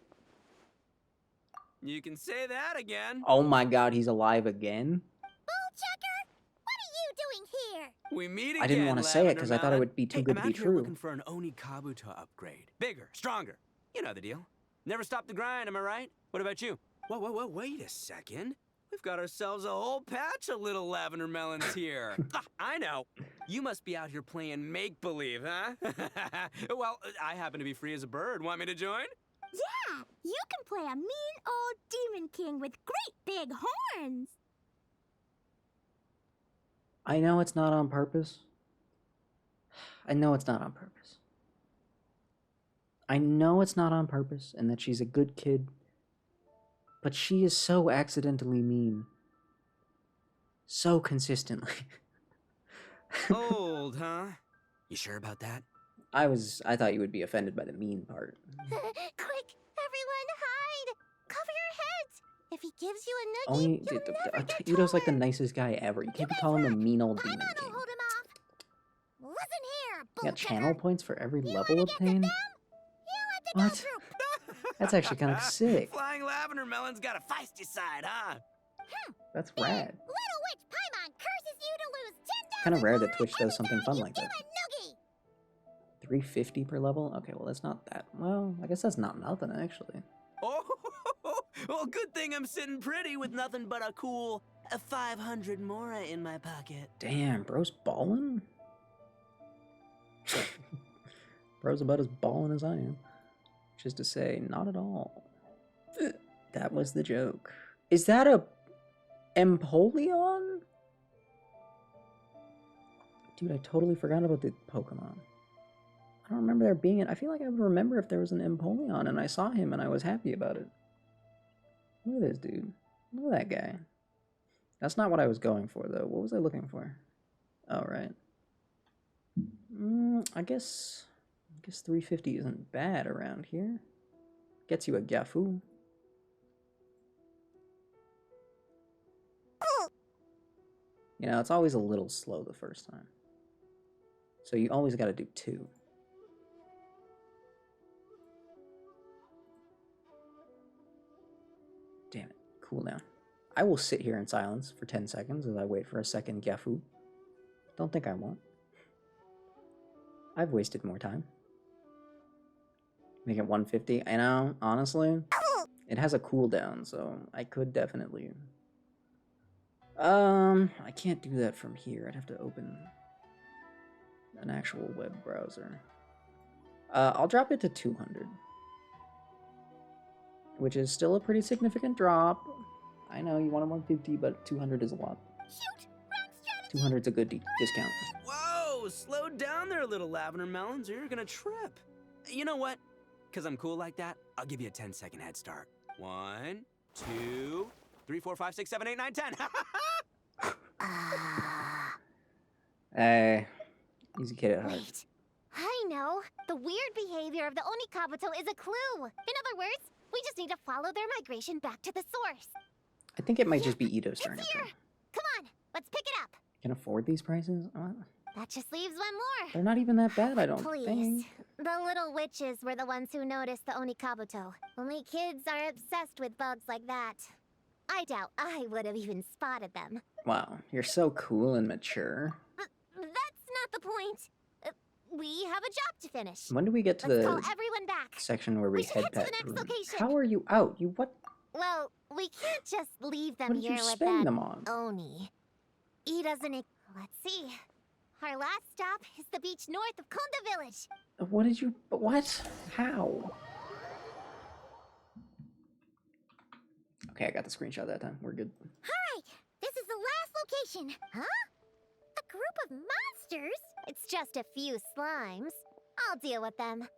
You can say that again. Oh my god, he's alive again? Bullchecker! What are you doing here? We meet again. I didn't want to say it because I thought it would be too good to I'm be out here true. looking for an Oni Kabuto upgrade. Bigger, stronger. You know the deal. Never stop the grind, am I right? What about you? Whoa, wait a second. We've got ourselves a whole patch of little lavender melons here. I know. You must be out here playing make-believe, huh? Well, I happen to be free as a bird. Want me to join? Yeah, you can play a mean old demon king with great big horns. I know it's not on purpose. I know it's not on purpose. I know it's not on purpose and that she's a good kid. But she is so accidentally mean. So consistently. Old, huh? You sure about that? I thought you would be offended by the mean part. Quick, everyone hide! Cover your heads! If he gives you a noogie, Only you'll never get Udo's like the taller. nicest guy ever. You can't be guys calling him a run. mean old Paimon demon will king. hold him off. Listen here, You got bullchecker. channel points for every You level wanna of get to pain? them? You let the What? dog group. That's actually kind of sick. Flying lavender melon's got a feisty side, huh? That's rad. Little witch Paimon curses you to lose 10,000 Kind of rare that more Twitch every does something time fun you like give that. a noogie. 350 per level? Okay, well that's not that. Well, I guess that's not nothing actually. Oh, well, good thing I'm sitting pretty with nothing but a cool 500 mora in my pocket. Damn, bro's ballin'? Bro's about as ballin' as I am. Which is to say, not at all. That was the joke. Is that a Empoleon? Dude, I totally forgot about the Pokemon. I don't remember there being it. I feel like I would remember if there was an Empoleon and I saw him and I was happy about it. Look at this dude. Look at that guy. That's not what I was going for, though. What was I looking for? Oh, right. I guess 350 isn't bad around here. Gets you a Gafu. You know, it's always a little slow the first time. So you always got to do 2. Damn it. Cool down. I will sit here in silence for 10 seconds as I wait for a second Gafu. Don't think I won't. I've wasted more time. Make it 150. I know, honestly, it has a cooldown, so I could definitely... I can't do that from here. I'd have to open an actual web browser. I'll drop it to 200. Which is still a pretty significant drop. I know you want a 150, but 200 is a lot. Shoot! Wrong strategy! 200 is a good discount. Whoa, slow down there, little lavender melons, or you're gonna trip. You know what? Because I'm cool like that, I'll give you a 10-second head start. 1, 2, 3, 4, 5, 6, 7, 8, 9, 10. Hey, easy kid at heart. Wait. I know. The weird behavior of the Oni Kabuto is a clue. In other words, we just need to follow their migration back to the source. I think it might just be Ito's turn. It's here! Come on, let's pick it up. Can afford these prices? What? That just leaves one more. They're not even that bad, I don't Please. think. The little witches were the ones who noticed the Oni Kabuto. Only kids are obsessed with bugs like that. I doubt I would have even spotted them. Wow, you're so cool and mature. That's not the point. We have a job to finish. When do we get to Let's call the everyone back. section where we We should head head to the pet next Prune? location. How are you out? You what? Well, we can't just leave them What did here you with spend that them on? Oni. He doesn't. Let's see. Our last stop is the beach north of Konda Village. What did you? What? How? Okay, I got the screenshot that time. We're good. Alright, this is the last location. Huh? A group of monsters? It's just a few slimes. I'll deal with them.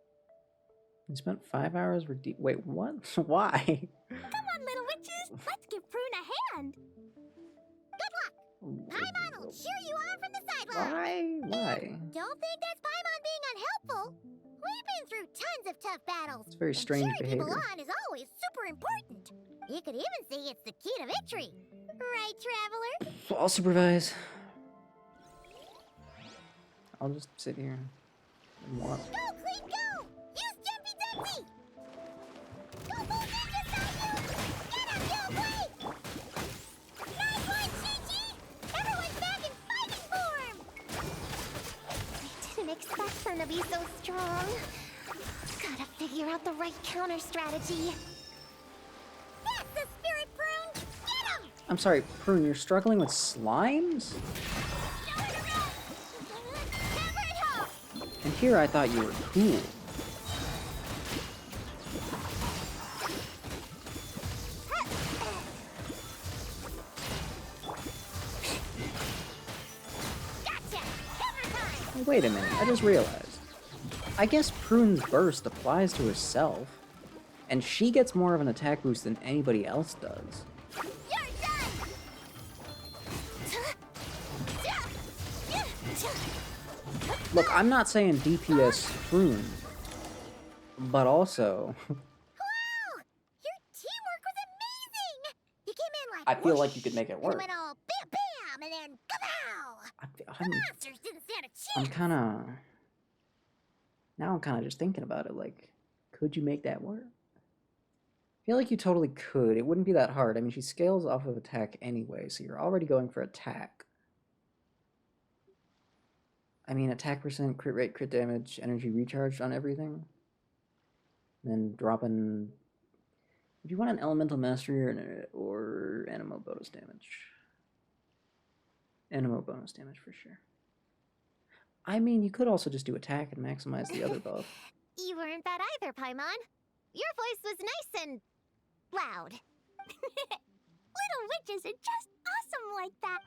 You spent 5 hours. Wait, what? Why? Come on, little witches. Let's give Prune a hand. Good luck. Paimon will cheer you on from the sidelines. Why? Don't think that's Paimon being unhelpful. We've been through tons of tough battles. It's very And strange cheering people behavior. on is always super important. You could even say it's the key to victory. Right, Traveler? I'll supervise. I'll just sit here and watch. Go, Clean, go! Use Jumpy Dumpy! Go, Bull Ninja Saiyu! Get him, Yo Blade! Nice one, Chi-Chi! Everyone's back in fighting form! I didn't expect them to be so strong. Gotta figure out the right counter strategy. That's the spirit, Prune! Get him! I'm sorry, Prune, you're struggling with slimes? Nowhere to run! Hammer it home! And here I thought you were cool. Gotcha! Hammer time! Wait a minute, I just realized. I guess Prune's burst applies to herself, and she gets more of an attack boost than anybody else does. You're done! Look, I'm not saying DPS Prune, but also, Wow! Your teamwork was amazing! You came in like I feel like whoosh, you could make it and work. went all bam bam and then kapow! The monsters didn't stand a I'm chance! kind of, now I'm kind of just thinking about it, like, could you make that work? I feel like you totally could. It wouldn't be that hard. I mean, she scales off of attack anyway, so you're already going for attack. I mean, attack percent, crit rate, crit damage, energy recharged on everything. And then dropping... Would you want an elemental mastery or animo bonus damage? Animo bonus damage for sure. I mean, you could also just do attack and maximize the other buff. You weren't bad either, Paimon. Your voice was nice and loud. Little witches are just awesome like that.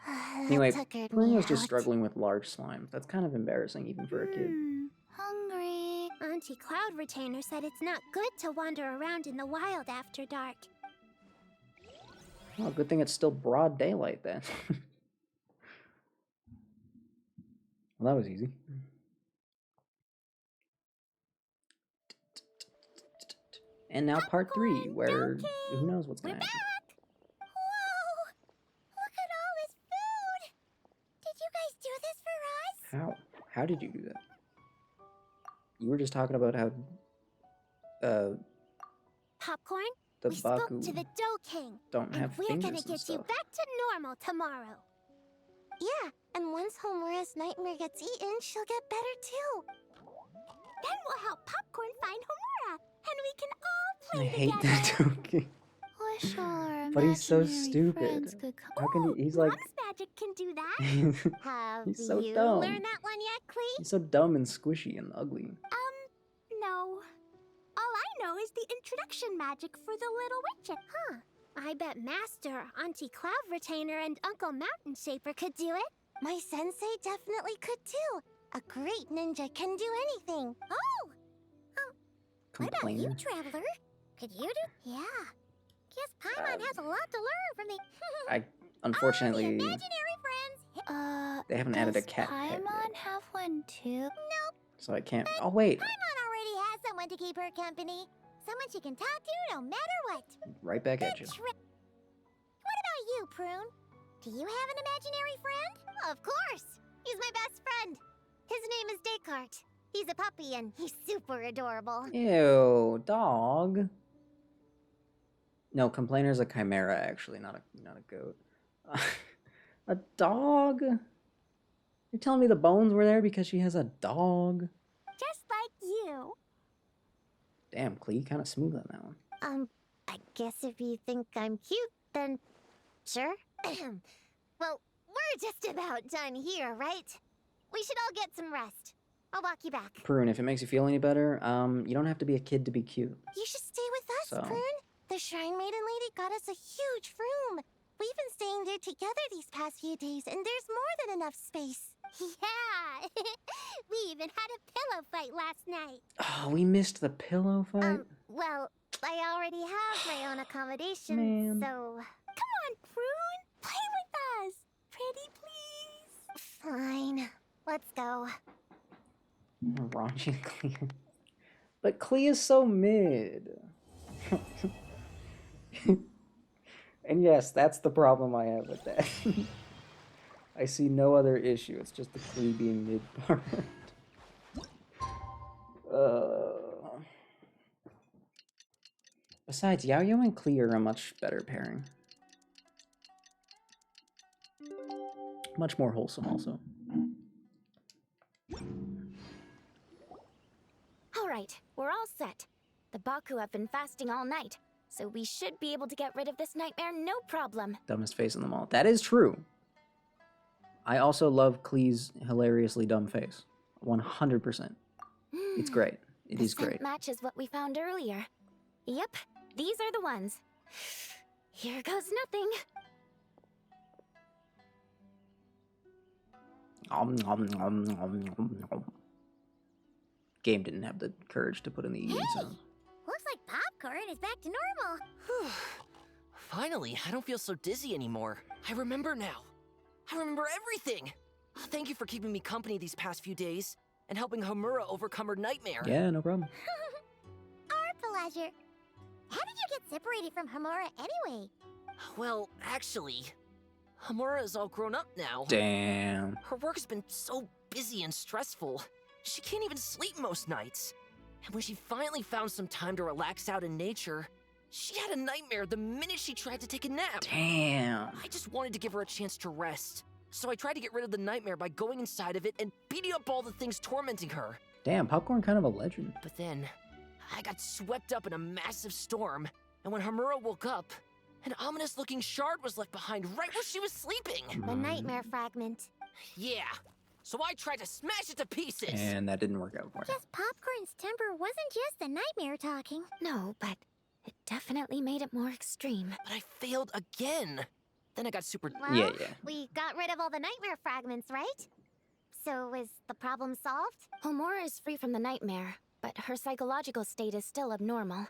Anyway, Tuckered Prune me was just out. struggling with large slimes. That's kind of embarrassing even for a kid. Hungry. Auntie Cloud Retainer said it's not good to wander around in the wild after dark. Well, good thing it's still broad daylight then. Well, that was easy. And now part 3, where who knows what's We're gonna back! happen. Whoa! Look at all this food! Did you guys do this for us? How did you do that? You were just talking about how Popcorn? the We spoke Baku to the Dough King. don't And have we're fingers gonna and get you stuff. back to normal tomorrow. Yeah, and once Homura's nightmare gets eaten, she'll get better too. Then we'll help Popcorn find Homura, and we can all I play hate together. that joking. Wish our But he's so imaginary stupid. friends could come. How can he? He's Mom's like magic can do that. Have he's so you dumb. learned that one yet, Clee? He's so dumb and squishy and ugly. No. All I know is the introduction magic for the little witch. Huh. I bet Master, Auntie Cloud Retainer, and Uncle Mountain Shaper could do it. My sensei definitely could too. A great ninja can do anything. Oh! What about Complainer. you, Traveler? Could you do? Yeah. Guess Paimon has a lot to learn from the... I the unfortunately imaginary friends. they haven't added a Does cat pet yet, Paimon have one too? so I can't. Oh wait, Paimon already has someone to keep her company. Someone she can talk to no matter what. right back at you. What about you, Prune? Do you have an imaginary friend? Of course. He's my best friend. His name is Descartes. He's a puppy and he's super adorable. Ew, dog. No, complainer's a chimera actually, not a goat. A dog. You're telling me the bones were there because she has a dog? Just like you. Damn, Klee, kind of smooth on that one. I guess if you think I'm cute, then sure. Well, we're just about done here, right? We should all get some rest. I'll walk you back. Prune, if it makes you feel any better, you don't have to be a kid to be cute. You should stay with us, So- Prune. The Shrine Maiden lady got us a huge room. We've been staying there together these past few days, and there's more than enough space. Yeah! We even had a pillow fight last night. Oh, we missed the pillow fight? Well, I already have my own accommodation, Man. so... Come on, Prune! Play with us! Pretty please? Fine. Let's go. Raunchy Klee. But Klee is so mid. And yes, that's the problem I have with that. I see no other issue. It's just the Klee being mid part. Besides, Yaoyo and Klee are a much better pairing. Much more wholesome, also. All right, we're all set. The Baku have been fasting all night, so we should be able to get rid of this nightmare no problem. Dumbest face in them all. That is true. I also love Klee's hilariously dumb face. 100%. It's great. It The is scent great. matches what we found earlier. Yep, these are the ones. Here goes nothing. Game didn't have the courage to put in the eating sound. Looks like popcorn is back to normal. Finally, I don't feel so dizzy anymore. I remember now. I remember everything. Thank you for keeping me company these past few days and helping Homura overcome her nightmare. Yeah, no problem. Our pleasure. How did you get separated from Homura anyway? Well, actually, Homura is all grown up now. Damn. Her work has been so busy and stressful. She can't even sleep most nights. And when she finally found some time to relax out in nature, she had a nightmare the minute she tried to take a nap. Damn. I just wanted to give her a chance to rest. So I tried to get rid of the nightmare by going inside of it and beating up all the things tormenting her. Damn, Popcorn kind of a legend. But then, I got swept up in a massive storm, and when Homura woke up, an ominous-looking shard was left behind right where she was sleeping. The nightmare fragment. Yeah, so I tried to smash it to pieces. And that didn't work out for her. Guess Popcorn's temper wasn't just the nightmare talking. No, but it definitely made it more extreme. But I failed again. Then I got super... Well, Yeah. we got rid of all the nightmare fragments, right? So is the problem solved? Homura is free from the nightmare, but her psychological state is still abnormal.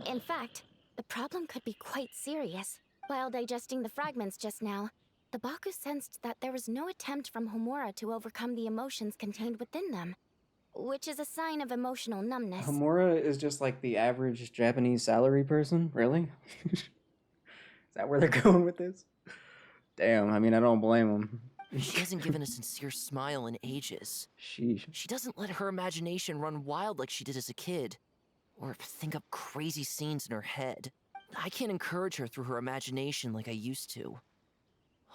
In fact, the problem could be quite serious. While digesting the fragments just now, the Baku sensed that there was no attempt from Homura to overcome the emotions contained within them, which is a sign of emotional numbness. Homura is just like the average Japanese salary person? Really? Is that where they're going with this? Damn, I mean, I don't blame them. She hasn't given a sincere smile in ages. Sheesh. She doesn't let her imagination run wild like she did as a kid, or think up crazy scenes in her head. I can't encourage her through her imagination like I used to.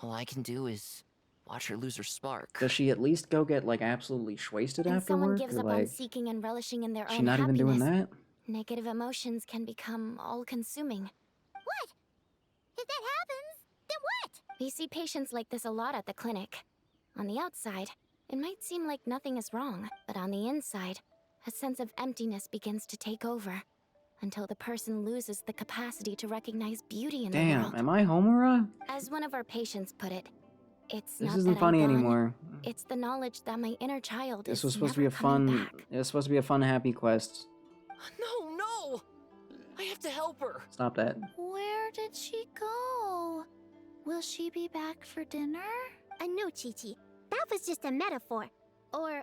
All I can do is watch her lose her spark. Does she at least go get, like, absolutely wasted And after someone work? gives Or, up on like, seeking and relishing in their she own not even doing happiness. that? Negative emotions can become all-consuming. What? If that happens, then what? We see patients like this a lot at the clinic. On the outside, it might seem like nothing is wrong, but on the inside, a sense of emptiness begins to take over, until the person loses the capacity to recognize beauty in the Damn, world. am I Homura? As one of our patients put it, it's This not isn't that funny I'm gone, anymore. It's the knowledge that my inner child This is was supposed to be never a coming fun. back. It was supposed to be a fun, happy quest. No, no! I have to help her. Stop that. Where did she go? Will she be back for dinner? No, Chi-Chi. That was just a metaphor. Or,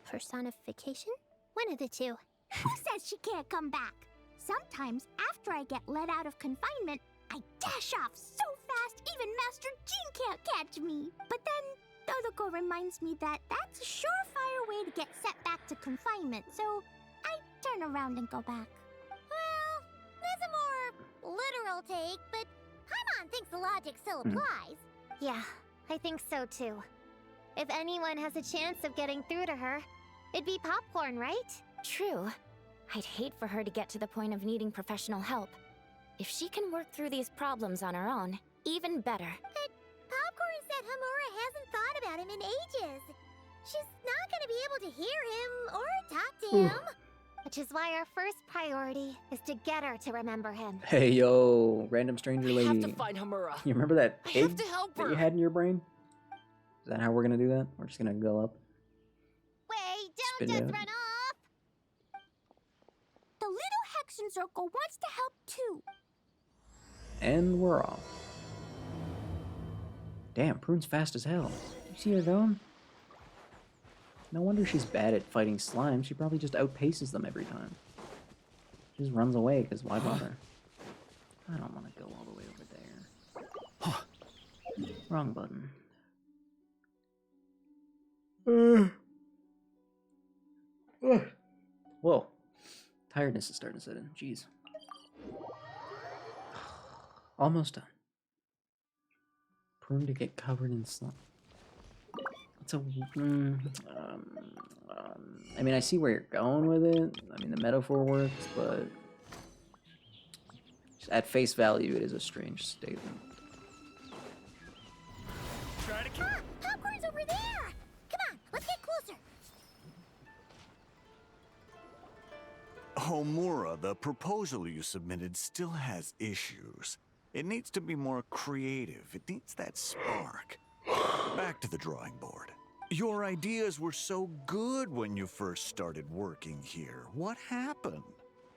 personification? One of the two. Who says she can't come back? Sometimes, after I get let out of confinement, I dash off so fast even Master Jean can't catch me. But then, Todoko reminds me that that's a surefire way to get set back to confinement, so I turn around and go back. Well, that's a more literal take, but Paimon thinks the logic still applies. Yeah, I think so too. If anyone has a chance of getting through to her, it'd be Popcorn, right? True. I'd hate for her to get to the point of needing professional help. If she can work through these problems on her own, even better. But Popcorn said Hamura hasn't thought about him in ages. She's not gonna be able to hear him or talk to him. Which is why our first priority is to get her to remember him. Hey, yo, random stranger I lady. have to find Hamura. You remember that I egg have to help that her. you had in your brain? Is that how we're gonna do that? We're just gonna go up. Wait, Spit don't it just out. run off! The little Hexian Circle wants to help too. And we're off. Damn, Prune's fast as hell. You see her going? No wonder she's bad at fighting slime. She probably just outpaces them every time. She just runs away, because why bother? I don't want to go all the way over there. Wrong button. Whoa. Tiredness is starting to set in. Jeez. Almost done. Prune to get covered in slime. It's a. I mean, I see where you're going with it. I mean, the metaphor works, but at face value, it is a strange statement. Try to Ah, Popcorn's over there! Come on, let's get closer. Homura, the proposal you submitted still has issues. It needs to be more creative. It needs that spark. Back to the drawing board. Your ideas were so good when you first started working here. What happened?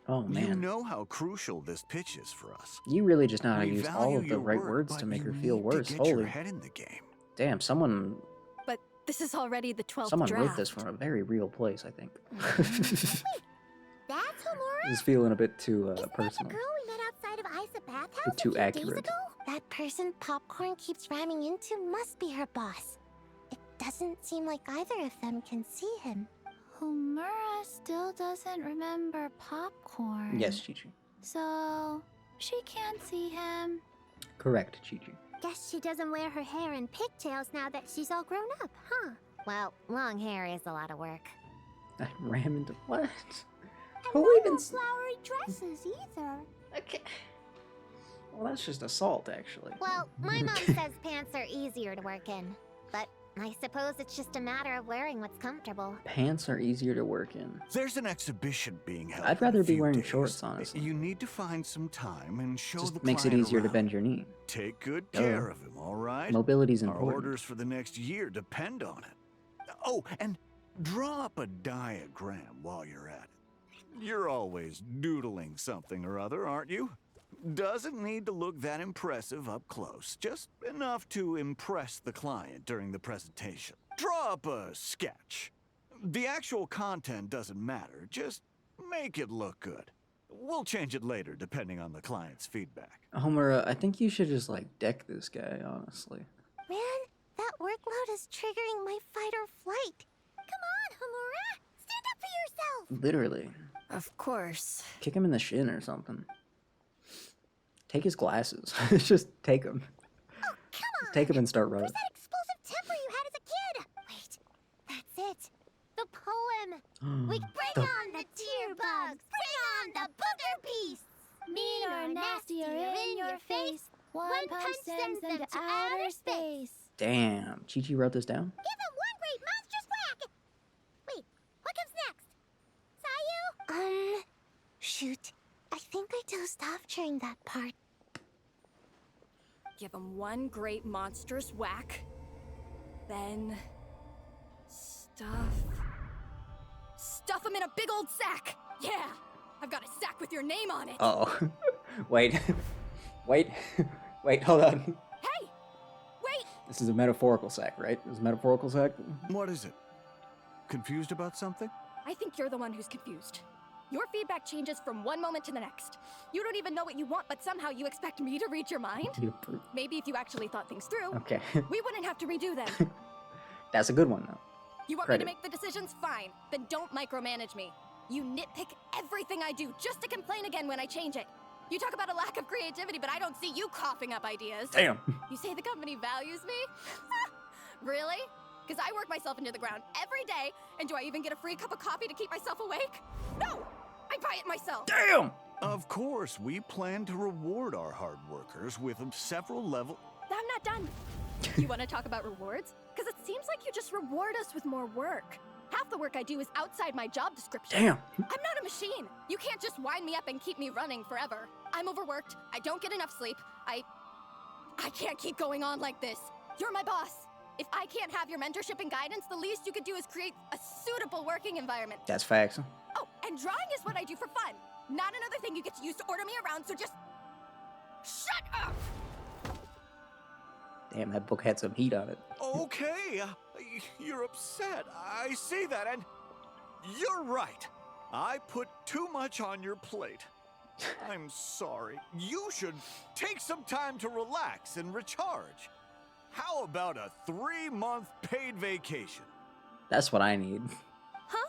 Oh You man, know how crucial this pitch is for us. you really just know how to We use all value of the your right work, words but to make her you feel need worse. to get your Holy head in the game. damn! Someone But this is already the 12th wrote draft. this from a very real place. I think. That's Homura? This is feeling a bit too Isn't that the personal. girl we met outside of Isa Bathhouse Bit too a few days accurate. ago? That person Popcorn keeps ramming into must be her boss. It doesn't seem like either of them can see him. Homura still doesn't remember Popcorn. Yes, Chi-Chi. So, she can't see him. Correct, Chi-Chi. Guess she doesn't wear her hair in pigtails now that she's all grown up, huh? Well, long hair is a lot of work. I ram into what? And Who no even more s- flowery dresses either. Okay. Well, that's just assault, actually. Well, my mom says pants are easier to work in, but I suppose it's just a matter of wearing what's comfortable. Pants are easier to work in. There's an exhibition being held. I'd in a rather be few wearing days. shorts, honestly. You need to find some time and show Just the makes it client easier to around. bend your knee. Take good Duh. care of him, all right? Mobility's Our important. orders for the next year depend on it. Oh, and draw up a diagram while you're at it. You're always doodling something or other, aren't you? Doesn't need to look that impressive up close, just enough to impress the client during the presentation. Draw up a sketch. The actual content doesn't matter, just make it look good. We'll change it later depending on the client's feedback. Homura, I think you should just, like, deck this guy, honestly. Man, that workload is triggering my fight or flight. Come on, Homura! Stand up for yourself! Literally. Of course. Kick him in the shin or something. Take his glasses. Just take them. Oh, come on! Take them and start Where's running. that explosive temper you had as a kid? Wait, that's it. The poem. We bring The- on the tear bugs! Bring on the booger beasts! Mean or nasty or in your face. One punch sends them to outer space. Damn. Chi-Chi wrote this down? Give them one great monstrous whack! Wait, what comes next? Sayu? Shoot. I think I dozed off during that part. Give him one great monstrous whack. Then... Stuff him in a big old sack! Yeah! I've got a sack with your name on it! Uh-oh. Wait. Wait. Wait, hold on. Hey! Wait! This is a metaphorical sack, right? This is a metaphorical sack? What is it? Confused about something? I think you're the one who's confused. Your feedback changes from one moment to the next. You don't even know what you want, but somehow you expect me to read your mind? Maybe if you actually thought things through, Okay. we wouldn't have to redo them. That's a good one, though. You want Credit. me to make the decisions? Fine. Then don't micromanage me. You nitpick everything I do just to complain again when I change it. You talk about a lack of creativity, but I don't see you coughing up ideas. Damn. You say the company values me? Really? Because I work myself into the ground every day, and do I even get a free cup of coffee to keep myself awake? No! I buy it myself! Damn! Of course, we plan to reward our hard workers with several level... I'm not done. You want to talk about rewards? Because it seems like you just reward us with more work. Half the work I do is outside my job description. Damn! I'm not a machine. You can't just wind me up and keep me running forever. I'm overworked. I don't get enough sleep. I can't keep going on like this. You're my boss. If I can't have your mentorship and guidance, the least you could do is create a suitable working environment. That's facts. Oh, and drawing is what I do for fun. Not another thing you get to use to order me around, so just... shut up! Damn, that book had some heat on it. Okay, you're upset. I see that, and you're right. I put too much on your plate. I'm sorry. You should take some time to relax and recharge. How about a 3-month paid vacation? That's what I need. Huh?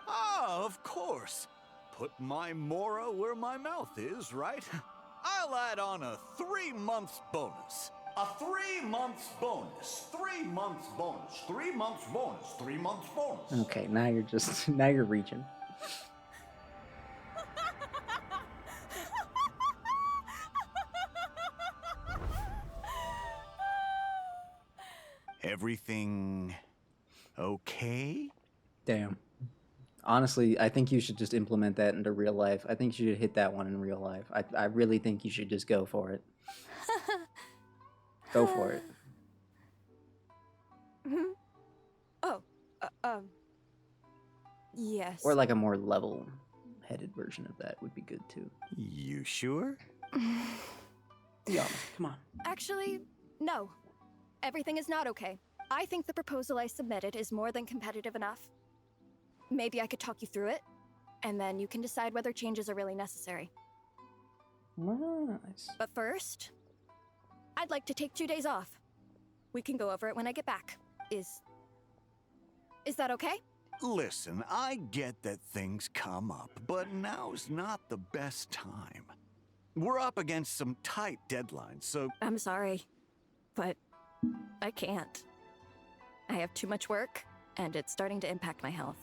Ah, of course. Put my mora where my mouth is, right? I'll add on a 3 months bonus. A 3 months bonus. 3 months bonus. 3 months bonus. 3 months bonus. Okay, now you're just now you're reaching. Everything okay? Damn. Honestly, I think you should just implement that into real life. I think you should hit that one in real life. I really think you should just go for it. Go for it. Oh, yes. Or like a more level-headed version of that would be good too. You sure? Be honest, come on. Actually, no. Everything is not okay. I think the proposal I submitted is more than competitive enough. Maybe I could talk you through it, and then you can decide whether changes are really necessary. Nice. But first, I'd like to take 2 days off. We can go over it when I get back. Is that okay? Listen, I get that things come up, but now's not the best time. We're up against some tight deadlines, so... I'm sorry, but I can't. I have too much work, and it's starting to impact my health.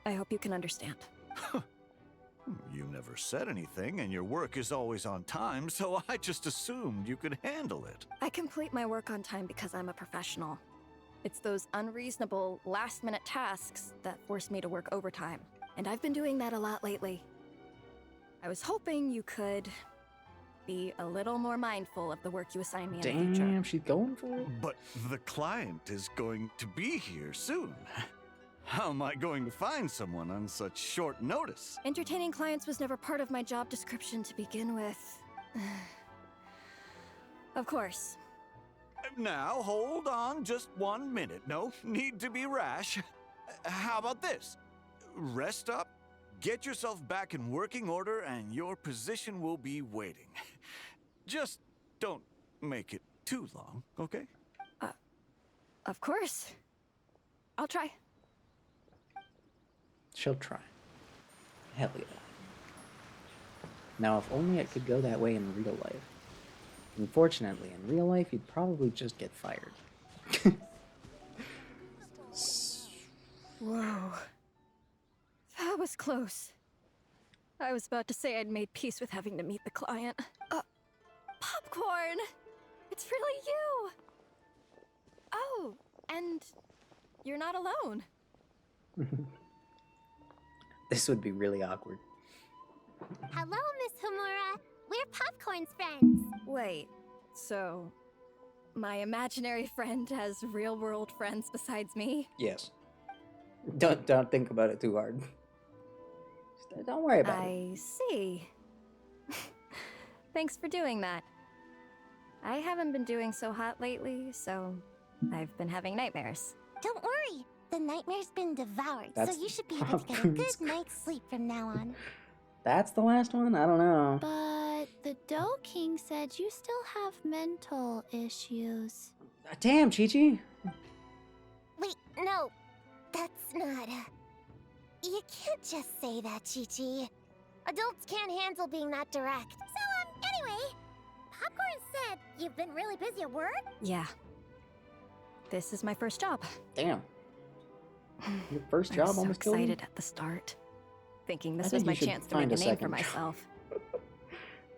I hope you can understand. You never said anything, and your work is always on time, so I just assumed you could handle it. I complete my work on time because I'm a professional. It's those unreasonable, last-minute tasks that force me to work overtime. And I've been doing that a lot lately. I was hoping you could be a little more mindful of the work you assign me in the future. Damn, she's going for it. But the client is going to be here soon. How am I going to find someone on such short notice? Entertaining clients was never part of my job description to begin with. Of course. Now, hold on just 1 minute. No need to be rash. How about this? Rest up, get yourself back in working order, and your position will be waiting. Just don't make it too long, okay? Of course. I'll try. She'll try. Hell yeah. Now, if only it could go that way in real life. Unfortunately, in real life, you'd probably just get fired. Whoa. That was close. I was about to say I'd made peace with having to meet the client. Popcorn! It's really you! Oh, and you're not alone. This would be really awkward. Hello, Miss Homura. We're Popcorn's friends. Wait, so my imaginary friend has real-world friends besides me? Yes. Don't think about it too hard. Don't worry about it. I see. Thanks for doing that. I haven't been doing so hot lately, so I've been having nightmares. Don't worry. The nightmare's been devoured, That's so you should be able to get a Popcorn's good night's sleep from now on. That's the last one? I don't know. But the Dough King said you still have mental issues. Damn, Chi-Chi. Wait, no. That's not... You can't just say that, Chi-Chi. Adults can't handle being that direct. So, anyway, Popcorn said you've been really busy at work? Yeah. This is my first job. Damn. Your first I job was so almost killed you? excited at the start, thinking I this think was my you should chance to find make a a name for second job. myself.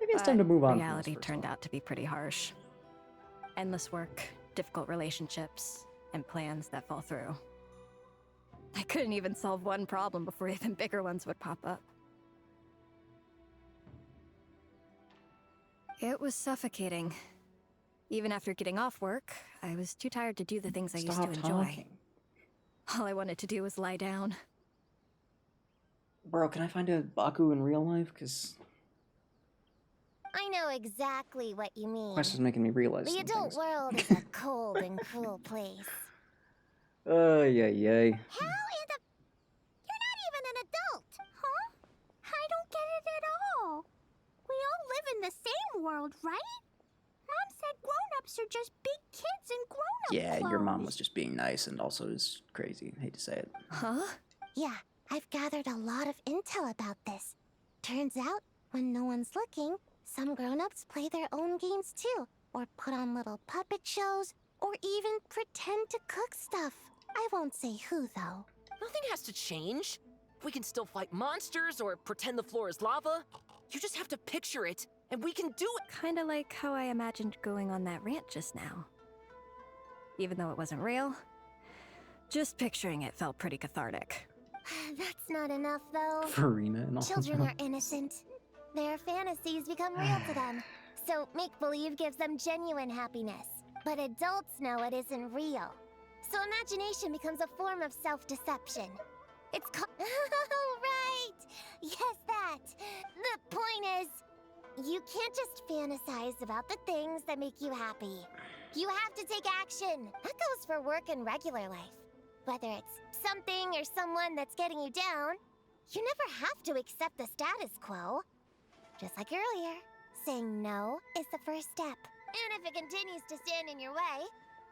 Maybe it's time to move on. from this Reality first turned one. out to be pretty harsh. Endless work, difficult relationships, and plans that fall through. I couldn't even solve one problem before even bigger ones would pop up. It was suffocating. Even after getting off work, I was too tired to do the things I used to Stop enjoy. talking. All I wanted to do was lie down. Bro, can I find a Baku in real life? Because I know exactly what you mean. Quest is making me realize The some adult things. world is a cold and cruel place. Yay. How in the... You're not even an adult! Huh? I don't get it at all. We all live in the same world, right? Mom said grown-ups are just big kids in grown-up Yeah, clothes. your mom was just being nice and also is crazy. Hate to say it. Huh? Yeah, I've gathered a lot of intel about this. Turns out, when no one's looking, some grown-ups play their own games too, or put on little puppet shows, or even pretend to cook stuff. I won't say who, though. Nothing has to change. We can still fight monsters or pretend the floor is lava. You just have to picture it, and we can do it. Kinda like how I imagined going on that rant just now. Even though it wasn't real, just picturing it felt pretty cathartic. That's not enough, though. Farina and all Children that. are innocent. Their fantasies become real to them. So make-believe gives them genuine happiness. But adults know it isn't real. So imagination becomes a form of self-deception. It's called... Oh, right! Yes, that! The point is, you can't just fantasize about the things that make you happy. You have to take action. That goes for work and regular life. Whether it's something or someone that's getting you down, you never have to accept the status quo. Just like earlier, saying no is the first step. And if it continues to stand in your way,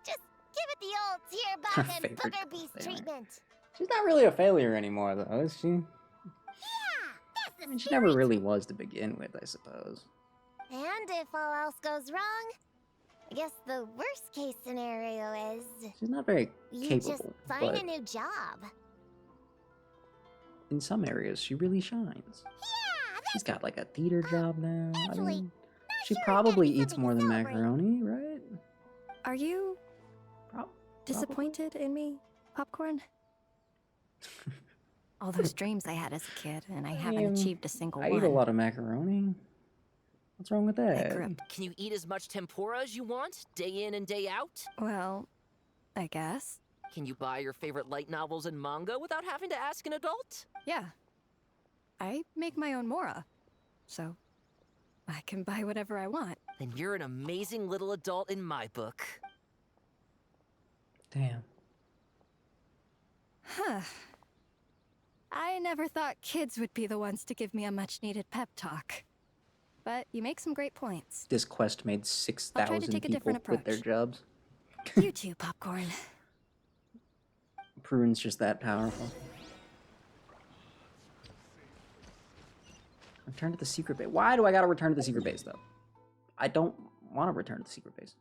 just give it the old tear bug and Favorite booger beast failure. treatment. She's not really a failure anymore, though, is she? Yeah, that's the I mean, she spirit. never really was to begin with, I suppose. And if all else goes wrong, I guess the worst case scenario is She's not very you capable, just find but a new job. in some areas, she really shines. Yeah, She's got like a theater job now. I actually, mean, not she sure if that'd probably be eats something more to than celebrate. macaroni, right? Are you Prob- disappointed in me, Popcorn? All those dreams I had as a kid, and I haven't mean, achieved a single I one. eat a lot of macaroni. What's wrong with I that? grew up. Can you eat as much tempura as you want, day in and day out? Well, I guess. Can you buy your favorite light novels and manga without having to ask an adult? Yeah. I make my own mora, so I can buy whatever I want. Then you're an amazing little adult in my book. Damn. Huh. I never thought kids would be the ones to give me a much-needed pep talk. But you make some great points. This quest made I'll try to 6,000 take a people different quit their approach. jobs. You too, Popcorn. Prune's just that powerful. Return to the secret base. Why do I gotta return to the secret base, though? I don't want to return to the secret base.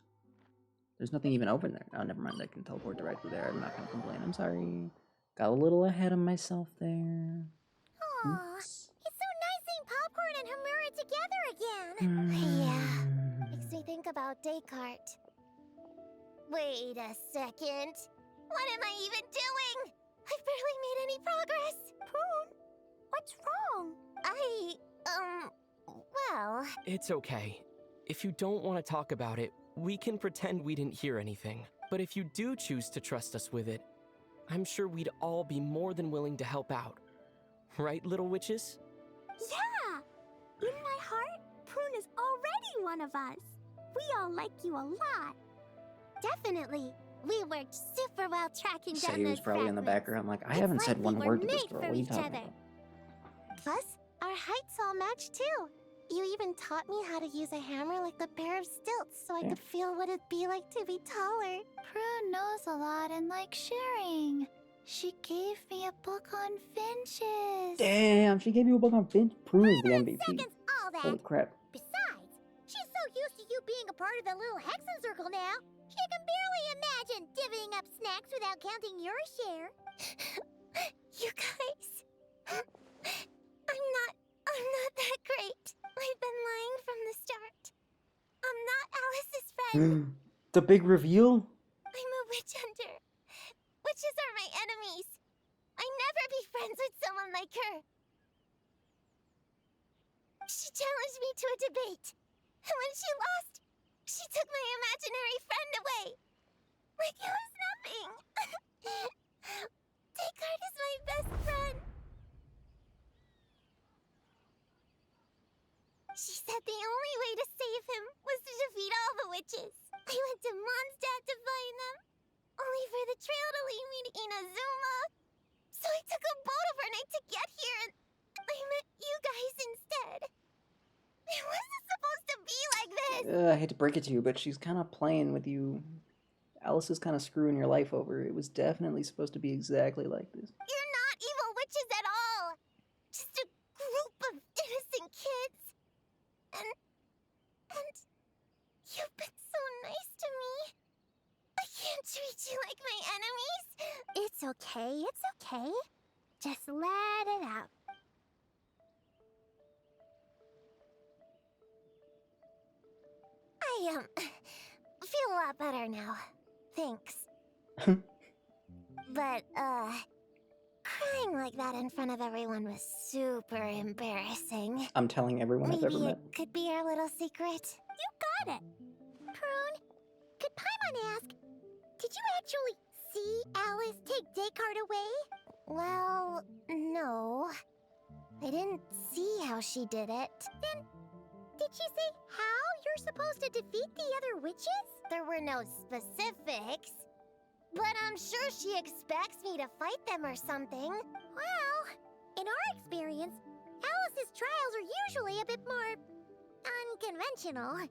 There's nothing even open there. Oh, never mind. I can teleport directly there. I'm not gonna complain. I'm sorry. Got a little ahead of myself there. Aw, Oops. it's so nice seeing Popcorn and Hamura together again. Yeah, makes me think about Descartes. Wait a second. What am I even doing? I've barely made any progress. Prune, what's wrong? Well... It's okay. If you don't want to talk about it, we can pretend we didn't hear anything. But if you do choose to trust us with it, I'm sure we'd all be more than willing to help out. Right, little witches? Yeah! In my heart, Prune is already one of us. We all like you a lot. Definitely. We worked super well tracking down Sayu's those probably in the fragments. background like, I It's haven't like said we one were word to this made girl. for What are you each talking other. about? Plus, our heights all match too. You even taught me how to use a hammer like the pair of stilts so I Yeah. could feel what it'd be like to be taller. Prune knows a lot and likes sharing. She gave me a book on finches. Damn, she gave you a book on Finch. Prune is the MVP. Seconds, all that. Holy crap. Besides, she's so used to you being a part of the little Hexen Circle now. She I can barely imagine divvying up snacks without counting your share. You guys. I'm not that great. I've been lying from the start. I'm not Alice's friend. The big reveal? I'm a witch hunter. Witches are my enemies. I'd never be friends with someone like her. She challenged me to a debate. And when she lost, she took my imaginary friend away. Like it was nothing. Descartes is my best friend. She said the only way to save him was to defeat all the witches. I went to Mondstadt to find them, only for the trail to lead me to Inazuma. So I took a boat overnight to get here, and I met you guys instead. It wasn't supposed to be like this. I hate to break it to you, but she's kind of playing with you. Alice is kind of screwing your life over. It was definitely supposed to be exactly like this. You're not evil witches at all. Just a group of innocent kids. And you've been so nice to me. I can't treat you like my enemies. It's okay, it's okay. Just let it out. I feel a lot better now. Thanks. But, crying like that in front of everyone was super embarrassing. I'm telling everyone I've ever Maybe met. it could be our little secret. You got it. Prune, could Paimon ask, did you actually see Alice take Descartes away? Well, no. I didn't see how she did it. Then, did she say how you're supposed to defeat the other witches? There were no specifics. But I'm sure she expects me to fight them or something. Well, in our experience, Alice's trials are usually a bit more unconventional.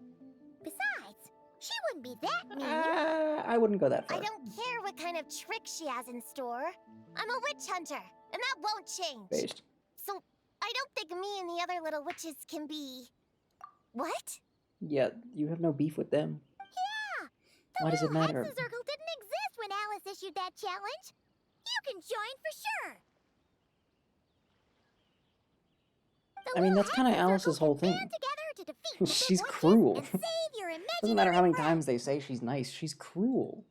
Besides, she wouldn't be that mean. I wouldn't go that far. I don't care what kind of trick she has in store. I'm a witch hunter, and that won't change. Based. So, I don't think me and the other little witches can be... What? Yeah, you have no beef with them. Yeah! Why does it matter? The Circle didn't exist when Alice issued that challenge. You can join for sure. I mean, that's kind of Alice's whole thing. She's cruel. Doesn't matter how many times they say she's nice. She's cruel.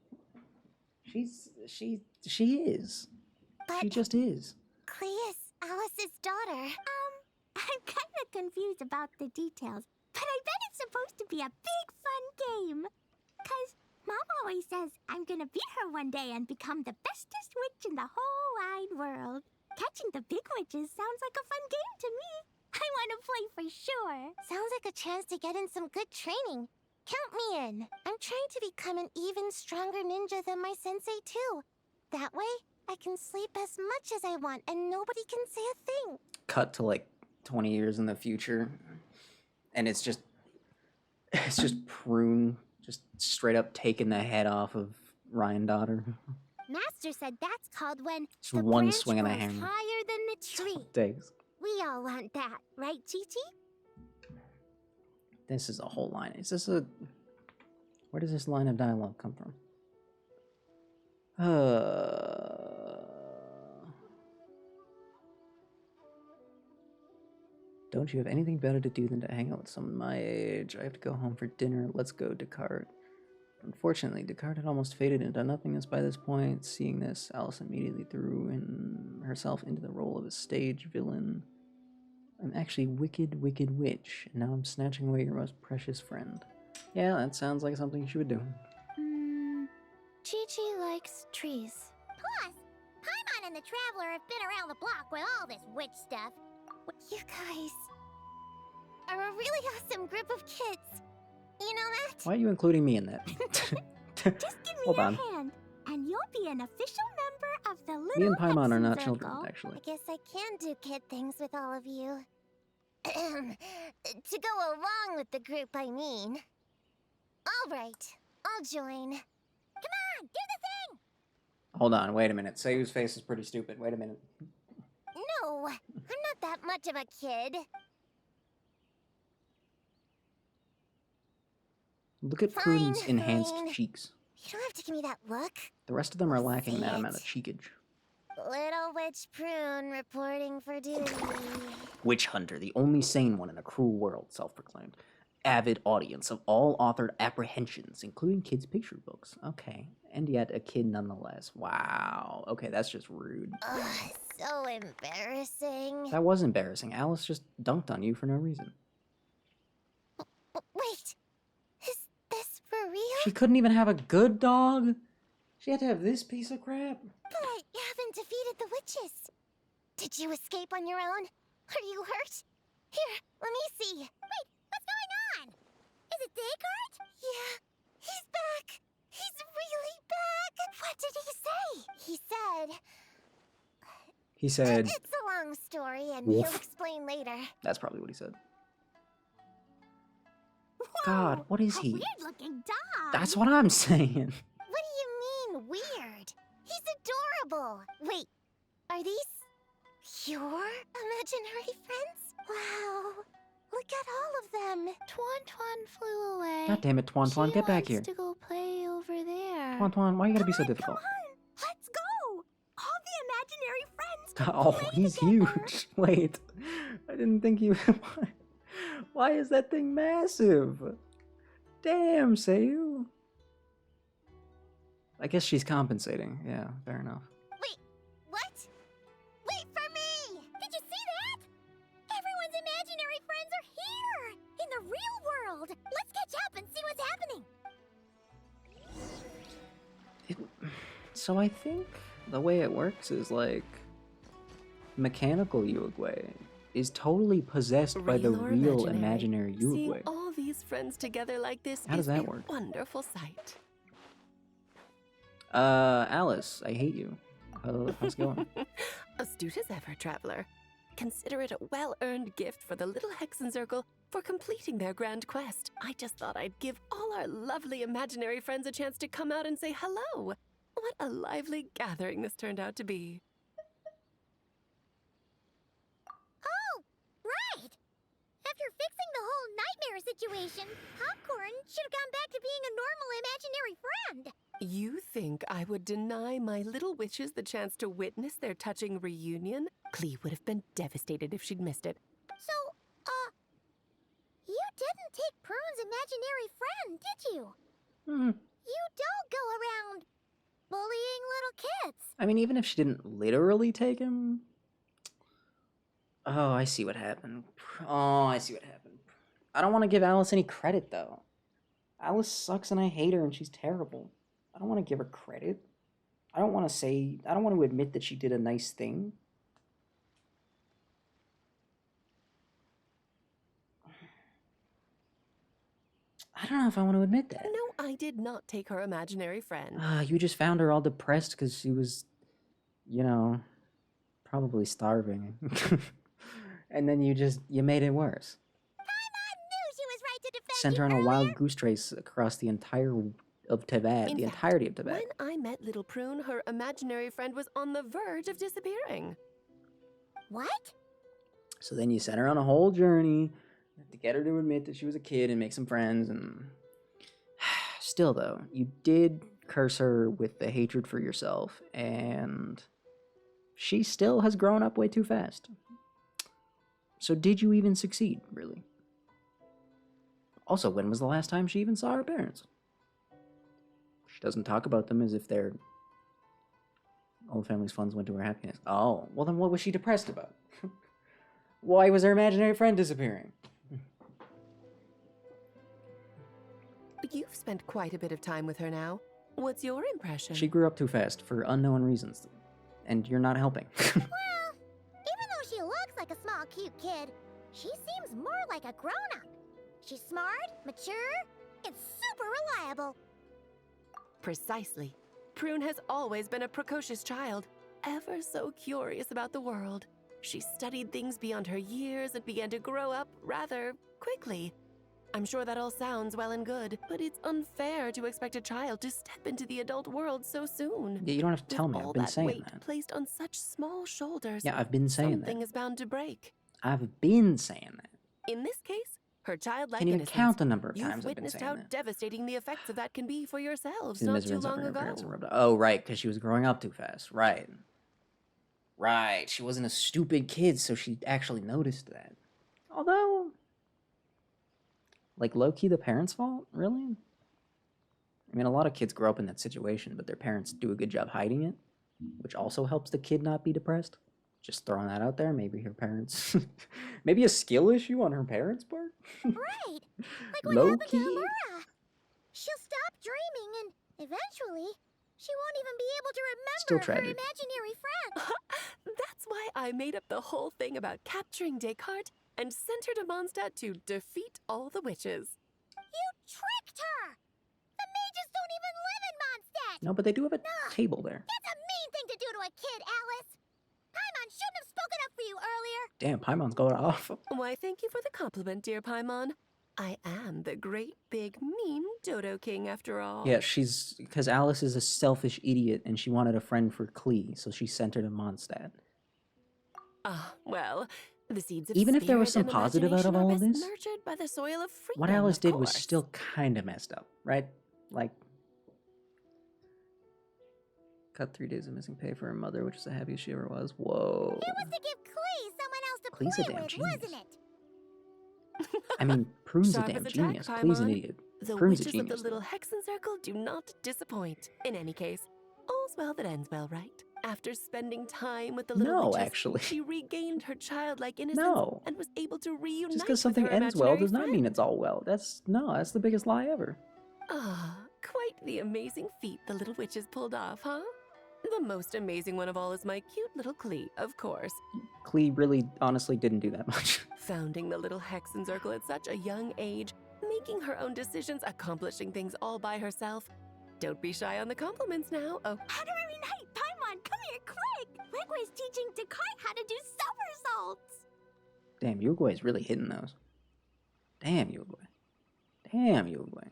She is. But She just is. Clea's Alice's daughter. I'm kind of confused about the details, but I bet it's supposed to be a big fun game. 'Cause Mom always says I'm gonna beat her one day and become the bestest witch in the whole wide world. Catching the big witches sounds like a fun game to me. I want to play for sure. Sounds like a chance to get in some good training. Count me in. I'm trying to become an even stronger ninja than my sensei, too. That way, I can sleep as much as I want and nobody can say a thing. Cut to like 20 years in the future, and it's just Prune just straight up taking the head off of Ryan Daughter. Master said that's called when Just the one branch swing of the grows hammer. higher than the tree. Thanks. We all want that, right, Chi-Chi? This is a whole line. Is this a... Where does this line of dialogue come from? Don't you have anything better to do than to hang out with someone my age? I have to go home for dinner. Let's go, Descartes. Unfortunately, Descartes had almost faded into nothingness by this point. Seeing this, Alice immediately threw herself into the role of a stage villain. I'm actually wicked, wicked witch, and now I'm snatching away your most precious friend. Yeah, that sounds like something she would do. Chi-Chi likes trees. Plus, Paimon and the Traveler have been around the block with all this witch stuff. You guys are a really awesome group of kids. You know that? Why are you including me in that? Just give me Hold your on. hand, and you'll be an official member of the Little Me and Paimon are Hexen not Circle. children, actually. I guess I can do kid things with all of you. To go along with the group, I mean. All right, I'll join. Come on, do the thing! Hold on, wait a minute. Sayu's face is pretty stupid. Wait a minute. No, I'm not that much of a kid. Look at Fine, Prune's enhanced fine. cheeks. You don't have to give me that look. The rest of them are lacking See that it. amount of cheekage. Little witch prune reporting for duty. Witch Hunter, the only sane one in a cruel world, self-proclaimed. Avid audience of all authored apprehensions, including kids' picture books. Okay. And yet a kid nonetheless. Wow. Okay, that's just rude. Ugh, so embarrassing. That was embarrassing. Alice just dunked on you for no reason. Wait, is this for real? She couldn't even have a good dog? She had to have this piece of crap? But I haven't defeated the witches. Did you escape on your own? Are you hurt? Here, let me see. Wait, what's going on? Is it Descartes? Yeah, he's back. He's really back. What did he say? He said... It's a long story, and Wolf. he'll explain later. That's probably what he said. Whoa, God, what is a he? weird-looking dog. That's what I'm saying. What do you mean, weird? He's adorable. Wait, are these your imaginary friends? Wow, look at all of them. Twan flew away. God damn it, Twan, get back here. She wants to go play over there. Twan, why you gotta be so difficult? Let's go. All the imaginary friends. Oh, he's huge. Wait, I didn't think you... Why is that thing massive? Damn, Sayu. I guess she's compensating. Yeah, fair enough. Wait, what? Wait for me! Did you see that? Everyone's imaginary friends are here! In the real world! Let's catch up and see what's happening! So I think the way it works is like... Mechanical Uruguay is totally possessed by the or real imaginary Seeing Uruguay. all these friends together like this How does is that a work? wonderful sight. Alice, I hate you. How's it going? Astute as ever, traveler. Consider it a well-earned gift for the little Hexen Circle for completing their grand quest. I just thought I'd give all our lovely imaginary friends a chance to come out and say hello. What a lively gathering this turned out to be. Oh, right! After fixing the whole nightmare situation, Popcorn should have gone back to being a normal imaginary friend. You think I would deny my little witches the chance to witness their touching reunion? Clea would have been devastated if she'd missed it. So, you didn't take Prune's imaginary friend, did you? Hmm. You don't go around bullying little kids. I mean, even if she didn't literally take him... Oh, I see what happened. I don't want to give Alice any credit, though. Alice sucks and I hate her and she's terrible. I don't want to give her credit. I don't want to admit that she did a nice thing. I don't know if I want to admit that. No, I did not take her imaginary friend. You just found her all depressed because she was, you know, probably starving. And then you made it worse. Paimon knew she was right to defend Sent you her on a earlier. wild goose chase across the entirety of Tibet. In The fact, entirety of Tibet. When I met little Prune, her imaginary friend was on the verge of disappearing. What? So then you sent her on a whole journey to get her to admit that she was a kid and make some friends. And still, though, you did curse her with the hatred for yourself, and she still has grown up way too fast. So did you even succeed, really? Also, when was the last time she even saw her parents? She doesn't talk about them as if their whole family's funds went to her happiness. Oh, well then what was she depressed about? Why was her imaginary friend disappearing? You've spent quite a bit of time with her now. What's your impression? She grew up too fast for unknown reasons, and you're not helping. Well, even though she looks like a small, cute kid, she seems more like a grown-up. She's smart, mature, and super reliable. Precisely. Prune has always been a precocious child, ever so curious about the world. She studied things beyond her years and began to grow up rather quickly. I'm sure that all sounds well and good, but it's unfair to expect a child to step into the adult world so soon. Yeah, you don't have to tell With me. all I've been that saying weight that. placed on such small shoulders, Yeah, I've been saying something that. is bound to break. I've been saying that. In this case, Her childlike Can't even innocence. count the number of You've times I've been witnessed saying how that. devastating the effects of that can be for yourselves See the not too misery of long her parents ago. and rubbed off. Oh, right, because she was growing up too fast. Right. Right. She wasn't a stupid kid, so she actually noticed that. Although, like, low-key the parents' fault? Really? I mean, a lot of kids grow up in that situation, but their parents do a good job hiding it, which also helps the kid not be depressed. Just throwing that out there. Maybe her parents... maybe a skill issue on her parents' part? Right. Like what Low happened to key? Amura. She'll stop dreaming and eventually she won't even be able to Still remember her tragic. imaginary friend. That's why I made up the whole thing about capturing Descartes and sent her to Mondstadt to defeat all the witches. You tricked her! The mages don't even live in Mondstadt! No, but they do have a table there. That's a mean thing to do to a kid, Alice! Paimon shouldn't have spoken up for you earlier! Damn, Paimon's going off. Why, thank you for the compliment, dear Paimon. I am the great, big, mean Dodo King, after all. Yeah, she's... because Alice is a selfish idiot, and she wanted a friend for Klee, so she sent her to Mondstadt. Ah, well, the seeds of Even if there was spirit some and positive out of imagination all are of best this, nurtured by the soil of freedom, what Alice of did was course. still kind of messed up, right? Like... cut 3 days of missing pay for her mother, which is the happiest she ever was. Whoa. It was to give Klee someone else to Klee's a play damn with, genius. wasn't it? I mean, Prune's Sharp a damn as a tack, genius. Klee's an Paimon. idiot. The Prune's a witches of genius. the little Hexen Circle do not disappoint. In any case, all's well that ends well, right? After spending time with the little No, witches, actually. she regained her childlike innocence No. and was able to reunite Just because with something her ends well imaginary does not friend. mean it's all well. That's the biggest lie ever. Ah, quite the amazing feat the little witches pulled off, huh? The most amazing one of all is my cute little Klee, of course. Klee really, honestly, didn't do that much. Founding the little Hexen Circle at such a young age, making her own decisions, accomplishing things all by herself. Don't be shy on the compliments now. Oh, Honorary Knight, Paimon, come here quick! Wegway's teaching Descartes how to do somersaults! Damn, Uruguay's really hitting those. Damn, Uruguay. Damn, Uruguay.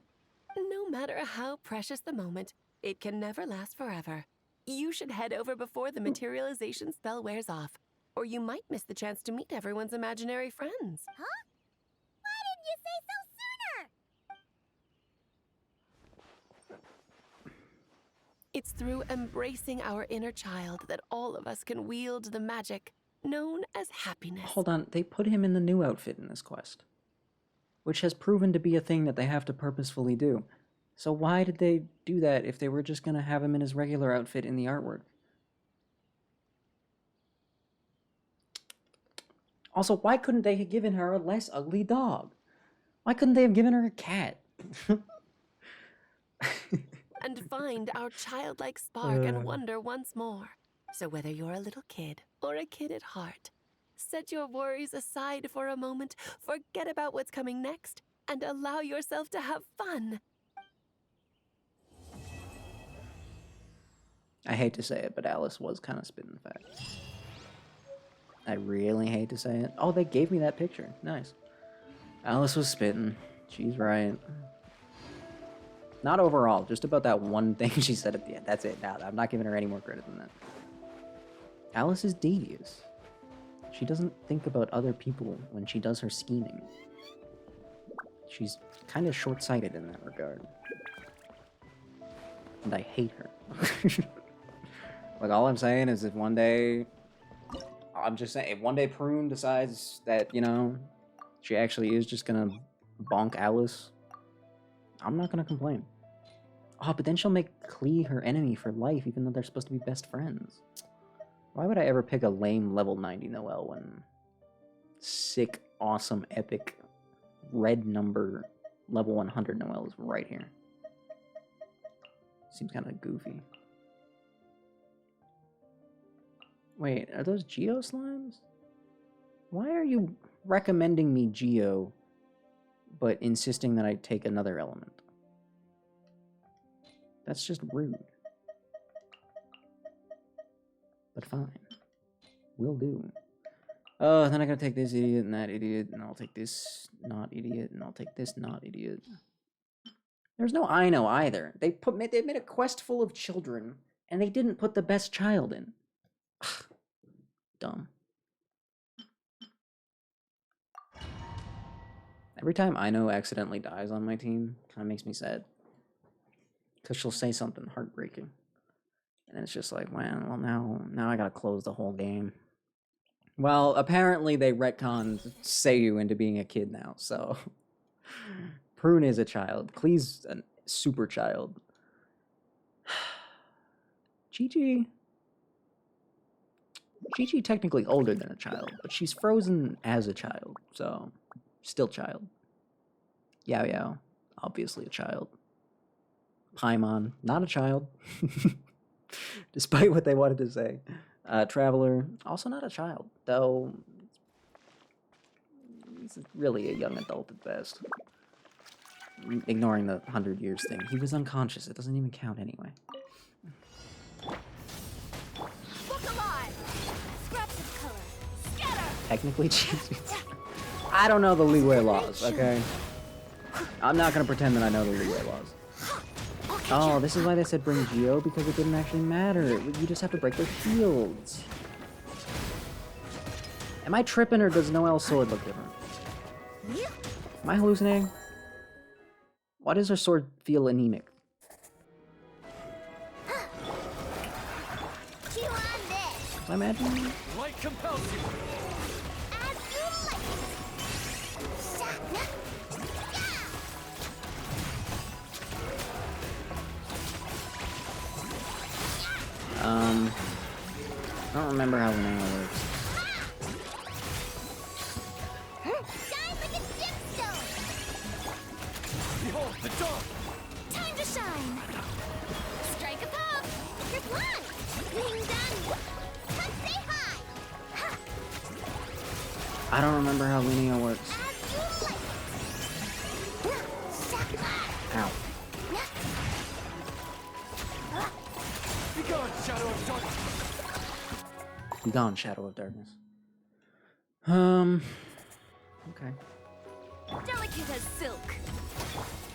no matter how precious the moment, it can never last forever. You should head over before the materialization spell wears off, or you might miss the chance to meet everyone's imaginary friends. Huh? Why didn't you say so sooner? It's through embracing our inner child that all of us can wield the magic known as happiness. Hold on, they put him in the new outfit in this quest, which has proven to be a thing that they have to purposefully do. So why did they do that if they were just going to have him in his regular outfit in the artwork? Also, why couldn't they have given her a less ugly dog? Why couldn't they have given her a cat? And find our childlike spark and wonder once more. So whether you're a little kid or a kid at heart, set your worries aside for a moment, forget about what's coming next, and allow yourself to have fun. I hate to say it, but Alice was kind of spitting facts. I really hate to say it. Oh, they gave me that picture. Nice. Alice was spitting. She's right. Not overall, just about that one thing she said at the end. That's it. Now, I'm not giving her any more credit than that. Alice is devious. She doesn't think about other people when she does her scheming. She's kind of short-sighted in that regard. And I hate her. Like, all I'm saying is if one day... I'm just saying, if one day Prune decides that, you know, she actually is just gonna bonk Alice, I'm not gonna complain. Oh, but then she'll make Klee her enemy for life, even though they're supposed to be best friends. Why would I ever pick a lame level 90 Noelle when sick, awesome, epic, red number level 100 Noelle is right here? Seems kind of goofy. Wait, are those Geo slimes? Why are you recommending me Geo, but insisting that I take another element? That's just rude. But fine. Will do. Oh, then I gotta take this idiot and that idiot, and I'll take this not idiot, and I'll take this not idiot. There's no I know either. They made a quest full of children, and they didn't put the best child in. Dumb. I Every time Ino accidentally dies on my team, kind of makes me sad. Because she'll say something heartbreaking. And it's just like, well, now I gotta close the whole game. Well, apparently they retconned Seiyu into being a kid now, so... Prune is a child. Klee's a super child. Chi-Chi technically older than a child, but she's frozen as a child, so still child. Yao Yao, obviously a child. Paimon, not a child, despite what they wanted to say. Traveler, also not a child, though he's really a young adult at best. Ignoring the 100 years thing. He was unconscious, it doesn't even count anyway. Technically, I don't know the leeway laws, okay? I'm not gonna pretend that I know the leeway laws. Oh, this is why they said bring Geo, because it didn't actually matter. You just have to break their shields. Am I tripping, or does Noelle's sword look different? Am I hallucinating? Why does her sword feel anemic? Am I imagining? Light compels you. I don't remember how Banana works. Behold the dawn. Time to shine. Strike a pose. Grip one. Ring done. Come say hi. Ha. I don't remember how Linnea works. Ow. Be gone, shadow of darkness. Be gone, Shadow of Darkness. Okay. Delicate as silk.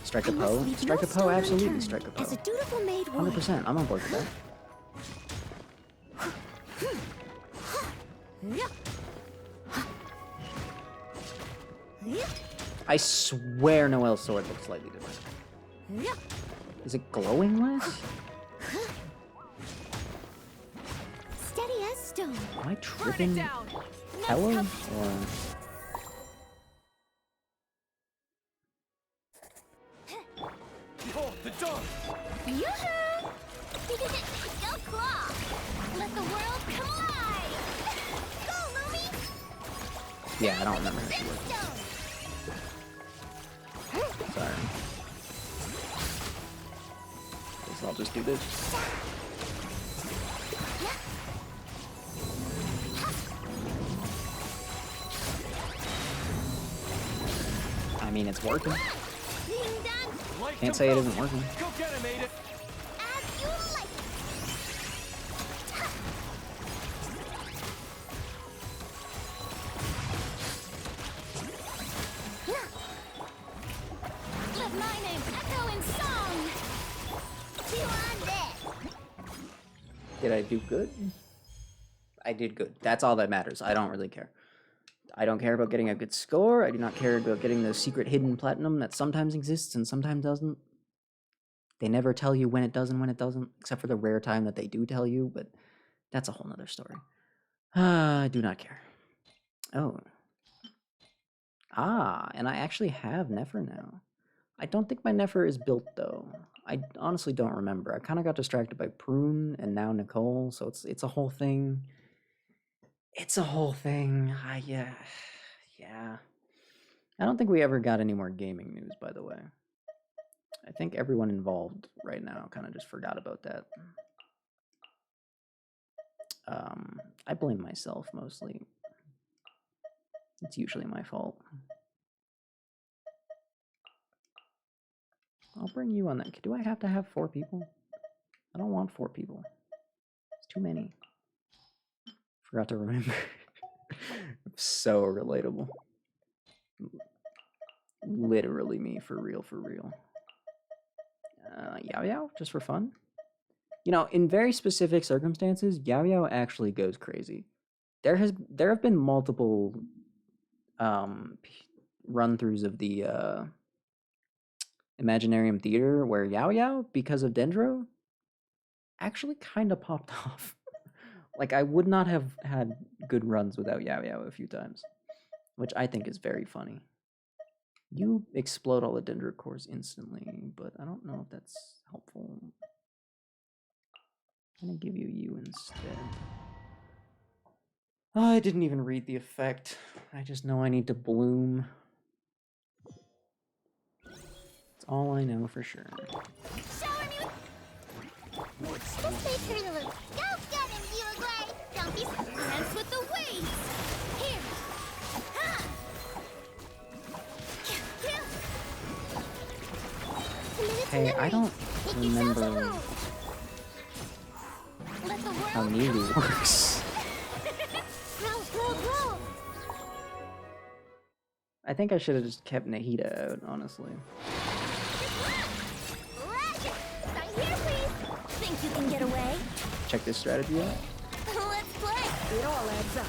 Strike a Poe? Strike a Poe? Absolutely strike a Poe. As a dutiful maid would. 100%. I'm on board with that. I swear Noelle's sword looks slightly different. Is it glowing less? Steady as stone. Am I tripping Hella? Or... Behold the dawn. Yoo-hoo! Go claw! Let the world come alive! Go, Lumi! Yeah, I don't remember how she works. Sorry. Guess I'll just do this. I mean, it's working. Can't say it isn't working. Go get him, Ada. As you like. Let my name echo in song. You on this. Did I do good? I did good. That's all that matters. I don't really care. I don't care about getting a good score. I do not care about getting the secret hidden platinum that sometimes exists and sometimes doesn't. They never tell you when it does and when it doesn't, except for the rare time that they do tell you, but that's a whole nother story. I do not care. Oh. Ah, and I actually have Nefer now. I don't think my Nefer is built, though. I honestly don't remember. I kind of got distracted by Prune and now Nicole, so it's a whole thing. It's a whole thing. Yeah. I don't think we ever got any more gaming news, by the way. I think everyone involved right now kind of just forgot about that. I blame myself mostly. It's usually my fault. I'll bring you on that. Do I have to have 4 people? I don't want 4 people. It's too many. Forgot to remember. So relatable. Literally me, for real, for real. Yao Yao, just for fun. You know, in very specific circumstances, Yao Yao actually goes crazy. There have been multiple run-throughs of the Imaginarium Theater where Yao Yao, because of Dendro, actually kind of popped off. Like, I would not have had good runs without Yao Yao a few times, which I think is very funny. You explode all the Dendro cores instantly, but I don't know if that's helpful. I'm gonna give you instead. Oh, I didn't even read the effect. I just know I need to bloom. That's all I know for sure. Just stay through the loop. Go get him, Uruguay! Don't be dance with the waves! Here! Ha! Hey, I don't remember how Nilu works. Roll, roll, roll! I think I should have just kept Nahida out, honestly. Roger! Sign here, please! Think you can get away? Check this strategy out. Let's play! It all adds up.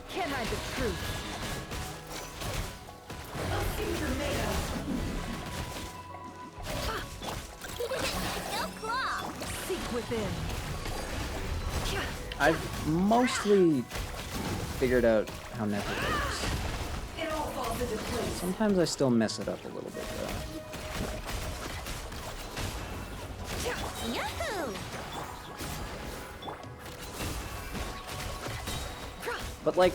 Can't hide the truth. Go claw! Seek within. I've mostly figured out how Nefer works. Sometimes I still mess it up a little bit, though. Yahoo! But, like,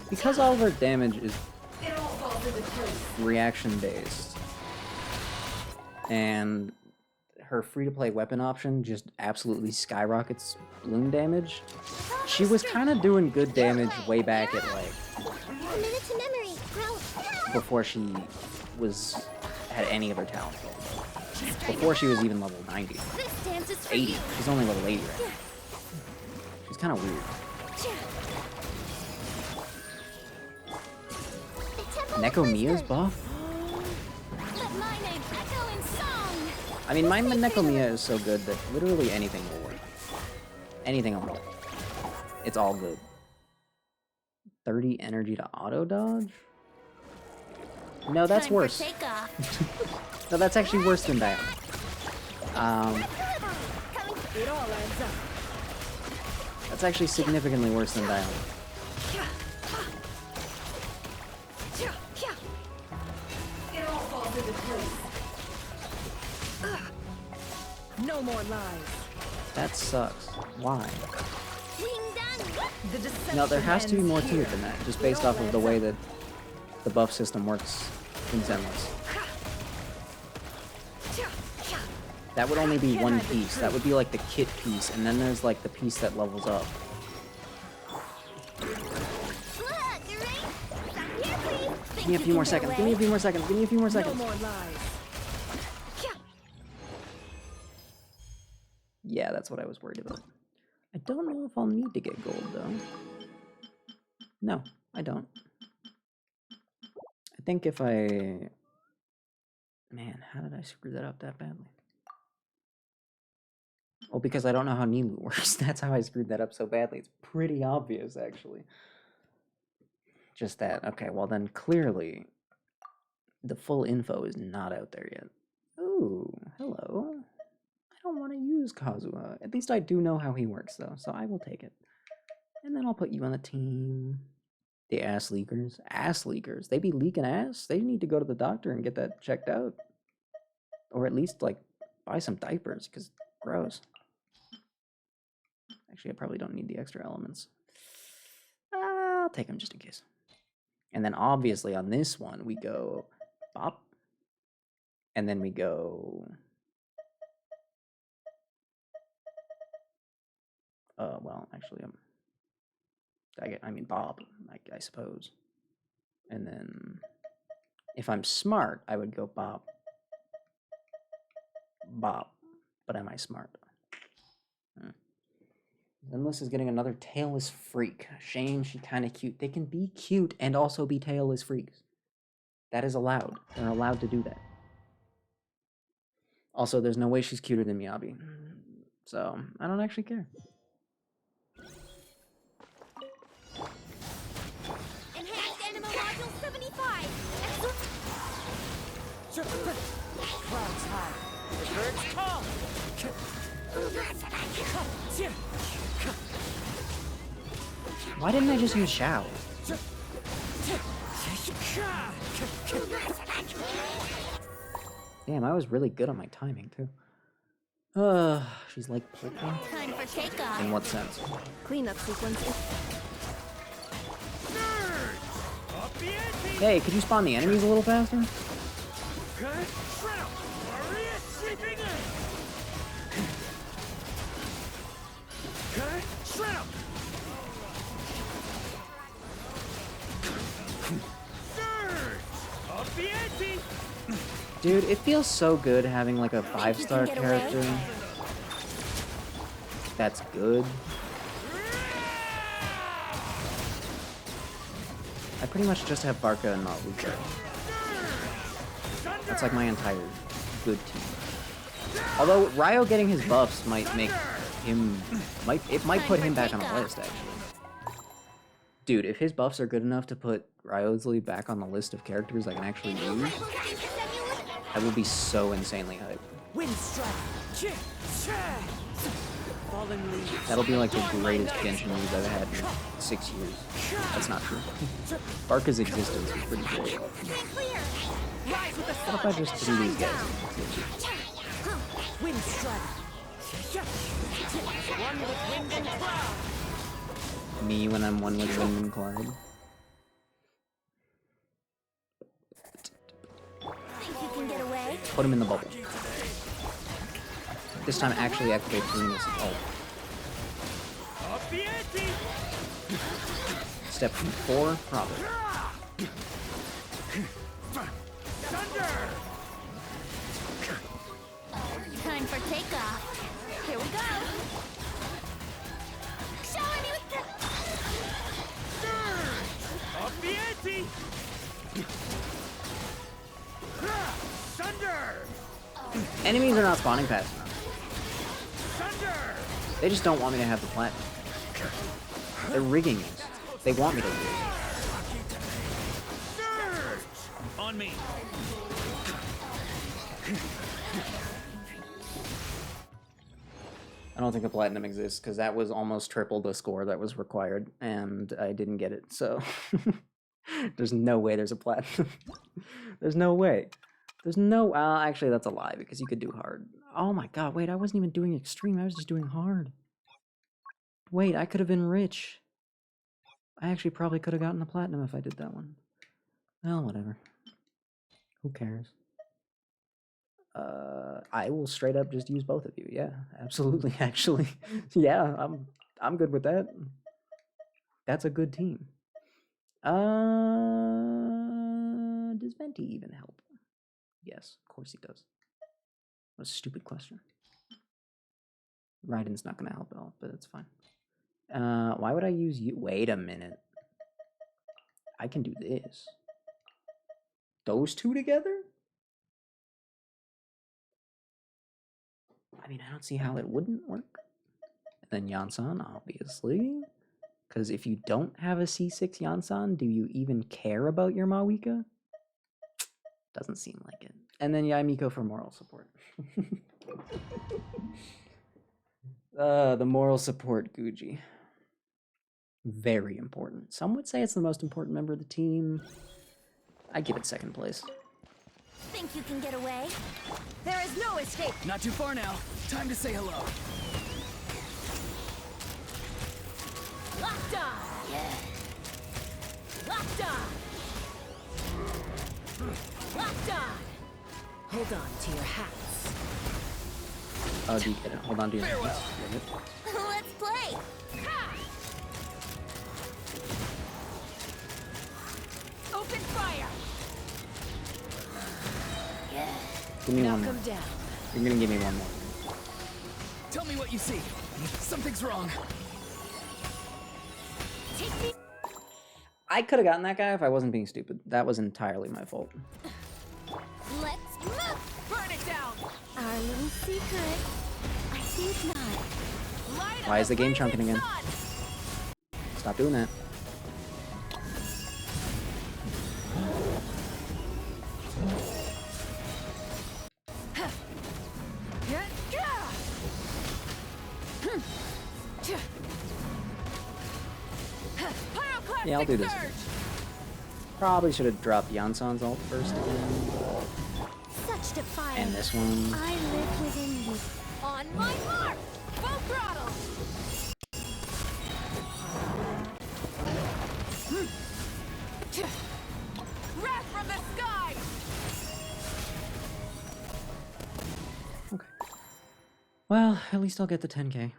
because all of her damage is reaction-based, and her free-to-play weapon option just absolutely skyrockets bloom damage, she was kind of doing good damage way back at, like, Minute to memory. Grow. before she had any of her talents leveled up. Before she was even level 90. This dance is for 80. you. She's only level 80 right now. She's kind of weird. Neko Mia's buff? Let my name echo in song. I mean, my Neko Mia is so good that literally anything will work. Anything will work. It's all good. 30 energy to auto dodge? No, that's Time for worse. takeoff. No, that's actually worse than that. It all adds up. That's actually significantly worse than Diamond. It all falls into place. No more lies. That sucks. Why? Ding dong. The deception No, there has to be ends more to here. it than that, just based off of the way that the buff system works in Zenless. That would only be one piece. That would be like the kit piece, and then there's like the piece that levels up. Look, you ready? Sign here, please. Think Give me a you few more can get seconds. Give me away? a few more seconds. Give me a few more No seconds. more lies. Yeah, that's what I was worried about. I don't know if I'll need to get gold, though. No, I don't. I think if I... Man, how did I screw that up that badly? Well, because I don't know how Nilu works. That's how I screwed that up so badly. It's pretty obvious, actually. Just that. Okay, well then clearly the full info is not out there yet. Ooh, hello. I don't want to use Kazuha. At least I do know how he works, though, so I will take it. And then I'll put you on the team. The ass leakers. Ass leakers. They be leaking ass? They need to go to the doctor and get that checked out. Or at least, like, buy some diapers, because gross. Actually, I probably don't need the extra elements. I'll take them just in case. And then obviously on this one, we go Bop. And then we go... well, actually, I mean Bob, I suppose. And then, if I'm smart, I would go Bob. Bob. But am I smart? Zenless is getting another tailless freak. Shame, she kind of cute. They can be cute and also be tailless freaks. That is allowed. They're allowed to do that. Also, there's no way she's cuter than Miyabi. So, I don't actually care. 5. Clouds high. The birds call. Why didn't I just use Shao? Damn, I was really good on my timing, too. She's like Pokemon? Time for takeoff. In what sense? Cleanup sequence. Hey, could you spawn the enemies a little faster? Dude, it feels so good having like a 5-star character. That's good. I pretty much just have Barca and Maluka. That's like my entire good team. Although Ryo getting his buffs might make him it might put him back on the list actually. Dude, if his buffs are good enough to put Ryosley back on the list of characters I can actually use, I will be so insanely hyped. That'll be like the greatest Genshin move I've had in 6 years. That's not true. Barca's existence is pretty great. What if I just do these guys? Me when I'm one with Wind and Cloud. Put him in the bubble. This time actually activate Prune's ult. Step 4, probably. Time for takeoff. Here we go. Shower me with Enemies are not spawning fast enough. They just don't want me to have the platinum. They're rigging this. They want me to lose. On me. I don't think a platinum exists because that was almost triple the score that was required, and I didn't get it. So there's no way there's a platinum. There's no way. There's no. Actually, that's a lie because you could do hard. Oh my god! Wait, I wasn't even doing extreme. I was just doing hard. Wait, I could have been rich. I actually probably could have gotten the platinum if I did that one. Well, whatever. Who cares? I will straight up just use both of you. Yeah, absolutely. Actually, yeah, I'm good with that. That's a good team. Does Venti even help? Yes, of course he does. What a stupid question. Raiden's not gonna help at all, but it's fine. Why would I use you? Wait a minute. I can do this. Those two together? I mean, I don't see how it wouldn't work. And then Yansan, obviously. Because if you don't have a C6 Yansan, do you even care about your Mawika? Doesn't seem like it. And then Yaimiko for moral support. The moral support Guji. Very important. Some would say it's the most important member of the team. I give it second place. Think you can get away? There is no escape. Not too far now. Time to say hello. Locked on. Yeah. Locked on. Locked on. Hold on to your hats. Oh, do you get it? Hold on to your hands. Let's play. Ha! Open fire. Yeah. Give me one Knock more. him down. You're gonna give me one more. Tell me what you see. Something's wrong. Take me. I could have gotten that guy if I wasn't being stupid. That was entirely my fault. Let's move. Burn it down. Our little secret. I think not. Light Why up is the game blazing chunking again? sun. Stop doing that. Yeah, I'll do this. Probably should have dropped Yansan's ult first again, but... Such defiance. And this one. I live within you. On my mark! Full throttle! Wrath from the sky! Okay. Well, at least I'll get the 10k.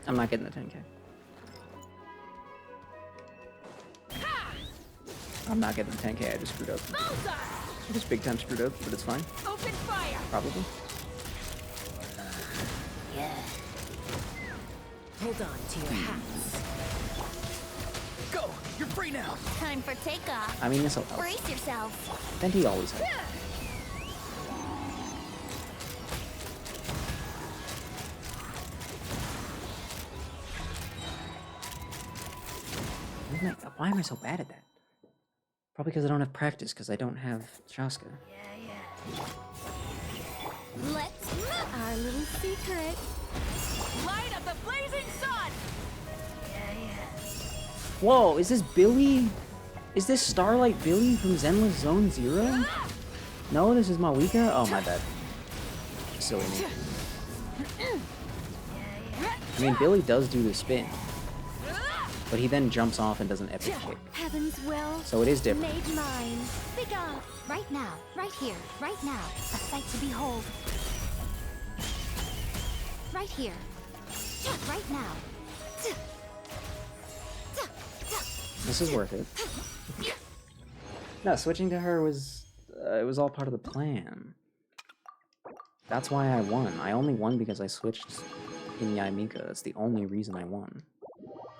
I'm not getting the 10k. I'm not getting the 10k, I just screwed up. I just big time screwed up, but it's fine. Open fire! Probably. Yeah. Hold on to your hats. Go! You're free now! Time for takeoff. I mean, this'll help. Brace yourselves. Venti always helps. Why am I so bad at that? Probably because I don't have practice, because I don't have Shaska. Let's move. Our little secret. Light of the blazing sun! Whoa, is this Billy? Is this Starlight Billy from Zenless Zone Zero? No, this is Mawika? Oh, my bad. Silly me. I mean, Billy does do the spin. But he then jumps off and does an epic kick. Heaven's will. So it is different. Made mine. Begone. Right now. Right here. Right now. A sight to behold. Right here. Right now. This is worth it. No, switching to her was... it was all part of the plan. That's why I won. I only won because I switched in Yaimika. That's the only reason I won.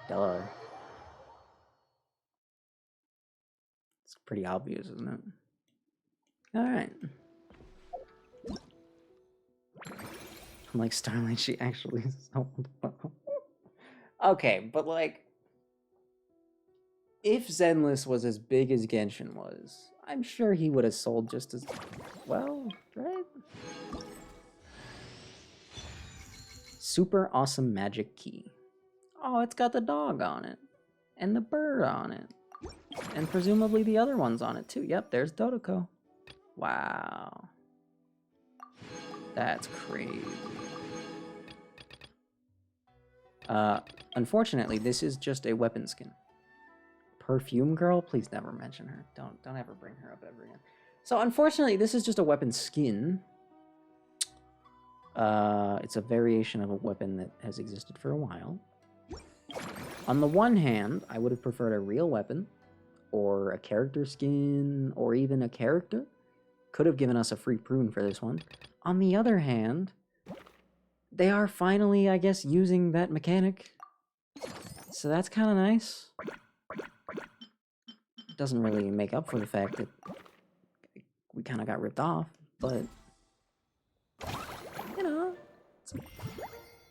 Duh. It's pretty obvious, isn't it? Alright. I'm like, Starlight, she actually sold well. Okay, but like... If Zenless was as big as Genshin was, I'm sure he would have sold just as well, right? Super awesome magic key. Oh, it's got the dog on it. And the bird on it. And presumably the other one's on it too. Yep, there's Dodoko. Wow. That's crazy. Unfortunately, this is just a weapon skin. Perfume girl? Please never mention her. Don't ever bring her up ever again. So unfortunately, this is just a weapon skin. It's a variation of a weapon that has existed for a while. On the one hand, I would have preferred a real weapon, or a character skin, or even a character. Could have given us a free prune for this one. On the other hand, they are finally, I guess, using that mechanic. So that's kind of nice. Doesn't really make up for the fact that we kind of got ripped off, but you know, it's a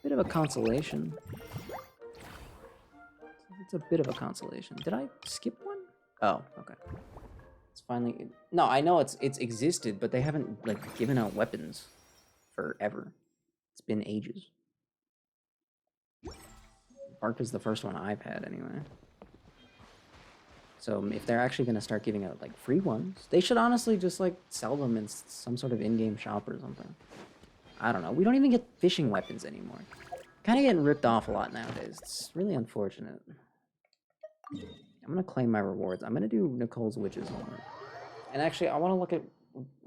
bit of a consolation. It's a bit of a consolation. Did I skip one? Oh, okay. It's finally... No, I know it's existed, but they haven't like given out weapons forever. It's been ages. Bark is the first one I've had anyway. So if they're actually going to start giving out like free ones, they should honestly just like sell them in some sort of in-game shop or something. I don't know. We don't even get fishing weapons anymore. Kind of getting ripped off a lot nowadays. It's really unfortunate. I'm going to claim my rewards. I'm going to do Nicole's Witch's homework. And actually, I want to look at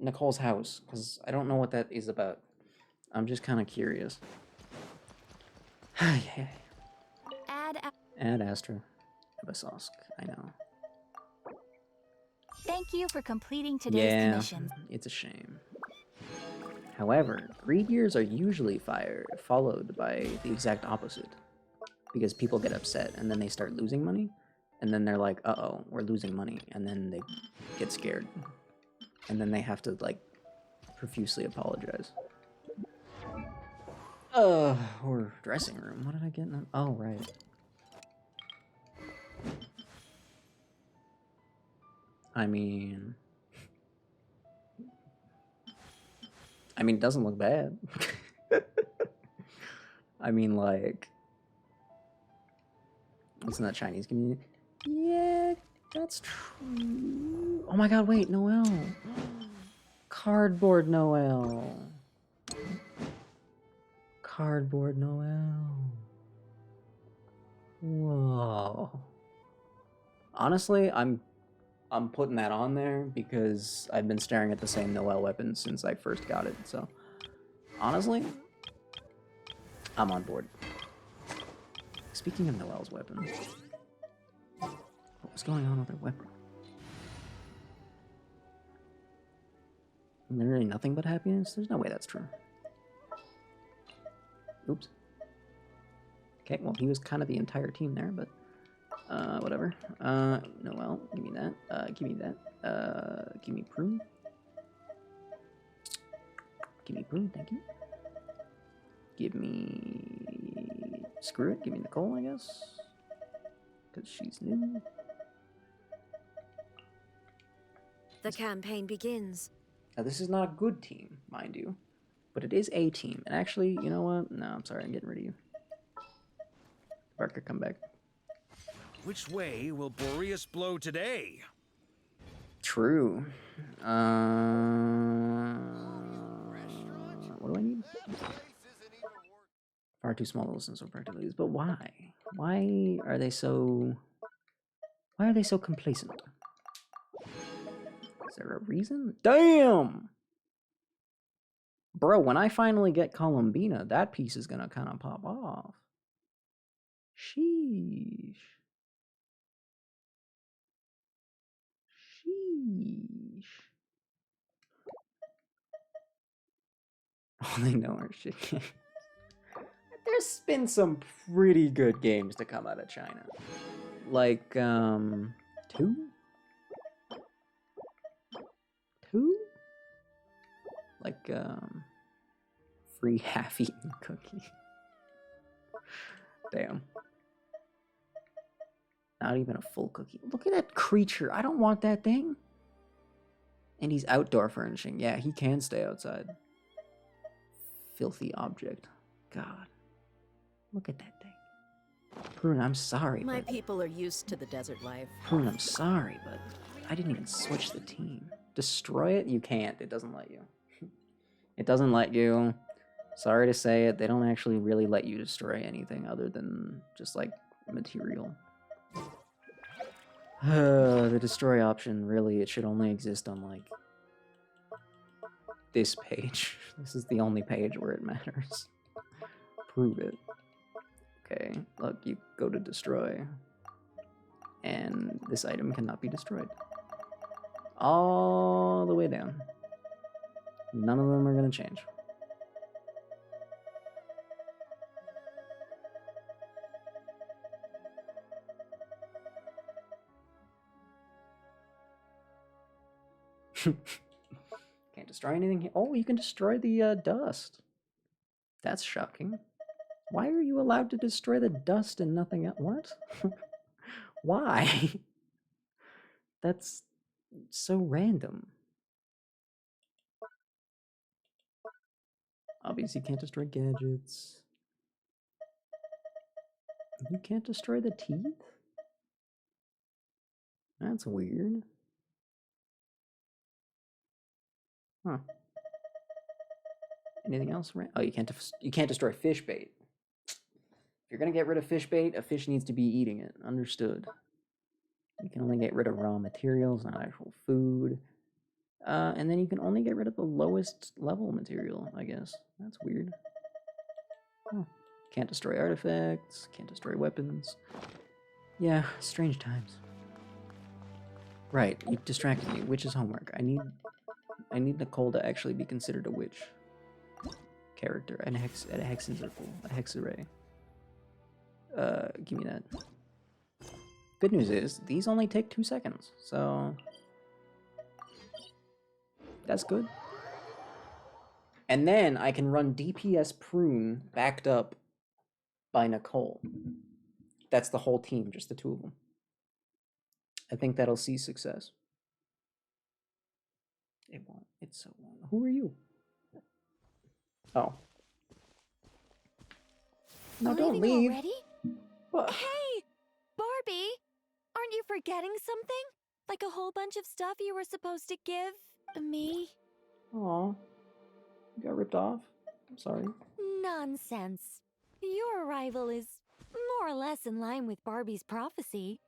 Nicole's house, because I don't know what that is about. I'm just kind of curious. Yeah. Add Astra. Abyssosque. I know. Thank you for completing today's commission. It's a shame. However, greed years are usually followed by the exact opposite. Because people get upset, and then they start losing money. And then they're like, uh-oh, we're losing money. And then they get scared. And then they have to, like, profusely apologize. Or dressing room. What did I get now? Oh, right. I mean... I mean, it doesn't look bad. I mean, like, it's not Chinese community. Yeah, that's true. Oh my god, wait, Noel. Cardboard Noel. Cardboard Noel. Whoa. Honestly, I'm putting that on there because I've been staring at the same Noel weapon since I first got it, so honestly, I'm on board. Speaking of Noel's weapon, what was going on with her weapon? Literally nothing but happiness? There's no way that's true. Oops. Okay, well, he was kind of the entire team there, but whatever. Noel, give me that. Give me that. Give me prune. Give me prune, thank you. Give me... Screw it, give me Nicole, I guess. Because she's new. The campaign begins. Now, this is not a good team, mind you. But it is a team. And actually, you know what? No, I'm sorry, I'm getting rid of you. Barker, come back. Which way will Boreas blow today? True. What do I need? Far too small to listen so practically. But why? Why are they so complacent? Is there a reason? Damn! Bro, when I finally get Columbina, that piece is gonna kind of pop off. Sheesh. Sheesh. All they know are shit games. There's been some pretty good games to come out of China. Like, 2? 2? Like, free half-eaten cookie. Damn. Not even a full cookie. Look at that creature. I don't want that thing. And he's outdoor furnishing. Yeah, he can stay outside. Filthy object. God. Look at that thing. Prune, I'm sorry, My but... people are used to the desert life. Prune, I'm sorry, but I didn't even switch the team. Destroy it? You can't. It doesn't let you. It doesn't let you. Sorry to say it, they don't actually really let you destroy anything other than just, like, material. The destroy option, really, it should only exist on, like, this page. This is the only page where it matters. Prove it. Okay, look, you go to destroy. And this item cannot be destroyed. All the way down. None of them are going to change. Can't destroy anything here. Oh, you can destroy the dust. That's shocking. Why are you allowed to destroy the dust and nothing else? What? Why? That's so random. Obviously, you can't destroy gadgets. You can't destroy the teeth? That's weird. Huh. Anything else? Oh, you can't destroy fish bait. If you're gonna get rid of fish bait, a fish needs to be eating it. Understood. You can only get rid of raw materials, not actual food. And then you can only get rid of the lowest level material, I guess. That's weird. Huh. Can't destroy artifacts, can't destroy weapons. Yeah, strange times. Right, you distracted me. Witch's homework. I need Nicole to actually be considered a witch character, a hexenzirkel, a hexarray. Give me that. Good news is, these only take 2 seconds, so... That's good. And then I can run DPS Prune backed up by Nicole. That's the whole team, just the 2 of them. I think that'll see success. It won't. It so won't. Who are you? Oh. No, don't Leaving leave. already? What? Hey, Barbie! Aren't you forgetting something? Like a whole bunch of stuff you were supposed to give me? Aw. You got ripped off? I'm sorry. Nonsense. Your arrival is more or less in line with Barbie's prophecy.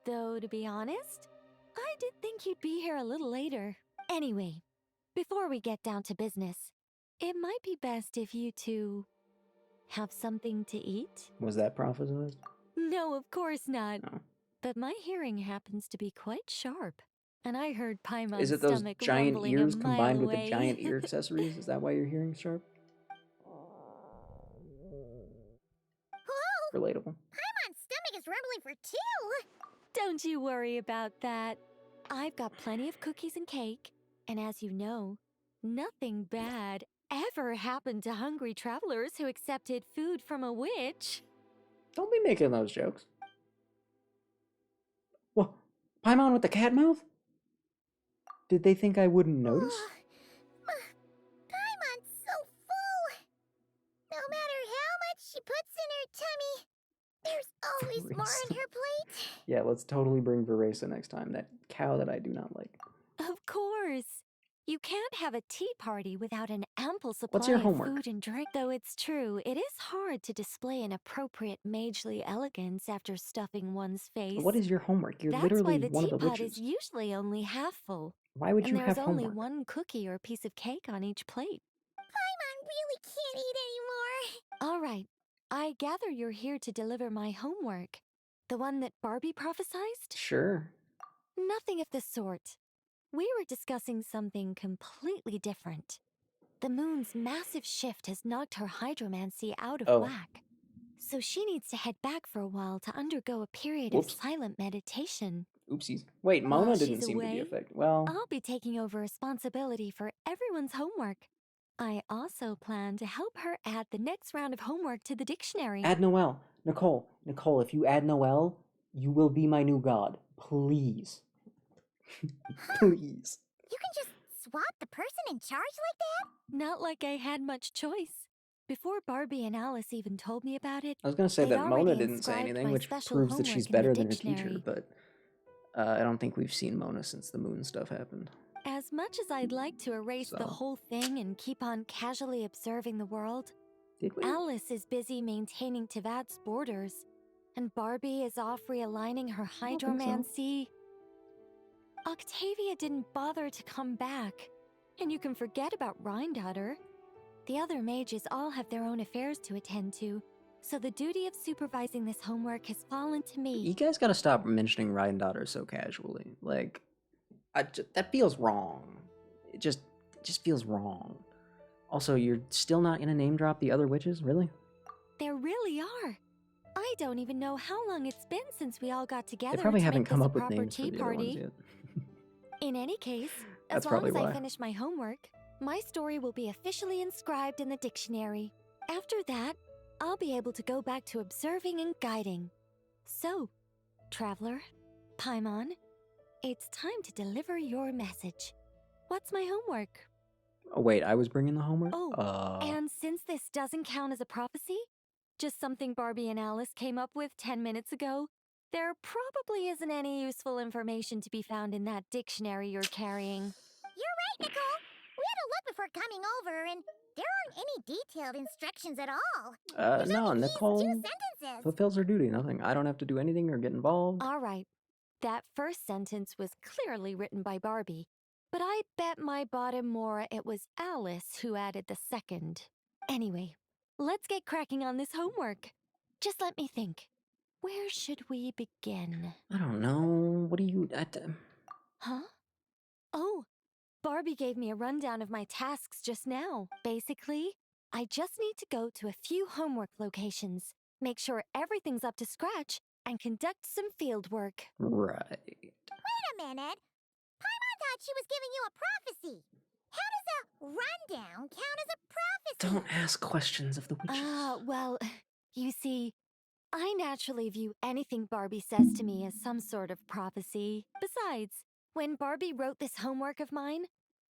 Though, to be honest, I did think you'd be here a little later. Anyway, before we get down to business, it might be best if you two have something to eat. Was that prophesized? No, of course not. No. But my hearing happens to be quite sharp, and I heard Is Paimon's it those stomach giant rumbling ears a mile combined with the away. giant ear accessories? Is that why your hearing's sharp? Whoa! Relatable. Paimon's stomach is rumbling for two! Don't you worry about that. I've got plenty of cookies and cake, and as you know, nothing bad ever happened to hungry travelers who accepted food from a witch. Don't be making those jokes. What? Paimon with the cat mouth? Did they think I wouldn't notice? Paimon's so full! No matter how much she puts in her tummy, there's always more on her plate. Yeah, let's totally bring Veresa next time. That cow that I do not like. Of course. You can't have a tea party without an ample supply What's your of homework? food and drink. Though it's true, it is hard to display an appropriate magely elegance after stuffing one's face. What is your homework? You're That's literally why the one of the teapot witches. is usually only half full. Why would and you there's have only homework? one cookie or piece of cake on each plate. Paimon really can't eat anymore. All right. I gather you're here to deliver my homework. The one that Barbie prophesized? Sure. Nothing of the sort. We were discussing something completely different. The moon's massive shift has knocked her hydromancy out of whack. So she needs to head back for a while to undergo a period Whoops. of silent meditation. Oopsies. Wait, While Mona she's didn't seem to be away, affected. Well, I'll be taking over responsibility for everyone's homework. I also plan to help her add the next round of homework to the dictionary. add Noelle. Nicole, if you add Noelle, you will be my new god. Please. Please. You can just swap the person in charge like that? Not like I had much choice. Before Barbie and Alice even told me about it, I was going to say they'd that Mona already didn't say inscribed anything, my which special proves that she's homework in the better than her teacher, dictionary. but I don't think we've seen Mona since the moon stuff happened. As much as I'd like to erase the whole thing and keep on casually observing the world, Did we? Alice is busy maintaining Tavad's borders, and Barbie is off realigning her I don't think so. hydromancy. Octavia didn't bother to come back, and you can forget about Rhindaughter. The other mages all have their own affairs to attend to, so the duty of supervising this homework has fallen to me. You guys gotta stop mentioning Ryan Daughter so casually. Like, that feels wrong. It just feels wrong. Also, you're still not gonna name drop the other witches, really? There really are. I don't even know how long it's been since we all got together. They probably to haven't make come this up a with proper names for tea the other party. ones yet. In any case, That's as long probably as I why. finish my homework, my story will be officially inscribed in the dictionary. After that, I'll be able to go back to observing and guiding. So, traveler, Paimon, it's time to deliver your message. What's my homework? Oh wait, I was bringing the homework? Oh, and since this doesn't count as a prophecy, just something Barbie and Alice came up with 10 minutes ago, there probably isn't any useful information to be found in that dictionary you're carrying. You're right, Nicole. We had to look before coming over, and there aren't any detailed instructions at all. There's No, only these Nicole 2 sentences. fulfills her duty. Nothing. I don't have to do anything or get involved. All right, that first sentence was clearly written by Barbie, but I bet my bottom more it was Alice who added the second. Anyway, let's get cracking on this homework. Just let me think. Where should we begin? I don't know. What do you... Huh? Oh, Barbie gave me a rundown of my tasks just now. Basically, I just need to go to a few homework locations, make sure everything's up to scratch, and conduct some field work. Right. Wait a minute. Paimon thought she was giving you a prophecy. How does a rundown count as a prophecy? Don't ask questions of the witches. Well, you see, I naturally view anything Barbie says to me as some sort of prophecy. Besides, when Barbie wrote this homework of mine,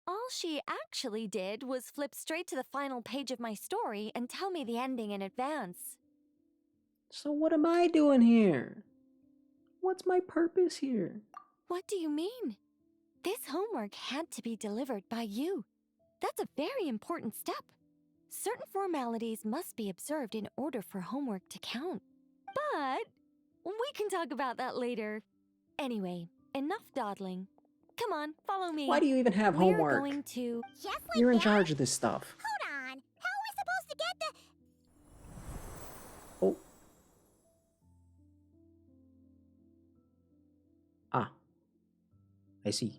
All she actually did was flip straight to the final page of my story and tell me the ending in advance. So what am I doing here? What's my purpose here? What do you mean? This homework had to be delivered by you. That's a very important step. Certain formalities must be observed in order for homework to count. But we can talk about that later. Anyway, enough dawdling. Come on, follow me. Why do you even have We're homework? going to... Just like You're in that? charge of this stuff. Hold on. How are we supposed to get the... Oh. Ah. I see.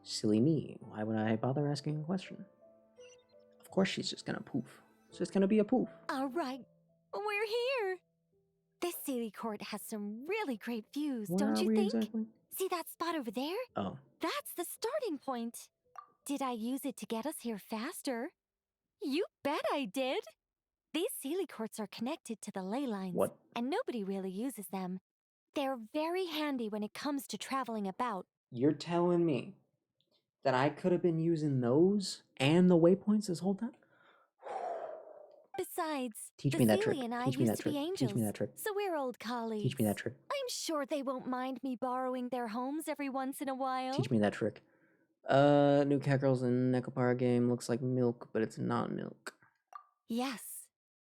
Silly me. Why would I bother asking a question? Of course she's just gonna poof. It's just gonna be a poof. All right, we're here. This Sealy Court has some really great views, Where don't are you we think? exactly? See that spot over there? Oh. That's the starting point. Did I use it to get us here faster? You bet I did. These Sealy Courts are connected to the ley lines, What? and nobody really uses them. They're very handy when it comes to traveling about. You're telling me that I could have been using those and the waypoints this whole time? Besides, Teach the me that trick. Sealy and I Teach me used that to be trick. angels, Teach me that trick. so we're old colleagues. Teach me that trick. I'm sure they won't mind me borrowing their homes every once in a while. Teach me that trick. New Kakarls in Nekopara game looks like milk, but it's not milk. Yes,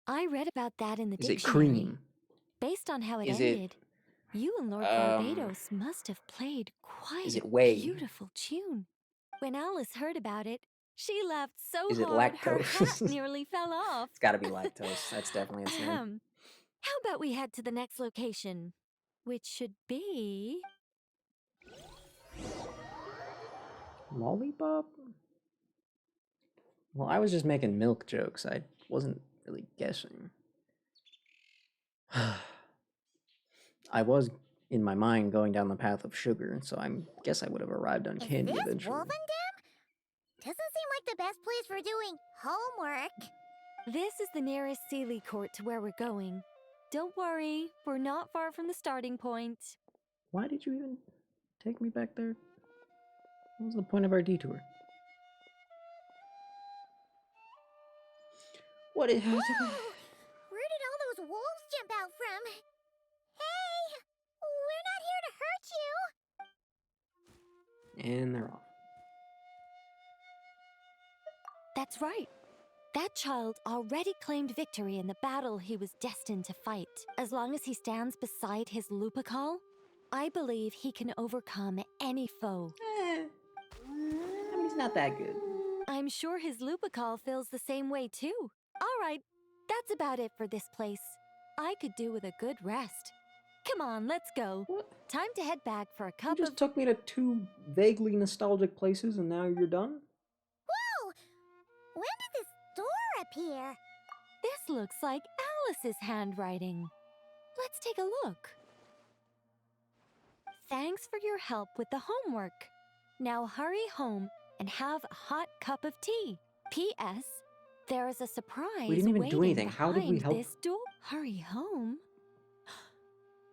I read about that in the Is it dictionary. cream? Based on how it Is ended, it, you and Lord Barbados must have played quite is it a whey? beautiful tune. When Alice heard about it, she laughed so Is it hard her lactose? hat nearly fell off. It's gotta be lactose. That's definitely insane. How about we head to the next location, which should be... Lollipop? Well, I was just making milk jokes. I wasn't really guessing. I was, in my mind, going down the path of sugar, so I guess I would have arrived on candy Is this eventually. Wolvendam? Doesn't seem like the best place for doing homework. This is the nearest Sealy Court to where we're going. Don't worry, we're not far from the starting point. Why did you even take me back there? What was the point of our detour? What is... Whoa! Where did all those wolves jump out from? Hey! We're not here to hurt you! And they're off. That's right. That child already claimed victory in the battle he was destined to fight. As long as he stands beside his Lupacol, I believe he can overcome any foe. I mean, he's not that good. I'm sure his Lupacol feels the same way too. All right, that's about it for this place. I could do with a good rest. Come on, let's go. What? Time to head back for a You cup just of... took me to 2 vaguely nostalgic places and now you're done? Whoa! When did this door appear? This looks like Alice's handwriting. Let's take a look. Thanks for your help with the homework. Now hurry home and have a hot cup of tea. P.S. There is a surprise We didn't even do waiting anything. How did we behind help? this door. Hurry home?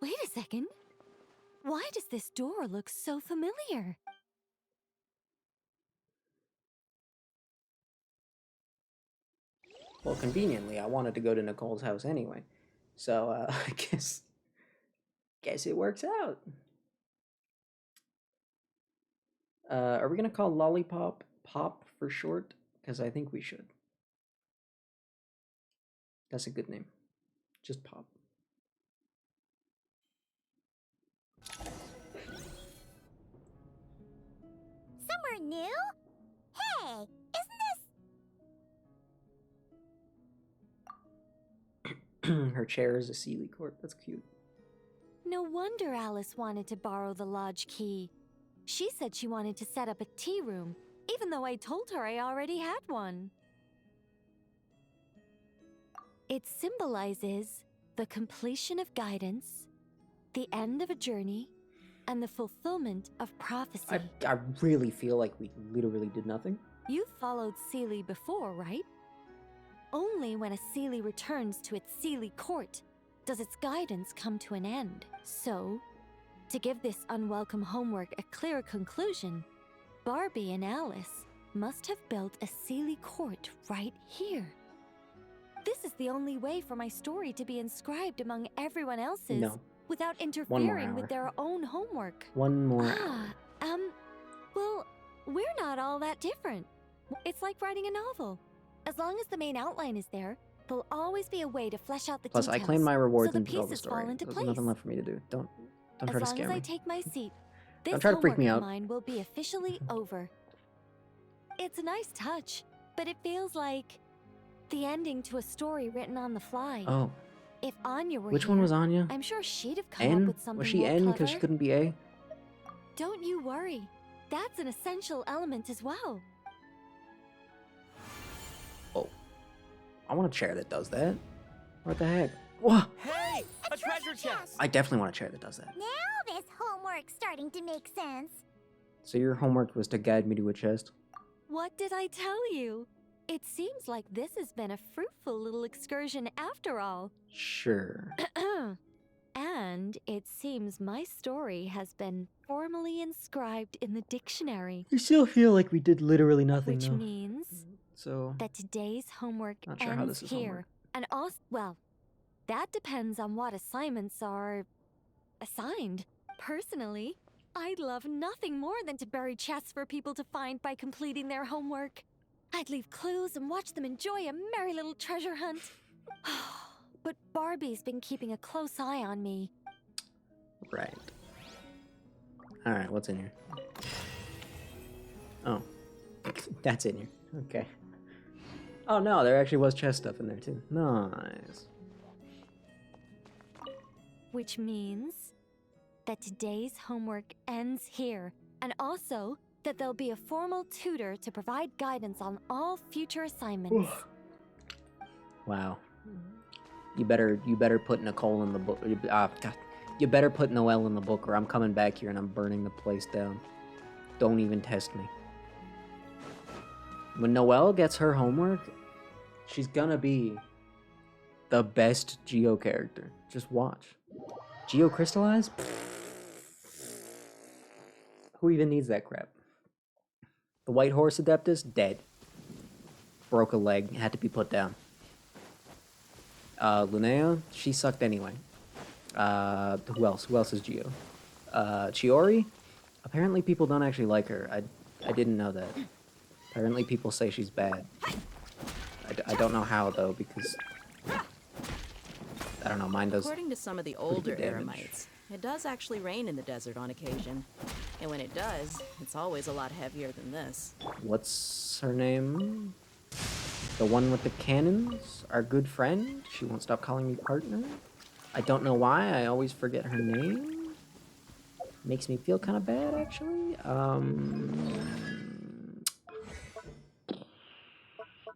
Wait a second. Why does this door look so familiar? Well, conveniently, I wanted to go to Nicole's house anyway. So, I guess it works out. Are we gonna call Lollipop Pop for short? Because I think we should. That's a good name. Just Pop. Somewhere new? Hey, isn't Her chair is a Sealy Court. That's cute. No wonder Alice wanted to borrow the lodge key. She said she wanted to set up a tea room, even though I told her I already had one. It symbolizes the completion of guidance, the end of a journey, and the fulfillment of prophecy. I really feel like we literally did nothing. You've followed Sealy before, right? Only when a Sealy returns to its Sealy court does its guidance come to an end. So, to give this unwelcome homework a clear conclusion, Barbie and Alice must have built a Seelie court right here. This is the only way for my story to be inscribed among everyone else's No. without One more interfering hour. with their own homework. One more hour. Well, we're not all that different. It's like writing a novel. As long as the main outline is there, there'll always be a way to flesh out the Plus, details. I claim my rewards so the and tell the pieces story. fall into There's place. nothing left for me to do. Don't try to As long scare as I me. take my seat, this Don't try to freak homework me of out. mine will be officially over. It's a nice touch, but it feels like the ending to a story written on the fly. Oh, If Anya were which one here, was Anya? I'm sure she'd have come up N? with something Was she more N because she clever. couldn't be A? Don't you worry. That's an essential element as well. Oh. I want a chair that does that. What the heck? Whoa! Hey, a treasure chest! I definitely want a chair that does that. Now this homework's starting to make sense. So your homework was to guide me to a chest? What did I tell you? It seems like this has been a fruitful little excursion after all. Sure. And it seems my story has been formally inscribed in the dictionary. I still feel like we did literally nothing, Which though. means So, that today's homework not sure how ends this is here. homework. And also, well, that depends on what assignments are assigned. Personally, I'd love nothing more than to bury chests for people to find by completing their homework. I'd leave clues and watch them enjoy a merry little treasure hunt. But Barbie's been keeping a close eye on me. Right. Alright, what's in here? Oh. That's in here. Okay. Oh no, there actually was chest stuff in there too. Nice. Which means that today's homework ends here. And also that there'll be a formal tutor to provide guidance on all future assignments. Wow. You better put Nicole in the book. God. You better put Noelle in the book, or I'm coming back here and I'm burning the place down. Don't even test me. When Noelle gets her homework, she's gonna be the best Geo character. Just watch. Geo crystallize? Who even needs that crap? The White Horse Adeptus? Dead. Broke a leg. Had to be put down. Linnea? She sucked anyway. Who else? Who else is Geo? Chiori? Apparently people don't actually like her. I didn't know that. Apparently people say she's bad. I don't know how, though, because... I don't know, mine does... According to some of the pretty older good damage. eremites, it does actually rain in the desert on occasion. And when it does, it's always a lot heavier than this. What's her name? The one with the cannons? Our good friend? She won't stop calling me partner? I don't know why, I always forget her name. Makes me feel kind of bad, actually.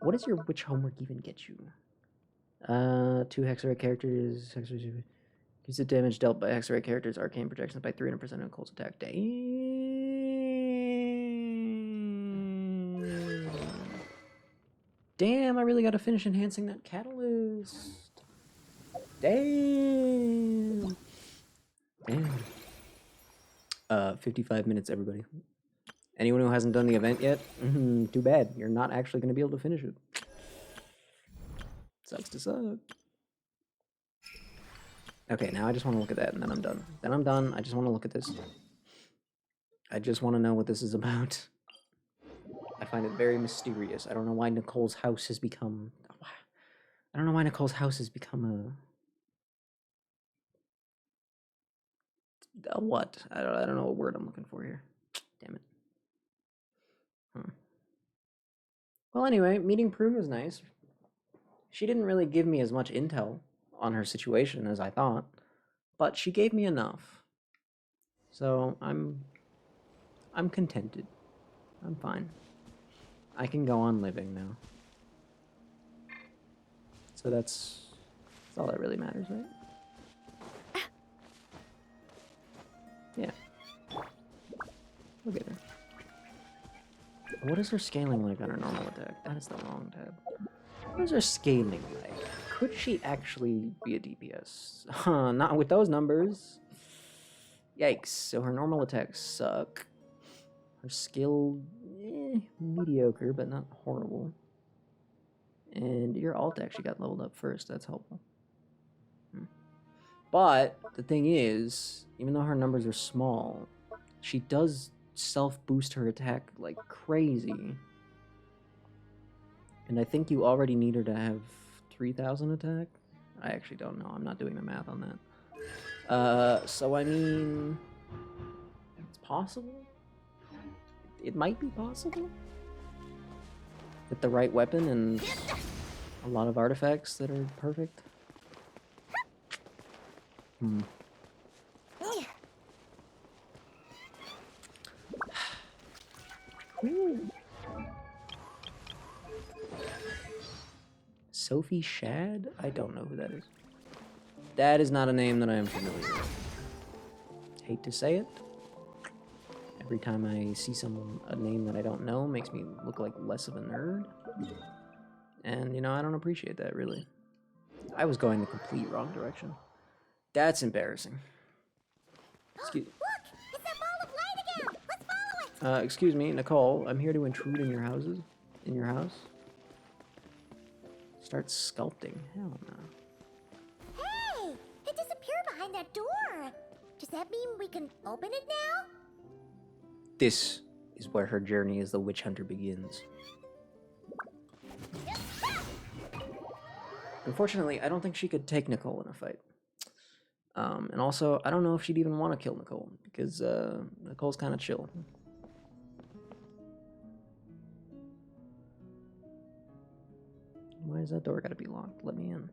What does your witch homework even get you? 2 Hexarite characters. Gives the damage dealt by Hexarite characters, arcane projections by 300% on Cole's attack. Damn, I really gotta finish enhancing that catalyst. Damn. 55 minutes, everybody. Anyone who hasn't done the event yet, too bad. You're not actually gonna be able to finish it. Sucks to suck. Okay, now I just want to look at that, and then I'm done. Then I'm done. I just want to look at this. I just want to know what this is about. I find it very mysterious. I don't know why Nicole's house has become... I don't know why Nicole's house has become a what? I don't know what word I'm looking for here. Damn it. Well, anyway, meeting Prune was nice. She didn't really give me as much intel on her situation as I thought, but she gave me enough. So I'm contented. I'm fine. I can go on living now. So that's all that really matters, right? Yeah. Look at her. What is her scaling like on her normal attack? That is the wrong tab. What is her scaling like? Could she actually be a DPS? Huh, not with those numbers. Yikes. So her normal attacks suck. Her skill, mediocre, but not horrible. And your alt actually got leveled up first. That's helpful. But the thing is, even though her numbers are small, she does self-boost her attack like crazy. And I think you already need her to have 3,000 attack. I actually don't know. I'm not doing the math on that. So I mean, it's possible. It might be possible. With the right weapon and a lot of artifacts that are perfect. Sophie Shad? I don't know who that is. That is not a name that I am familiar with. Hate to say it. Every time I see a name that I don't know, makes me look like less of a nerd. And, you know, I don't appreciate that, really. I was going the complete wrong direction. That's embarrassing. Look! It's that ball of light again! Let's follow it! Excuse me, Nicole. I'm here to intrude in your house. Start sculpting. Hell no. Hey! It disappeared behind that door! Does that mean we can open it now? This is where her journey as the witch hunter begins. Unfortunately, I don't think she could take Nicole in a fight. And also, I don't know if she'd even want to kill Nicole, because Nicole's kind of chill. Why is that door gotta be locked? Let me in.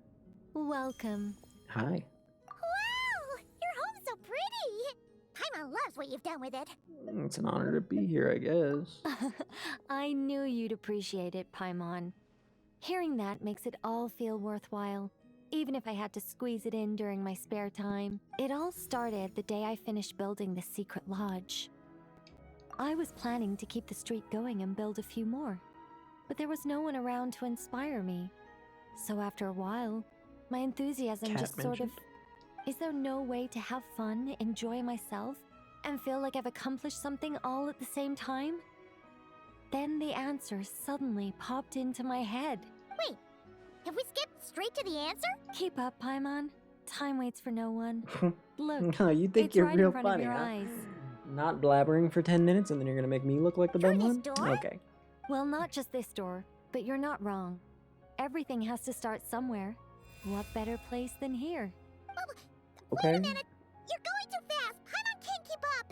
Welcome. Hi. Wow! Your home's so pretty! Paimon loves what you've done with it. It's an honor to be here, I guess. I knew you'd appreciate it, Paimon. Hearing that makes it all feel worthwhile, even if I had to squeeze it in during my spare time. It all started the day I finished building the secret lodge. I was planning to keep the streak going and build a few more, but there was no one around to inspire me. So after a while, my enthusiasm Is there no way to have fun, enjoy myself, and feel like I've accomplished something all at the same time? Then the answer suddenly popped into my head. Wait, have we skipped straight to the answer? Keep up, Paimon. Time waits for no one. Look, No, you think it's you're right real in front funny, of your huh? eyes. Not blabbering for 10 minutes and then you're gonna make me look like the dumb one? door? Okay. Well, not just this door, but you're not wrong. Everything has to start somewhere. What better place than here? Okay. Wait a minute! You're going too fast! Paimon can't keep up!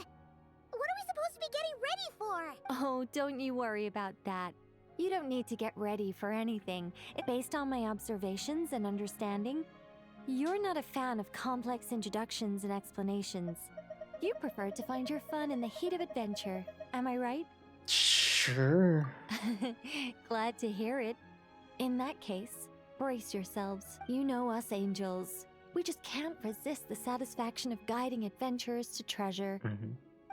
What are we supposed to be getting ready for? Oh, don't you worry about that. You don't need to get ready for anything. Based on my observations and understanding, you're not a fan of complex introductions and explanations. You prefer to find your fun in the heat of adventure. Am I right? Sure. Glad to hear it. In that case, brace yourselves. You know us angels. We just can't resist the satisfaction of guiding adventurers to treasure.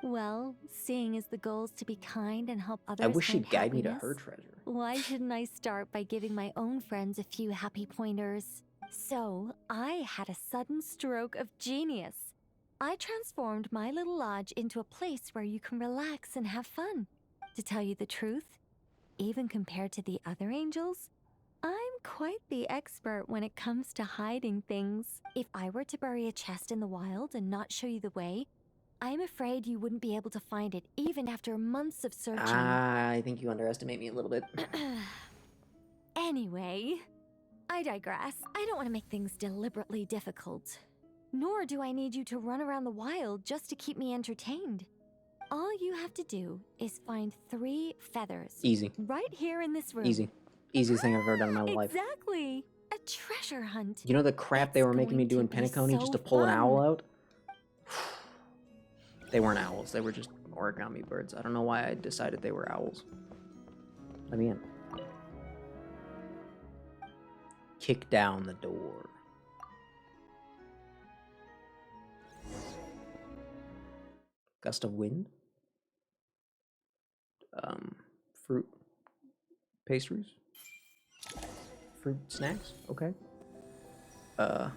Well, seeing as the goal is to be kind and help others I wish find she'd guide me to happiness, her treasure. why shouldn't I start by giving my own friends a few happy pointers? So, I had a sudden stroke of genius. I transformed my little lodge into a place where you can relax and have fun. To tell you the truth, even compared to the other angels, I'm quite the expert when it comes to hiding things. If I were to bury a chest in the wild and not show you the way, I'm afraid you wouldn't be able to find it even after months of searching. I think you underestimate me a little bit. Anyway, I digress. I don't want to make things deliberately difficult. Nor do I need you to run around the wild just to keep me entertained. All you have to do is find 3 feathers. Easy. Right here in this room. Easy. Easiest thing I've ever done in my life. Exactly. A treasure hunt. You know the crap they were making me do in Penacony just to pull an owl out? They weren't owls. They were just origami birds. I don't know why I decided they were owls. Let me in. Kick down the door. Gust of wind. Fruit. Pastries. Fruit snacks. Okay. A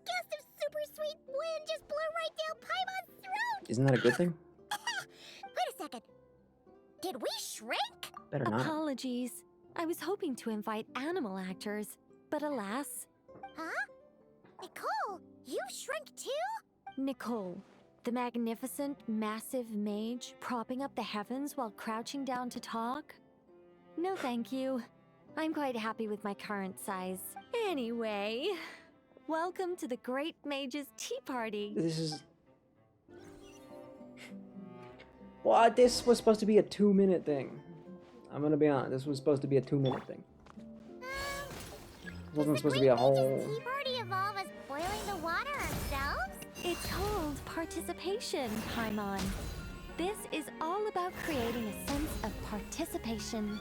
gust of super sweet wind just blew right down Paimon's throat! Isn't that a good thing? Did we shrink? Better not. Apologies. I was hoping to invite animal actors, but alas. Huh? Nicole, you shrink too? Nicole, the magnificent, massive mage propping up the heavens while crouching down to talk? No thank you. I'm quite happy with my current size. Anyway, welcome to the Great Mage's Tea Party. This is... Well, this was supposed to be a 2-minute thing. I'm gonna be honest, this was supposed to be a 2-minute thing. It wasn't supposed to be a whole... Tea party evolve as boiling the water ourselves? It's called participation, Paimon. This is all about creating a sense of participation.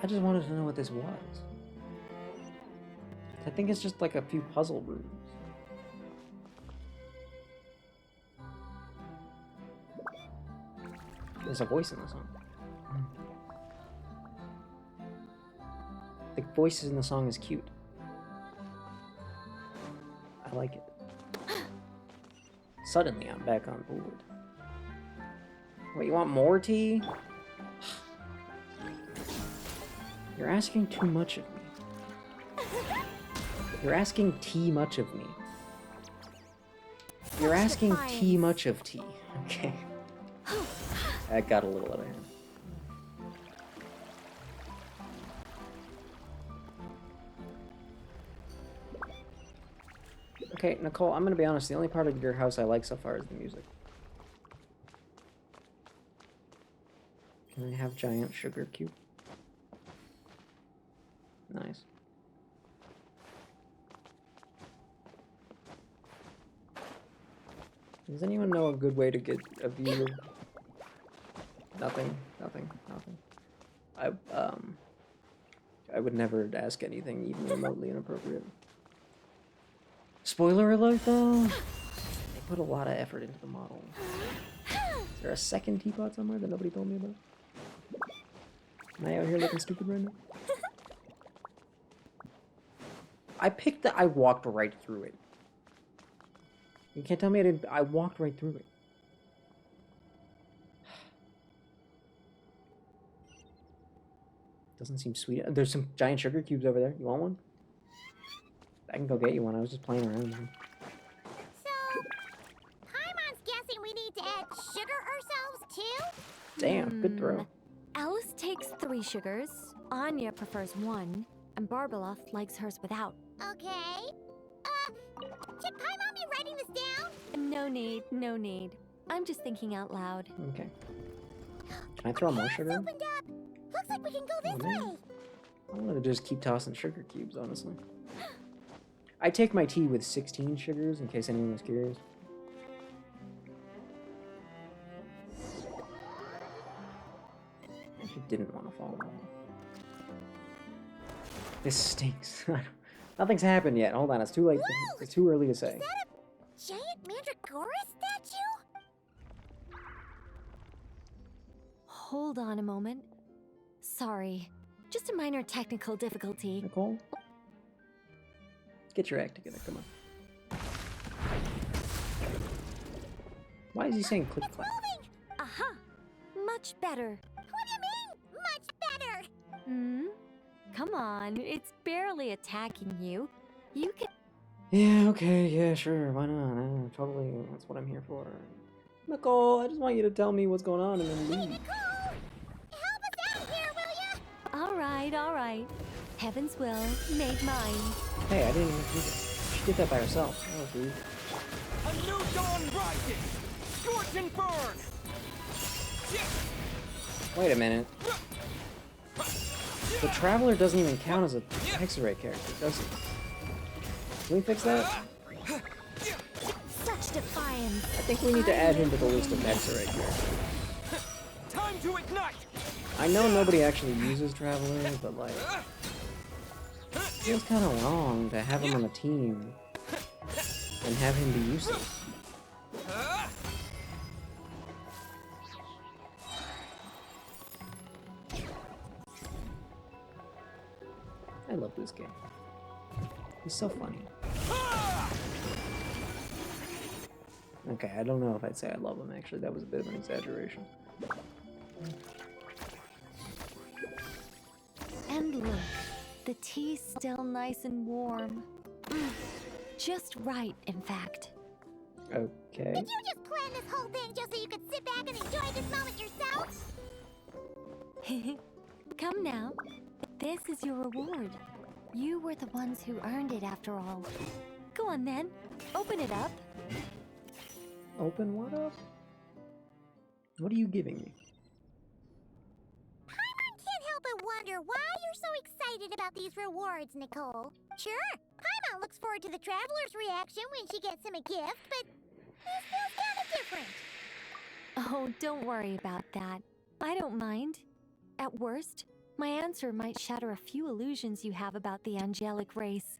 I just wanted to know what this was. I think it's just like a few puzzle rooms. There's a voice in the song. The voice in the song is cute. I like it. Suddenly, I'm back on board. What, you want more tea? You're asking too much of me. You're asking tea much of me. You're asking tea much of tea. Okay. That got a little out of hand. Okay, Nicole, I'm gonna be honest, the only part of your house I like so far is the music. Can I have giant sugar cube? Nice. Does anyone know a good way to get a view of... Nothing. I would never ask anything even remotely inappropriate. Spoiler alert though! They put a lot of effort into the model. Is there a second teapot somewhere that nobody told me about? Am I out here looking stupid right now? I walked right through it. You can't tell me I walked right through it. Doesn't seem sweet. There's some giant sugar cubes over there. You want one? I can go get you one. I was just playing around. So, Paimon's guessing we need to add sugar ourselves too? Damn, good throw. Alice takes 3 sugars, Anya prefers 1, and Barbeloth likes hers without. Okay. Should Paimon be writing this down? No need. I'm just thinking out loud. Okay. Can I throw more sugar? Opened up. Looks like we can go this way. I wanted to just keep tossing sugar cubes, honestly. I take my tea with 16 sugars, in case anyone was curious. I actually didn't want to fall in. This stinks. Nothing's happened yet. Hold on, it's too late. It's too early to say. Is that a giant Mandragora statue? Hold on a moment. Sorry. Just a minor technical difficulty. Nicole? Get your act together, come on. Why is he saying click clack? Aha! Much better. What do you mean, much better? Come on, it's barely attacking you. You can... Yeah, okay, yeah, sure, why not? Totally, that's what I'm here for. Nicole, I just want you to tell me what's going on and then leave. Nicole! Help us out here, will ya? All right. Heaven's will, made mine. Hey, I didn't even do that. She did that by herself. That was rude. A new dawn rising! Scorch and burn! Wait a minute. The Traveler doesn't even count as a Hexarray character, does he? Can we fix that? Such defiance. I think we need to add him to the list of Hexarray characters. Time to ignite! I know nobody actually uses Traveler, but like... It feels kind of wrong to have him on the team and have him be useless. I love this game. He's so funny. Okay, I don't know if I'd say I love him, actually. That was a bit of an exaggeration. And look, the tea's still nice and warm. Just right, in fact. Okay. Did you just plan this whole thing just so you could sit back and enjoy this moment yourself? Come now. This is your reward. You were the ones who earned it after all. Go on then. Open it up. Open what up? What are you giving me? Paimon can't help but wonder why you're so excited about these rewards, Nicole. Sure, Paimon looks forward to the traveler's reaction when she gets him a gift, but this feels kind of different. Oh, don't worry about that. I don't mind. At worst, my answer might shatter a few illusions you have about the angelic race.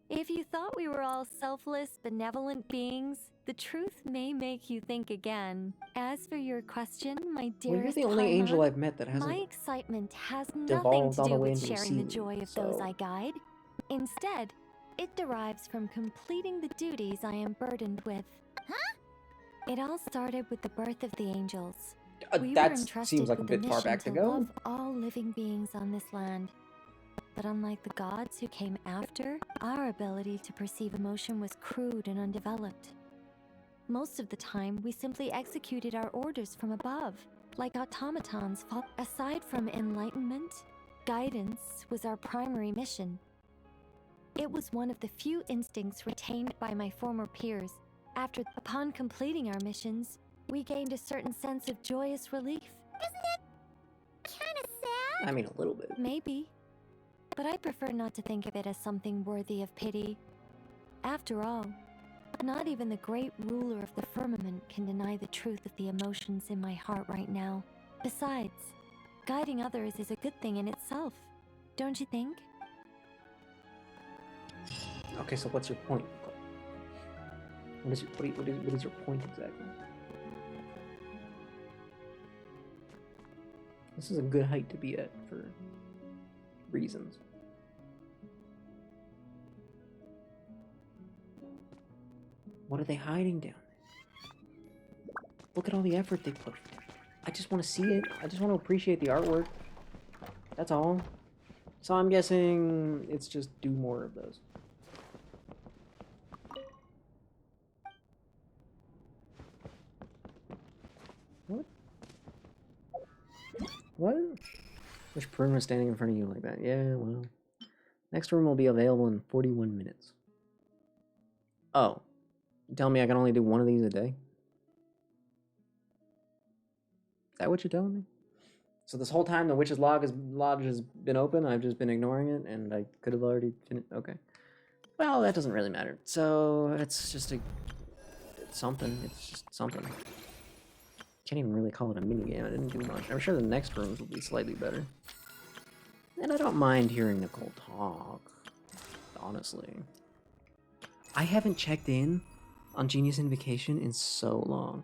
If you thought we were all selfless, benevolent beings, the truth may make you think again. As for your question, my Well, dearest you're the only angel Paimon, I've met that hasn't my excitement has nothing devolved to all the do way with into a sharing the scene, joy of those so- I guide. Instead, it derives from completing the duties I am burdened with. Huh? It all started with the birth of the angels. We were That entrusted seems like a with the bit far mission back to to go. love all living beings on this land. But unlike the gods who came after, our ability to perceive emotion was crude and undeveloped. Most of the time, we simply executed our orders from above, like automatons. Aside from enlightenment, guidance was our primary mission. It was one of the few instincts retained by my former peers. Upon completing our missions, we gained a certain sense of joyous relief. Isn't that kind of sad? I mean, a little bit. Maybe. But I prefer not to think of it as something worthy of pity. After all, not even the great ruler of the firmament can deny the truth of the emotions in my heart right now. Besides, guiding others is a good thing in itself, don't you think? Okay, so what's your point? What is your point exactly? This is a good height to be at for reasons. What are they hiding down there? Look at all the effort they put. I just want to see it. I just want to appreciate the artwork. That's all. So I'm guessing it's just do more of those. What? What? Wish Prune was standing in front of you like that. Yeah, well. Next room will be available in 41 minutes. Oh. You telling me I can only do one of these a day? Is that what you're telling me? So this whole time the Witch's Lodge has been open, I've just been ignoring it, and I could have already finished. Okay. Well, that doesn't really matter. So it's just it's something. It's just something. Can't even really call it a mini game. I didn't do much. I'm sure the next rooms will be slightly better. And I don't mind hearing Nicole talk, honestly. I haven't checked in on Genius Invocation in so long.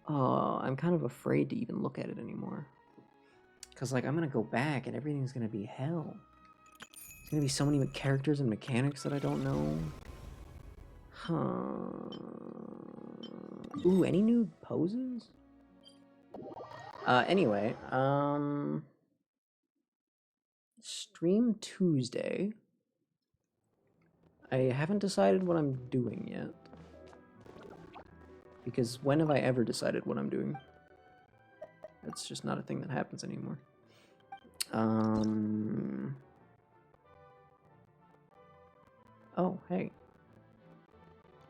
Oh, I'm kind of afraid to even look at it anymore. Because, like, I'm going to go back and everything's going to be hell. There's going to be so many characters and mechanics that I don't know. Huh. Ooh, any new poses? Anyway, stream Tuesday. I haven't decided what I'm doing yet. Because when have I ever decided what I'm doing? That's just not a thing that happens anymore. Oh, hey.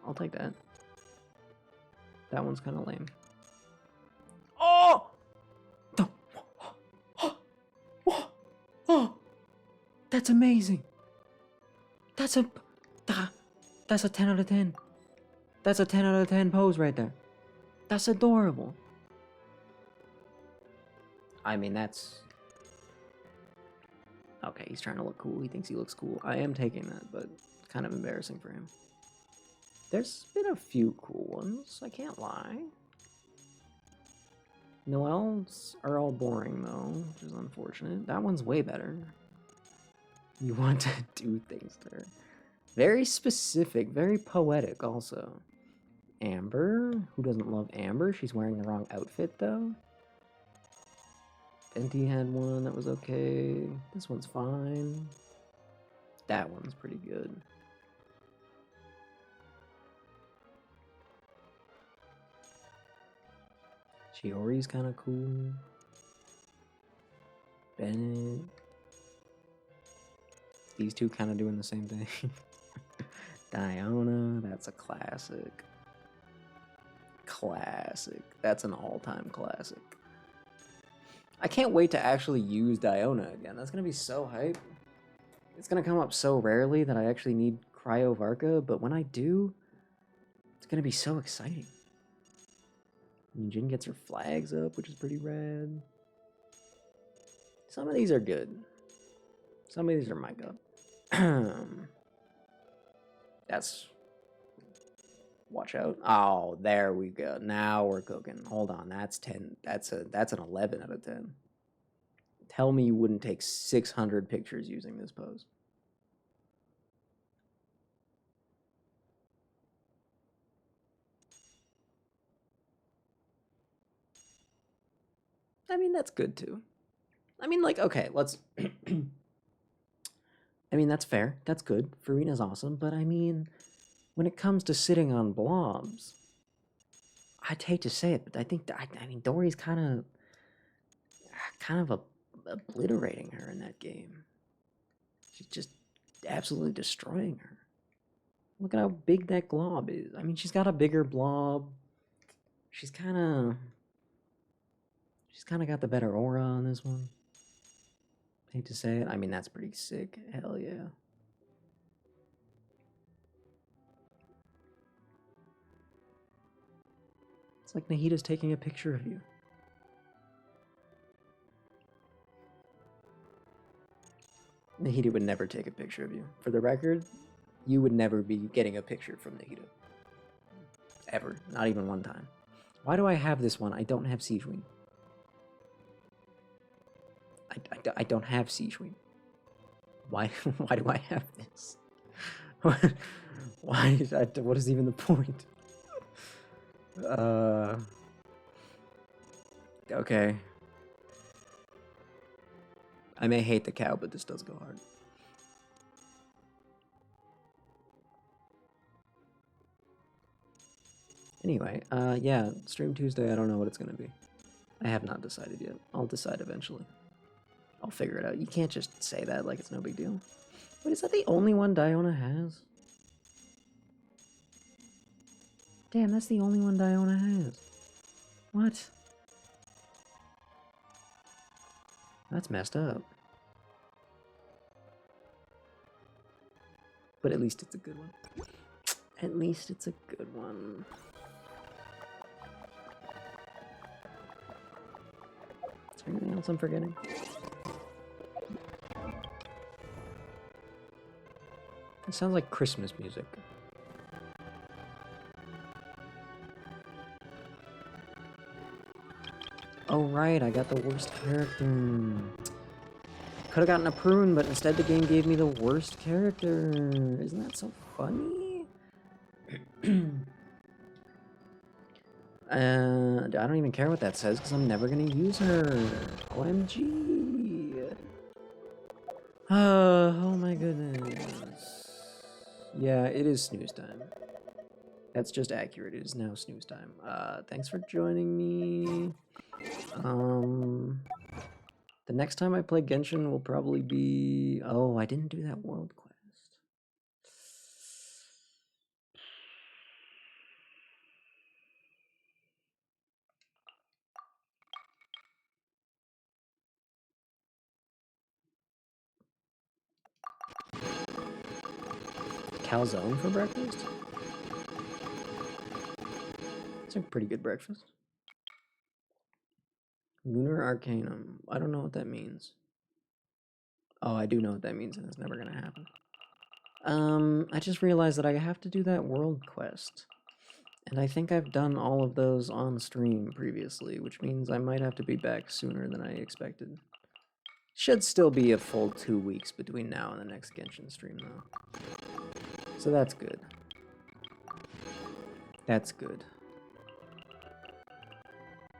I'll take that. That one's kind of lame. Oh! Oh! That's amazing! That's a 10 out of 10. That's a 10 out of 10 pose right there. That's adorable. I mean, that's... Okay, he's trying to look cool. He thinks he looks cool. I am taking that, but it's kind of embarrassing for him. There's been a few cool ones, I can't lie. Noelle's are all boring, though, which is unfortunate. That one's way better. You want to do things to her. Very specific, very poetic, also. Amber. Who doesn't love Amber? She's wearing the wrong outfit, though. Fenty had one that was okay. This one's fine. That one's pretty good. Shiori's kind of cool. Bennett. These two kind of doing the same thing. Diona, that's a classic. Classic. That's an all-time classic. I can't wait to actually use Diona again. That's gonna be so hype. It's gonna come up so rarely that I actually need Cryovarka, but when I do, it's gonna be so exciting. And Jin gets her flags up, which is pretty rad. Some of these are good. Some of these are my god. That's... Watch out. Oh, there we go. Now we're cooking. Hold on, that's 10. That's an 11 out of 10. Tell me you wouldn't take 600 pictures using this pose. I mean, that's good too. I mean, like, okay, let's... I mean, that's fair. That's good. Farina's awesome, but I mean, when it comes to sitting on blobs, I'd hate to say it, but I think, I mean, Dory's kind of obliterating her in that game. She's just absolutely destroying her. Look at how big that glob is. I mean, she's got a bigger blob. She's kind of got the better aura on this one. Hate to say it. I mean, that's pretty sick. Hell yeah. It's like Nahida's taking a picture of you. Nahida would never take a picture of you. For the record, you would never be getting a picture from Nahida. Ever. Not even one time. Why do I have this one? I don't have Sijuin. I don't have Sijuin. Why do I have this? Why is that? What is even the point? Okay. I may hate the cow, but this does go hard. Anyway, yeah, Stream Tuesday, I don't know what it's gonna be. I have not decided yet. I'll decide eventually. I'll figure it out. You can't just say that like it's no big deal. Wait, is that the only one Diona has? Damn, that's the only one Diona has. What? That's messed up. But at least it's a good one. At least it's a good one. Is there anything else I'm forgetting? It sounds like Christmas music. Oh right, I got the worst character. Could have gotten a prune, but instead the game gave me the worst character. Isn't that so funny? I don't even care what that says because I'm never gonna use her. OMG. Oh my goodness. Yeah, it is snooze time. That's just accurate. It is now snooze time. Thanks for joining me. The next time I play Genshin will probably be... Oh, I didn't do that world quest. Calzone for breakfast? It's a pretty good breakfast. Lunar Arcanum. I don't know what that means. Oh, I do know what that means, and it's never gonna happen. I just realized that I have to do that world quest. And I think I've done all of those on stream previously, which means I might have to be back sooner than I expected. Should still be a full 2 weeks between now and the next Genshin stream, though. So that's good. That's good.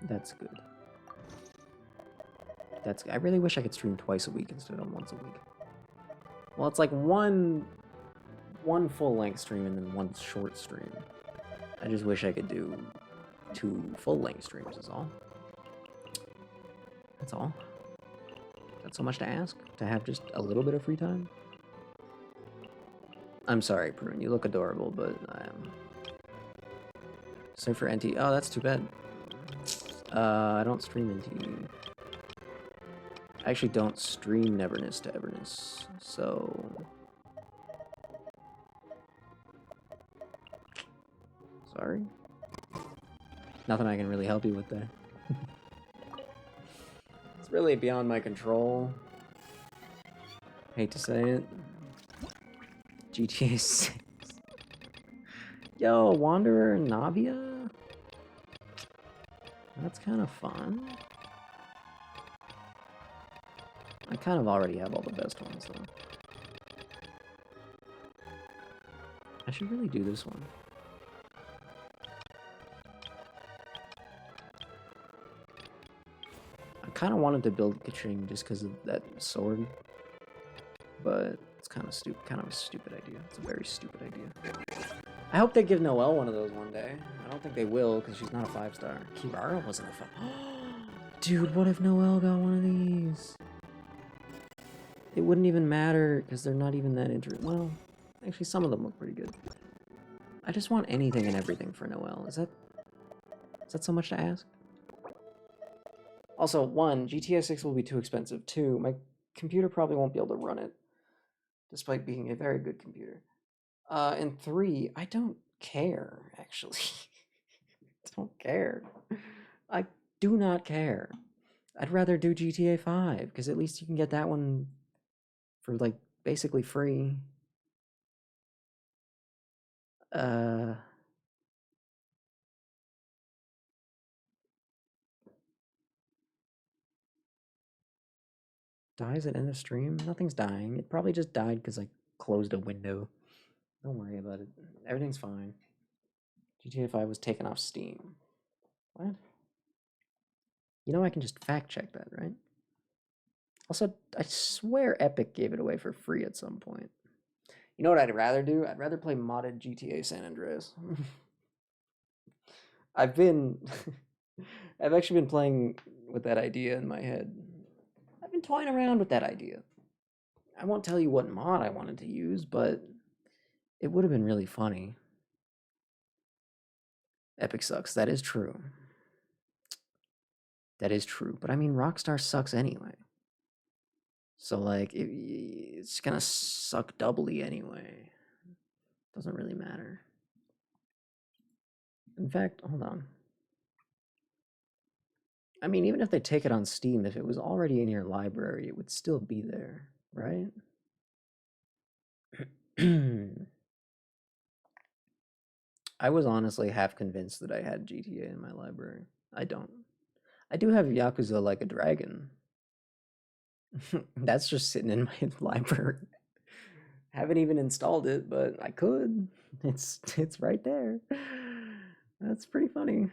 That's good. I really wish I could stream twice a week instead of once a week. Well, it's like one full-length stream and then one short stream. I just wish I could do 2 full-length streams is all. That's all. That's so much to ask? To have just a little bit of free time? I'm sorry, Prune. You look adorable, but I am... Sorry for NT. Oh, that's too bad. I don't stream NT. I actually don't stream Neverness to Everness, so... Sorry. Nothing I can really help you with there. It's really beyond my control. Hate to say it. GTA 6. Yo, Wanderer and Navia? That's kind of fun. I kind of already have all the best ones, though. I should really do this one. I kind of wanted to build Kaching just because of that sword, but it's kind of stupid. Kind of a stupid idea. It's a very stupid idea. I hope they give Noelle one of those one day. I don't think they will because she's not a 5-star. Kirara wasn't a 5. Dude, what if Noelle got one of these? It wouldn't even matter because they're not even that interesting. Well, actually, some of them look pretty good. I just want anything and everything for Noelle. Is that so much to ask? Also, 1, GTA 6 will be too expensive. 2, my computer probably won't be able to run it, despite being a very good computer. And 3, I don't care, actually. I don't care. I do not care. I'd rather do GTA 5, because at least you can get that one for, like, basically free. Dies at end of stream? Nothing's dying. It probably just died because I closed a window. Don't worry about it. Everything's fine. GTA 5 was taken off Steam. What? You know I can just fact check that, right? Also, I swear Epic gave it away for free at some point. You know what I'd rather do? I'd rather play modded GTA San Andreas. I've actually been playing with that idea in my head. I've been toying around with that idea. I won't tell you what mod I wanted to use, but it would have been really funny. Epic sucks. That is true. That is true. But I mean, Rockstar sucks anyway. So, like, it's gonna suck doubly anyway. Doesn't really matter. In fact, hold on. I mean, even if they take it on Steam, if it was already in your library, it would still be there, right? I was honestly half convinced that I had GTA in my library. I don't. I do have Yakuza Like a Dragon. That's just sitting in my library. Haven't even installed it, but I could. It's right there. That's pretty funny.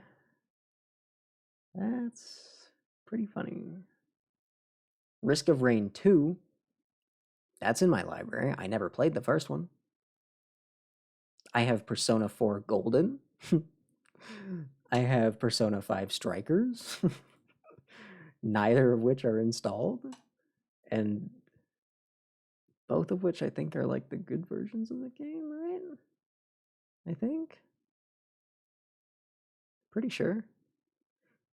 That's pretty funny. Risk of Rain 2. That's in my library. I never played the first one. I have Persona 4 Golden. I have Persona 5 Strikers. Neither of which are installed. And both of which I think are like the good versions of the game, right? I think. Pretty sure.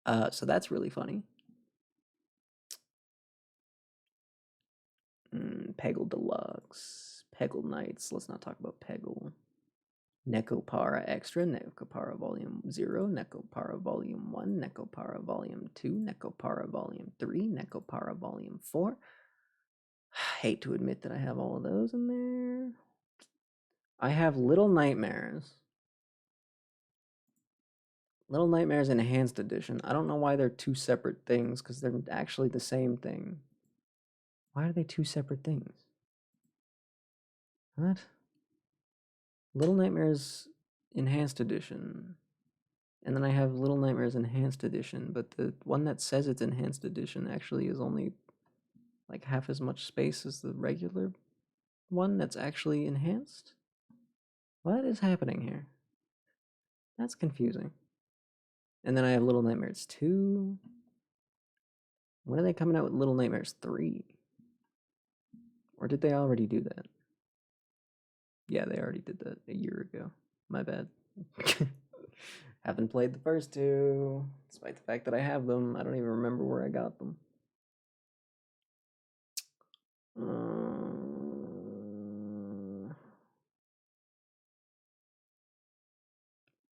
So that's really funny. Peggle Deluxe. Peggle Knights. Let's not talk about Peggle. Necopara Extra, Necopara Volume 0, Necopara Volume 1, Necopara Volume 2, Necopara Volume 3, Necopara Volume 4. Hate to admit that I have all of those in there. I have Little Nightmares. Little Nightmares Enhanced Edition. I don't know why they're 2 separate things, because they're actually the same thing. Why are they 2 separate things? What? Little Nightmares Enhanced Edition. And then I have Little Nightmares Enhanced Edition, but the one that says it's Enhanced Edition actually is only like half as much space as the regular one that's actually enhanced. What is happening here? That's confusing. And then I have Little Nightmares 2. When are they coming out with Little Nightmares 3? Or did they already do that? Yeah, they already did that a year ago. My bad. Haven't played the first two, despite the fact that I have them. I don't even remember where I got them.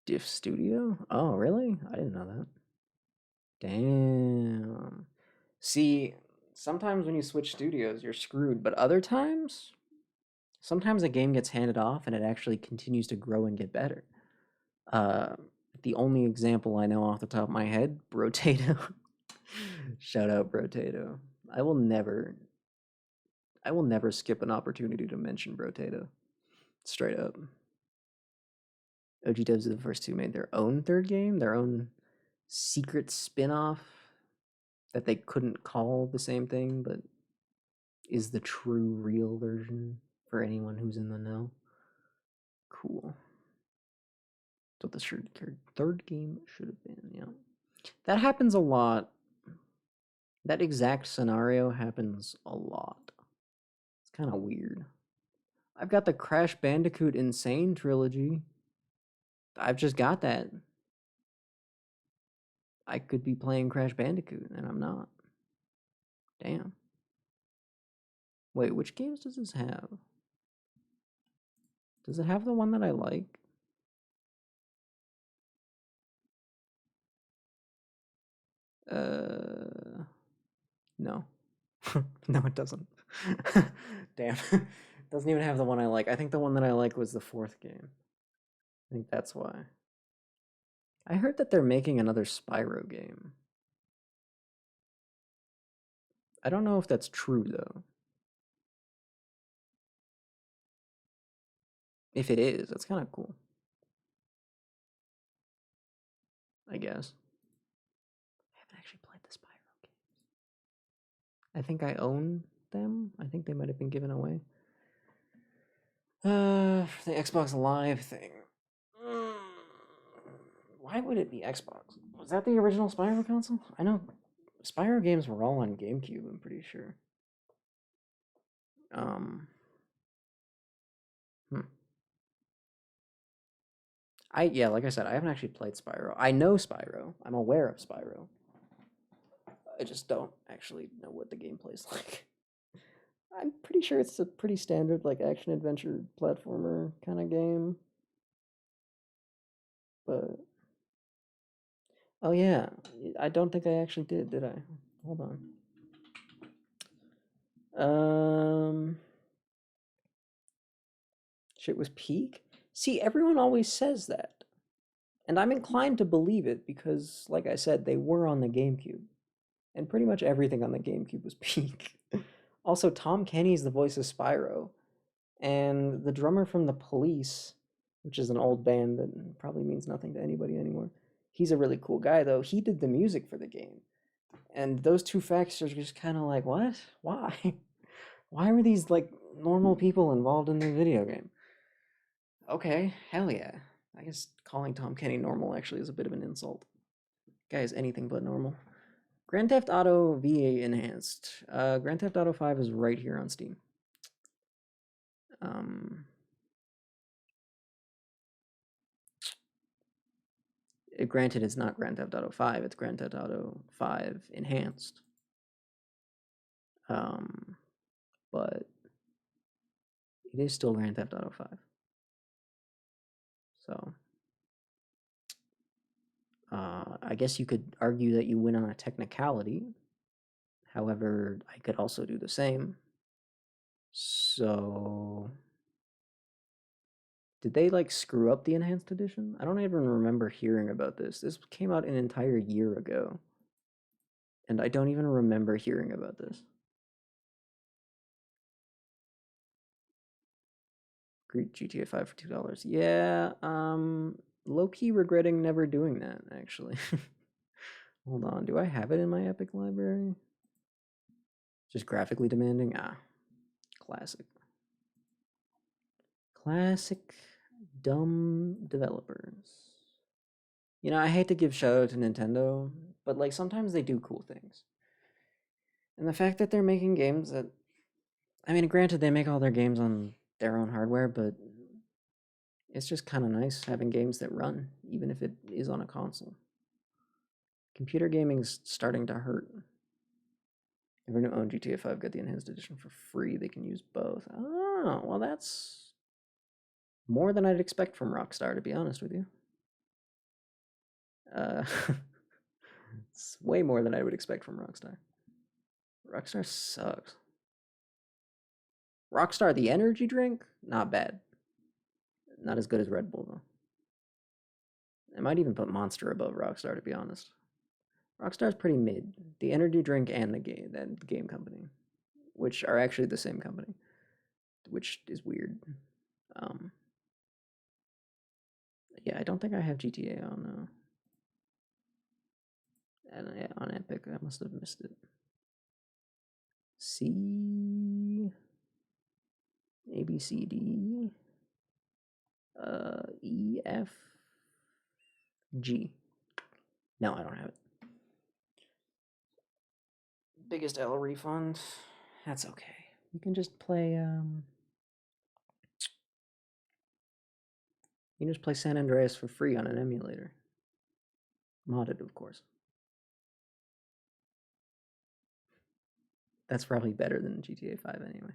Diff Studio? Oh, really? I didn't know that. Damn. See, sometimes when you switch studios, you're screwed, but other times, sometimes a game gets handed off and it actually continues to grow and get better. The only example I know off the top of my head, Brotato. Shout out Brotato. I will never skip an opportunity to mention Brotato. Straight up. OG Devs of the first two made their own third game, their own secret spin-off that they couldn't call the same thing, but is the true real version for anyone who's in the know. Cool. So the third game should have been, yeah. That happens a lot. That exact scenario happens a lot. It's kind of weird. I've got the Crash Bandicoot Insane trilogy. I've just got that. I could be playing Crash Bandicoot, and I'm not. Damn. Wait, which games does this have? Does it have the one that I like? No. No, it doesn't. Damn. Doesn't even have the one I like. I think the one that I like was the fourth game. I think that's why. I heard that they're making another Spyro game. I don't know if that's true, though. If it is, that's kind of cool. I guess. I haven't actually played the Spyro games. I think I own them. I think they might have been given away. The Xbox Live thing. Why would it be Xbox? Was that the original Spyro console? I know Spyro games were all on GameCube, I'm pretty sure. Like I said, I haven't actually played Spyro. I know Spyro. I'm aware of Spyro. I just don't actually know what the gameplay's like. I'm pretty sure it's a pretty standard, like, action-adventure platformer kind of game. But... oh yeah, I don't think I actually did I? Hold on. Shit was peak? See, everyone always says that. And I'm inclined to believe it because, like I said, they were on the GameCube. And pretty much everything on the GameCube was peak. Also, Tom Kenny's the voice of Spyro. And the drummer from The Police, which is an old band that probably means nothing to anybody anymore. He's a really cool guy, though. He did the music for the game. And those two facts are just kind of like, what? Why? Why were these, like, normal people involved in the video game? Okay, hell yeah. I guess calling Tom Kenny normal actually is a bit of an insult. Guy is anything but normal. Grand Theft Auto VA Enhanced. Grand Theft Auto 5 is right here on Steam. Granted, it's not Grand Theft Auto 5, it's Grand Theft Auto 5 Enhanced. But it is still Grand Theft Auto 5. So, I guess you could argue that you win on a technicality. However, I could also do the same. So, did they, like, screw up the Enhanced Edition? I don't even remember hearing about this. This came out an entire year ago. And I don't even remember hearing about this. Great GTA 5 for $2. Yeah, low-key regretting never doing that, actually. Hold on, do I have it in my Epic library? Just graphically demanding? Ah, classic. Classic dumb developers. You know, I hate to give shout out to Nintendo, but like sometimes they do cool things. And the fact that they're making games that, I mean, granted they make all their games on their own hardware, but it's just kind of nice having games that run, even if it is on a console. Computer gaming's starting to hurt. Everyone who owns GTA 5 got the enhanced edition for free. They can use both. Oh, well, that's more than I'd expect from Rockstar, to be honest with you. It's way more than I would expect from Rockstar. Rockstar sucks. Rockstar, the energy drink, not bad. Not as good as Red Bull, though. I might even put Monster above Rockstar, to be honest. Rockstar's pretty mid. The energy drink and the game company, which are actually the same company, which is weird. Yeah, I don't think I have GTA on on Epic. I must have missed it. C A B C D E F G. No, I don't have it. Biggest L refund. That's okay. You can just play you can just play San Andreas for free on an emulator. Modded, of course. That's probably better than GTA 5 anyway.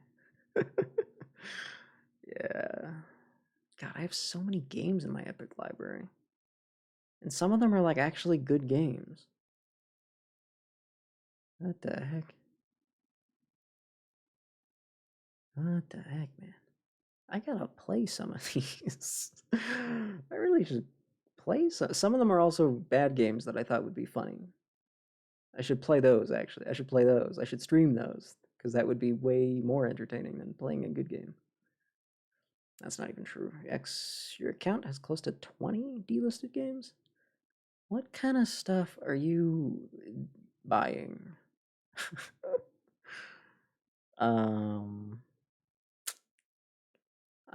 Yeah. God, I have so many games in my Epic library. And some of them are like actually good games. What the heck? What the heck, man? I gotta play some of these. I really should play some. Some of them are also bad games that I thought would be funny. I should play those, actually. I should play those. I should stream those, because that would be way more entertaining than playing a good game. That's not even true. Your account has close to 20 delisted games? What kind of stuff are you buying?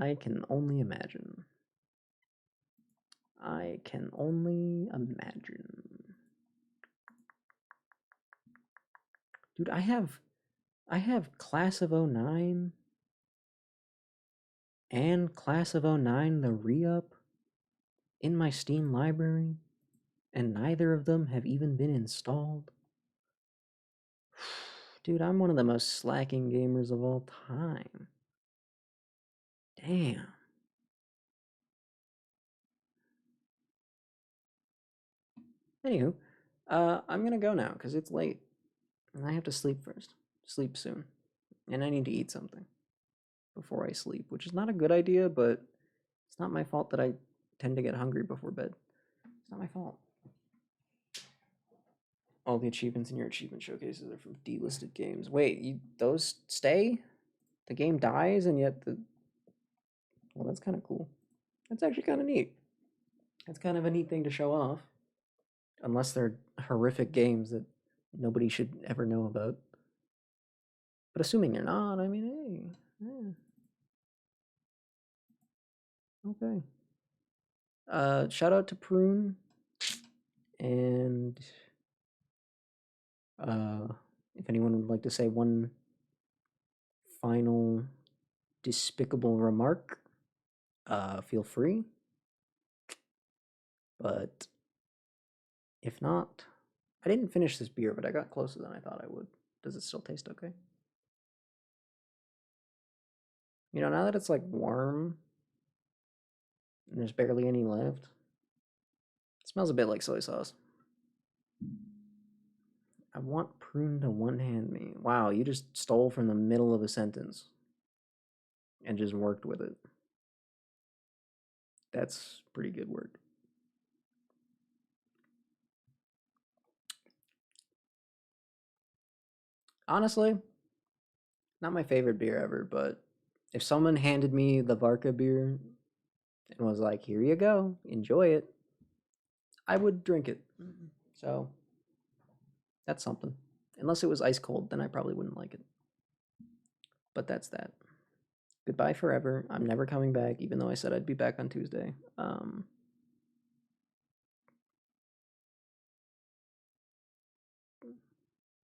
I can only imagine. I can only imagine. Dude, I have Class of '09 and Class of '09 the re-up in my Steam library, and neither of them have even been installed. Dude, I'm one of the most slacking gamers of all time. Damn. Anywho, I'm gonna go now because it's late, and I have to sleep first. Sleep soon, and I need to eat something before I sleep, which is not a good idea, but it's not my fault that I tend to get hungry before bed. It's not my fault. All the achievements in your achievement showcases are from delisted games. Wait, those stay? The game dies, and yet well, that's kind of cool. That's actually kind of neat. That's kind of a neat thing to show off. Unless they're horrific games that nobody should ever know about. But assuming they're not, I mean, hey. Yeah. Okay. Shout out to Prune. And if anyone would like to say one final despicable remark, feel free. But if not, I didn't finish this beer, but I got closer than I thought I would. Does it still taste okay? You know, now that it's like warm and there's barely any left, it smells a bit like soy sauce. I want Prune to one-hand me. Wow, you just stole from the middle of a sentence and just worked with it. That's pretty good work. Honestly, not my favorite beer ever, but If someone handed me the Varka beer and was like, "Here you go, enjoy it," I would drink it. So that's something. Unless it was ice cold, then I probably wouldn't like it. But that's that. Goodbye forever. I'm never coming back, even though I said I'd be back on Tuesday.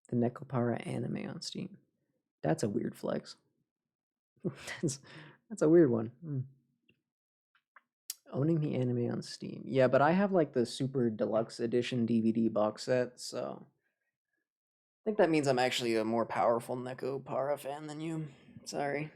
The Nekopara anime on Steam. That's a weird flex. that's a weird one. Owning the anime on Steam. Yeah, but I have like the super deluxe edition DVD box set, so I think that means I'm actually a more powerful Nekopara fan than you. Sorry.